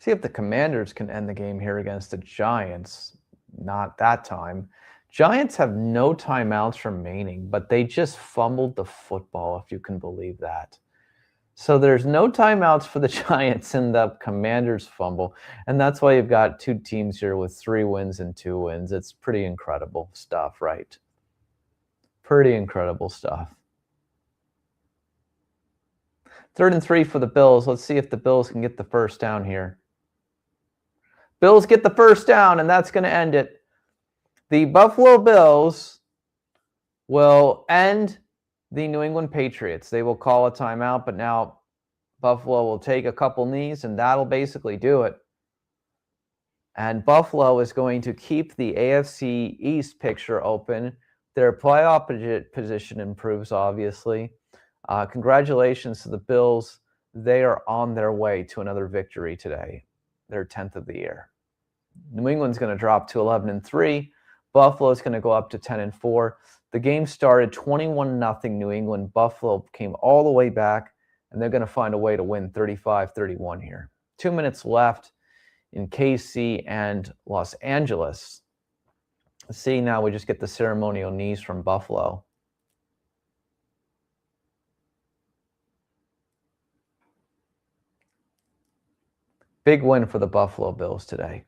See if the Commanders can end the game here against the Giants. Not that time. Giants have no timeouts remaining, but they just fumbled the football, if you can believe that. So there's no timeouts for the Giants and the Commanders fumble, and that's why you've got two teams here with 3 wins and 2 wins. It's pretty incredible stuff, right? Pretty incredible stuff. 3rd and 3 for the Bills. Let's see if the Bills can get the first down here. Bills get the first down, and that's going to end it. The Buffalo Bills will end the New England Patriots. They will call a timeout, but now Buffalo will take a couple knees, and that'll basically do it. And Buffalo is going to keep the AFC East picture open. Their playoff position improves, obviously. Congratulations to the Bills. They are on their way to another victory today. Their 10th of the year. New England's going to drop to 11-3. Buffalo's going to go up to 10-4. The game started 21-0 New England. Buffalo came all the way back, and they're going to find a way to win 35-31 here. 2 minutes left in KC and Los Angeles. Let's see, now we just get the ceremonial knees from Buffalo. Big win for the Buffalo Bills today.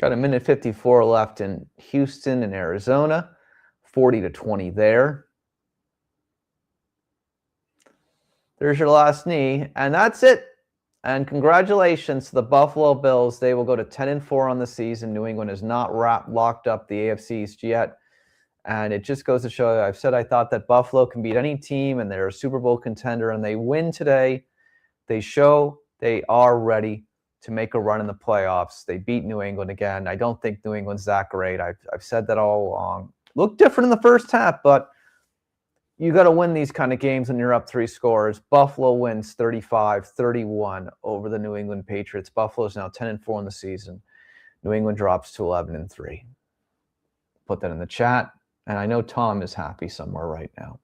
Got 1:54 left in Houston and Arizona. 40-20 there. There's your last knee, and that's it. And congratulations to the Buffalo Bills. They will go to 10-4 on the season. New England has not locked up the AFC East yet. And it just goes to show you, I've said I thought that Buffalo can beat any team, and they're a Super Bowl contender, and they win today. They show they are ready to make a run in the playoffs. They beat New England again. I don't think New England's that great. I've said that all along. Looked different in the first half, but you got to win these kind of games when you're up 3 scores. Buffalo wins 35-31 over the New England Patriots. Buffalo's now 10-4 in the season. New England drops to 11-3. Put that in the chat. And I know Tom is happy somewhere right now.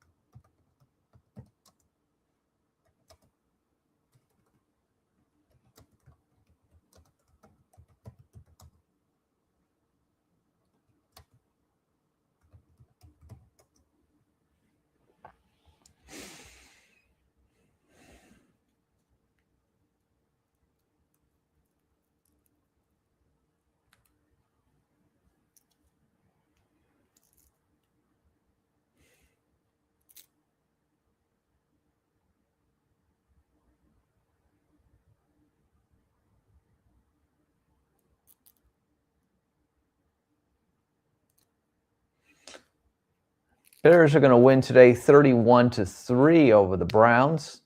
Bears are going to win today 31-3 over the Browns.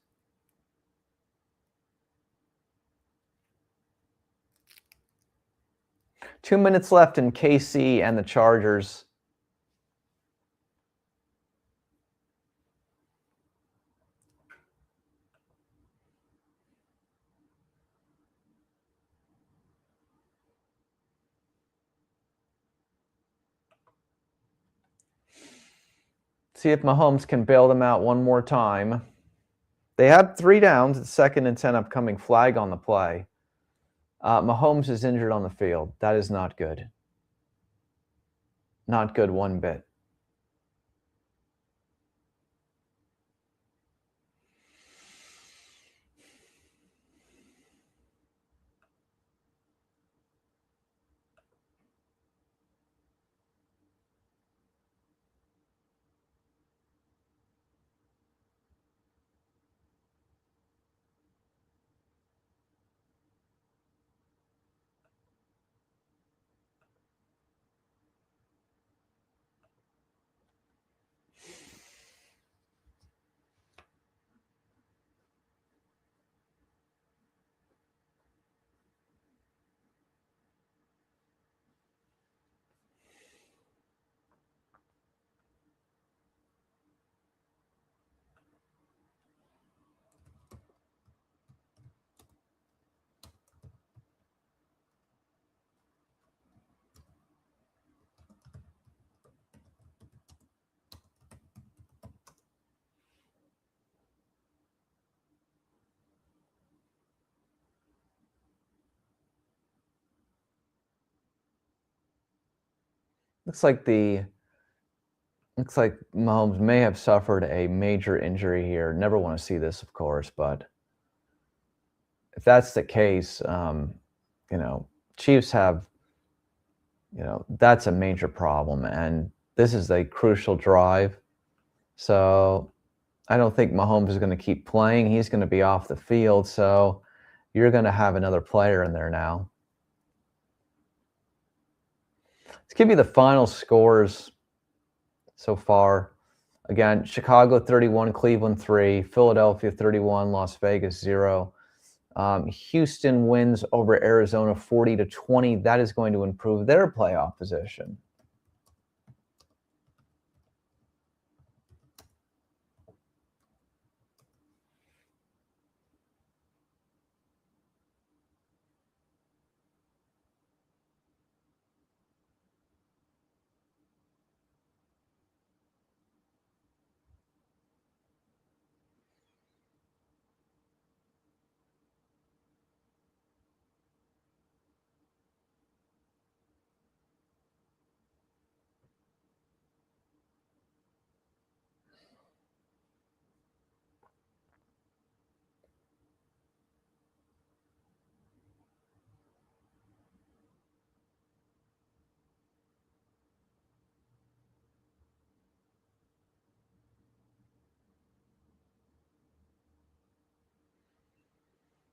Two minutes left in KC and the Chargers. See if Mahomes can bail them out one more time. They had 3 downs. It's 2nd and 10 upcoming. Flag on the play. Mahomes is injured on the field. That is not good. Not good one bit. Looks like Mahomes may have suffered a major injury here. Never want to see this, of course, but if that's the case, Chiefs have, that's a major problem, and this is a crucial drive. So I don't think Mahomes is going to keep playing. He's going to be off the field, so you're going to have another player in there now. Let's give you the final scores so far. Again, Chicago 31, Cleveland 3, Philadelphia 31, Las Vegas 0. Houston wins over Arizona 40-20. That is going to improve their playoff position.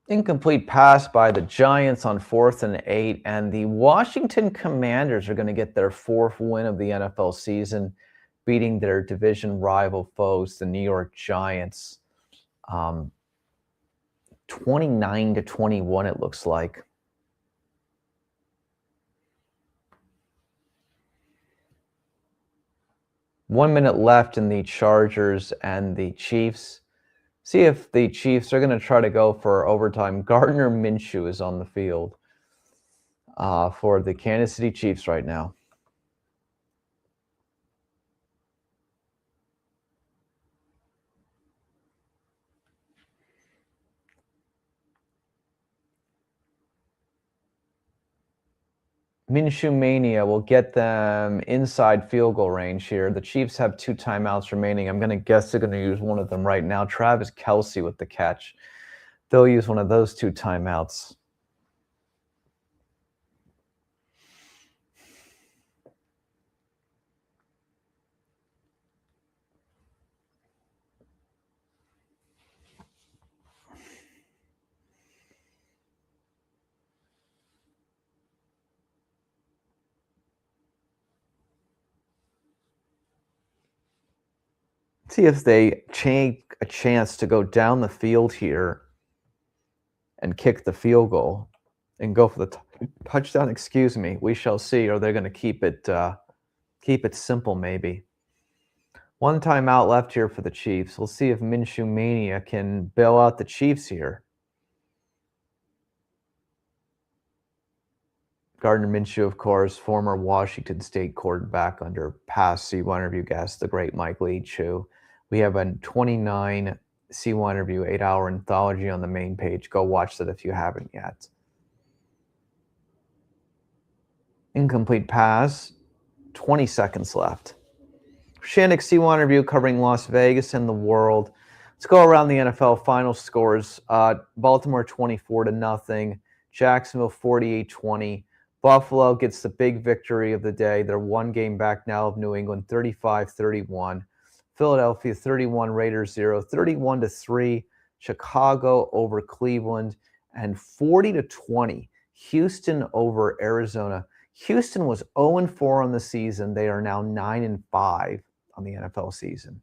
Incomplete pass by the Giants on 4th and 8, and the Washington Commanders are going to get their 4th win of the NFL season, beating their division rival foes, the New York Giants, 29-21, it looks like. One minute left in the Chargers and the Chiefs. See if the Chiefs are going to try to go for overtime. Gardner Minshew is on the field for the Kansas City Chiefs right now. Minshew Mania will get them inside field goal range here. The Chiefs have 2 timeouts remaining. I'm going to guess they're going to use one of them right now. Travis Kelce with the catch. They'll use one of those 2 timeouts. See if they take a chance to go down the field here and kick the field goal and go for the touchdown. Excuse me. We shall see. Or they're going to keep it simple, maybe. One timeout left here for the Chiefs. We'll see if Minshew Mania can bail out the Chiefs here. Gardner Minshew, of course, former Washington State quarterback under past C1 interview guest, the great Mike Leach. We have a 29 C1 interview 8-hour anthology on the main page. Go watch that if you haven't yet. Incomplete pass, 20 seconds left. Shannick C1 interview covering Las Vegas and the world. Let's go around the NFL final scores. Baltimore 24-0. Jacksonville 48-20. Buffalo gets the big victory of the day. They're one game back now of New England, 35-31. Philadelphia 31, Raiders 0, 31-3. Chicago over Cleveland, and 40-20. Houston over Arizona. Houston was 0-4 on the season. They are now 9-5 on the NFL season.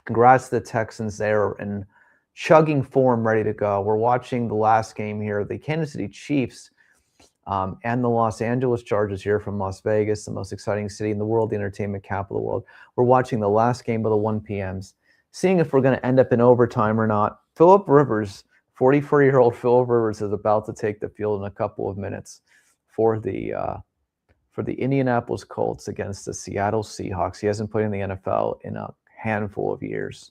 Congrats to the Texans. They're in chugging form, ready to go. We're watching the last game here. The Kansas City Chiefs and the Los Angeles Chargers here from Las Vegas, the most exciting city in the world, the entertainment capital of the world. We're watching the last game of the 1 p.m.s, seeing if we're going to end up in overtime or not. Philip Rivers, 44-year-old Philip Rivers, is about to take the field in a couple of minutes for the Indianapolis Colts against the Seattle Seahawks. He hasn't played in the NFL in a handful of years.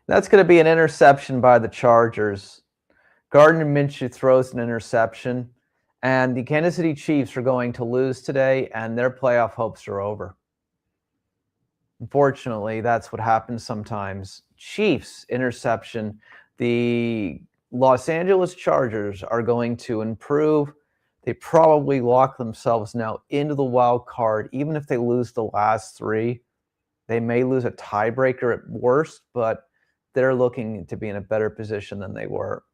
That's going to be an interception by the Chargers. Gardner Minshew throws an interception, and the Kansas City Chiefs are going to lose today, and their playoff hopes are over. Unfortunately, that's what happens sometimes. Chiefs interception. The Los Angeles Chargers are going to improve. They probably lock themselves now into the wild card. Even if they lose the last three, they may lose a tiebreaker at worst, but they're looking to be in a better position than they were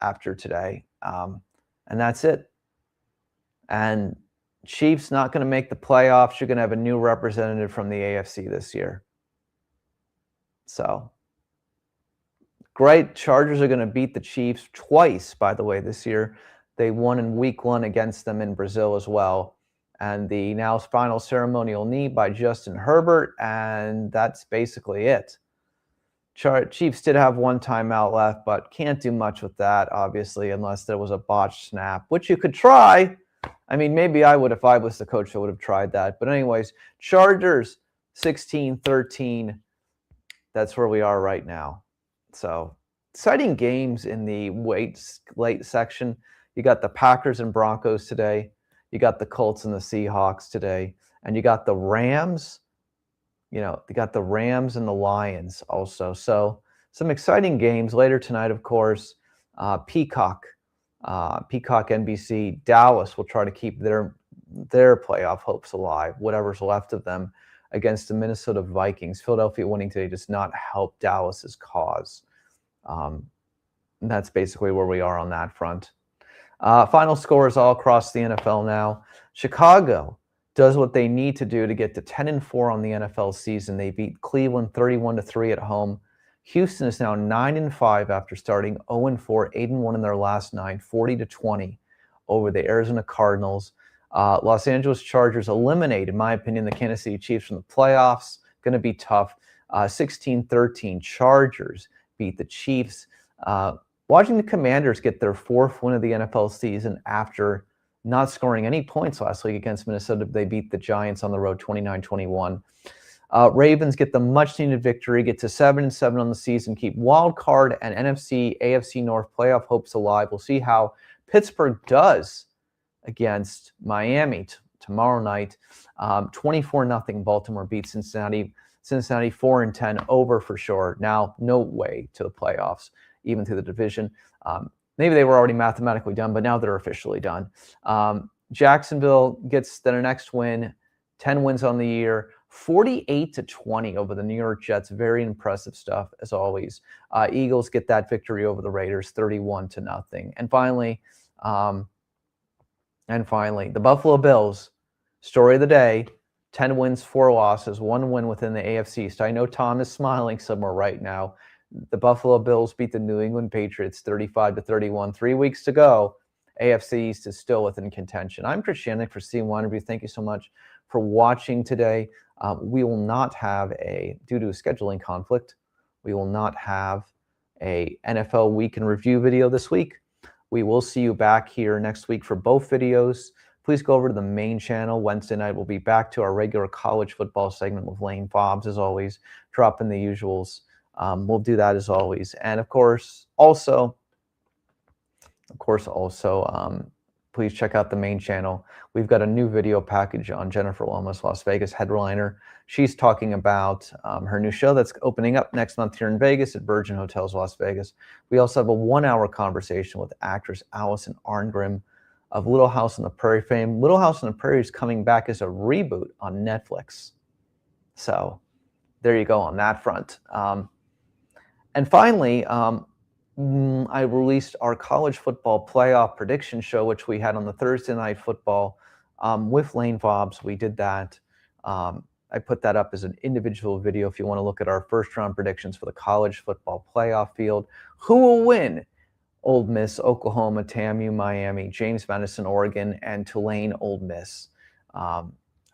after today. And that's it. And Chiefs not going to make the playoffs. You're going to have a new representative from the AFC this year. So, great. Chargers are going to beat the Chiefs twice, by the way, this year. They won in week 1 against them in Brazil as well. And the now final ceremonial knee by Justin Herbert, and that's basically it. Chiefs did have one timeout left, but can't do much with that, obviously, unless there was a botched snap, which you could try. I mean, maybe I would if I was the coach. I would have tried that. But anyways, Chargers 16-13. That's where we are right now. So exciting games in the late section. You got the Packers and Broncos today. You got the Colts and the Seahawks today. And you got the Rams. You got the Rams and the Lions also. So some exciting games later tonight, of course. Peacock NBC. Dallas will try to keep their playoff hopes alive, whatever's left of them, against the Minnesota Vikings. Philadelphia winning today does not help Dallas's cause. And that's basically where we are on that front. Final scores all across the NFL now. Chicago does what they need to do to get to 10-4 on the NFL season. They beat Cleveland 31-3 at home. Houston is now 9-5 after starting 0-4, 8-1 in their last 9, 40-20 over the Arizona Cardinals. Los Angeles Chargers eliminate, in my opinion, the Kansas City Chiefs from the playoffs. Going to be tough. 16-13 Chargers beat the Chiefs. Watching the Commanders get their 4th win of the NFL season after not scoring any points last week against Minnesota. They beat the Giants on the road 29-21. Ravens get the much-needed victory, get to 7-7 on the season, keep wild card and NFC, AFC North playoff hopes alive. We'll see how Pittsburgh does against Miami tomorrow night. 24-0 Baltimore beats Cincinnati. Cincinnati 4-10, over for sure. Now, no way to the playoffs. even through the division. Maybe they were already mathematically done, but now they're officially done. Jacksonville gets their next win, 10 wins on the year, 48-20 over the New York Jets. Very impressive stuff, as always. Eagles get that victory over the Raiders, 31-0. And finally, the Buffalo Bills, story of the day, 10 wins, 4 losses, 1 win within the AFC East. I know Tom is smiling somewhere right now. The Buffalo Bills beat the New England Patriots 35-31. 3 weeks to go. AFC East is still within contention. I'm Chris Shannon for C1 Review. Thank you so much for watching today. We will not have due to a scheduling conflict, we will not have a NFL Week in Review video this week. We will see you back here next week for both videos. Please go over to the main channel. Wednesday night, we'll be back to our regular college football segment with Lane Fobbs, as always, dropping the usuals. We'll do that as always. And of course, also, please check out the main channel. We've got a new video package on Jennifer Lomas, Las Vegas headliner. She's talking about her new show that's opening up next month here in Vegas at Virgin Hotels Las Vegas. We also have a 1-hour conversation with actress Allison Arngrim of Little House on the Prairie fame. Little House on the Prairie is coming back as a reboot on Netflix. So there you go on that front. And finally, I released our college football playoff prediction show, which we had on the Thursday Night Football with Lane Fobbs. We did that. I put that up as an individual video if you want to look at our first round predictions for the college football playoff field. Who will win? Ole Miss, Oklahoma, TAMU, Miami, James Madison, Oregon, and Tulane, Ole Miss.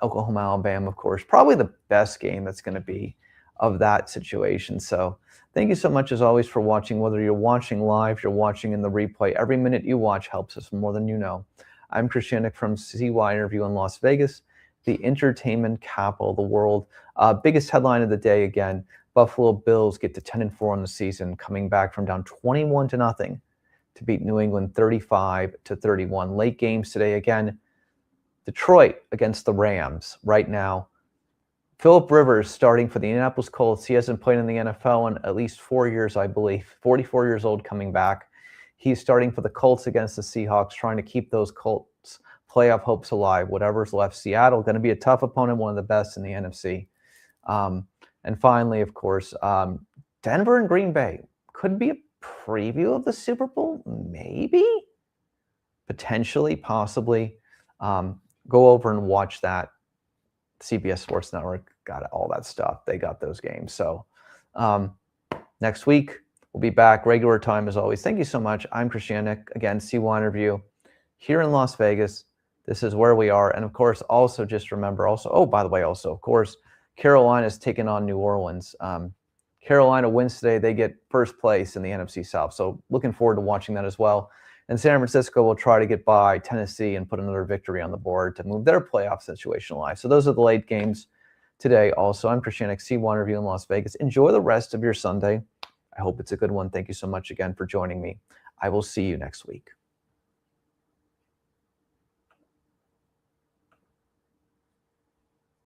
Oklahoma, Alabama, of course, probably the best game that's going to be of that situation. So thank you so much, as always, for watching. Whether you're watching live, you're watching in the replay, every minute you watch helps us more than you know. I'm Chris Shannon from CY Interview in Las Vegas, the entertainment capital of the world. Biggest headline of the day, again, Buffalo Bills get to 10-4 in the season, coming back from down 21-0 to beat New England 35-31. Late games today, again, Detroit against the Rams right now. Philip Rivers starting for the Indianapolis Colts. He hasn't played in the NFL in at least 4 years, I believe. 44 years old, coming back. He's starting for the Colts against the Seahawks, trying to keep those Colts playoff hopes alive. Whatever's left. Seattle, going to be a tough opponent, one of the best in the NFC. And finally, of course, Denver and Green Bay. Could be a preview of the Super Bowl, maybe? Potentially, possibly. Go over and watch that. CBS Sports Network got all that stuff. They got those games. So next week, we'll be back regular time as always. Thank you so much. I'm Chris Shannon. Again, C1 Interview here in Las Vegas. This is where we are. And of course, also just remember by the way, of course, Carolina's taking on New Orleans. Carolina wins today. They get first place in the NFC South. So looking forward to watching that as well. And San Francisco will try to get by Tennessee and put another victory on the board to move their playoff situation alive. So those are the late games today. Also, I'm Chris Shannon, C1 Interview in Las Vegas. Enjoy the rest of your Sunday. I hope it's a good one. Thank you so much again for joining me. I will see you next week.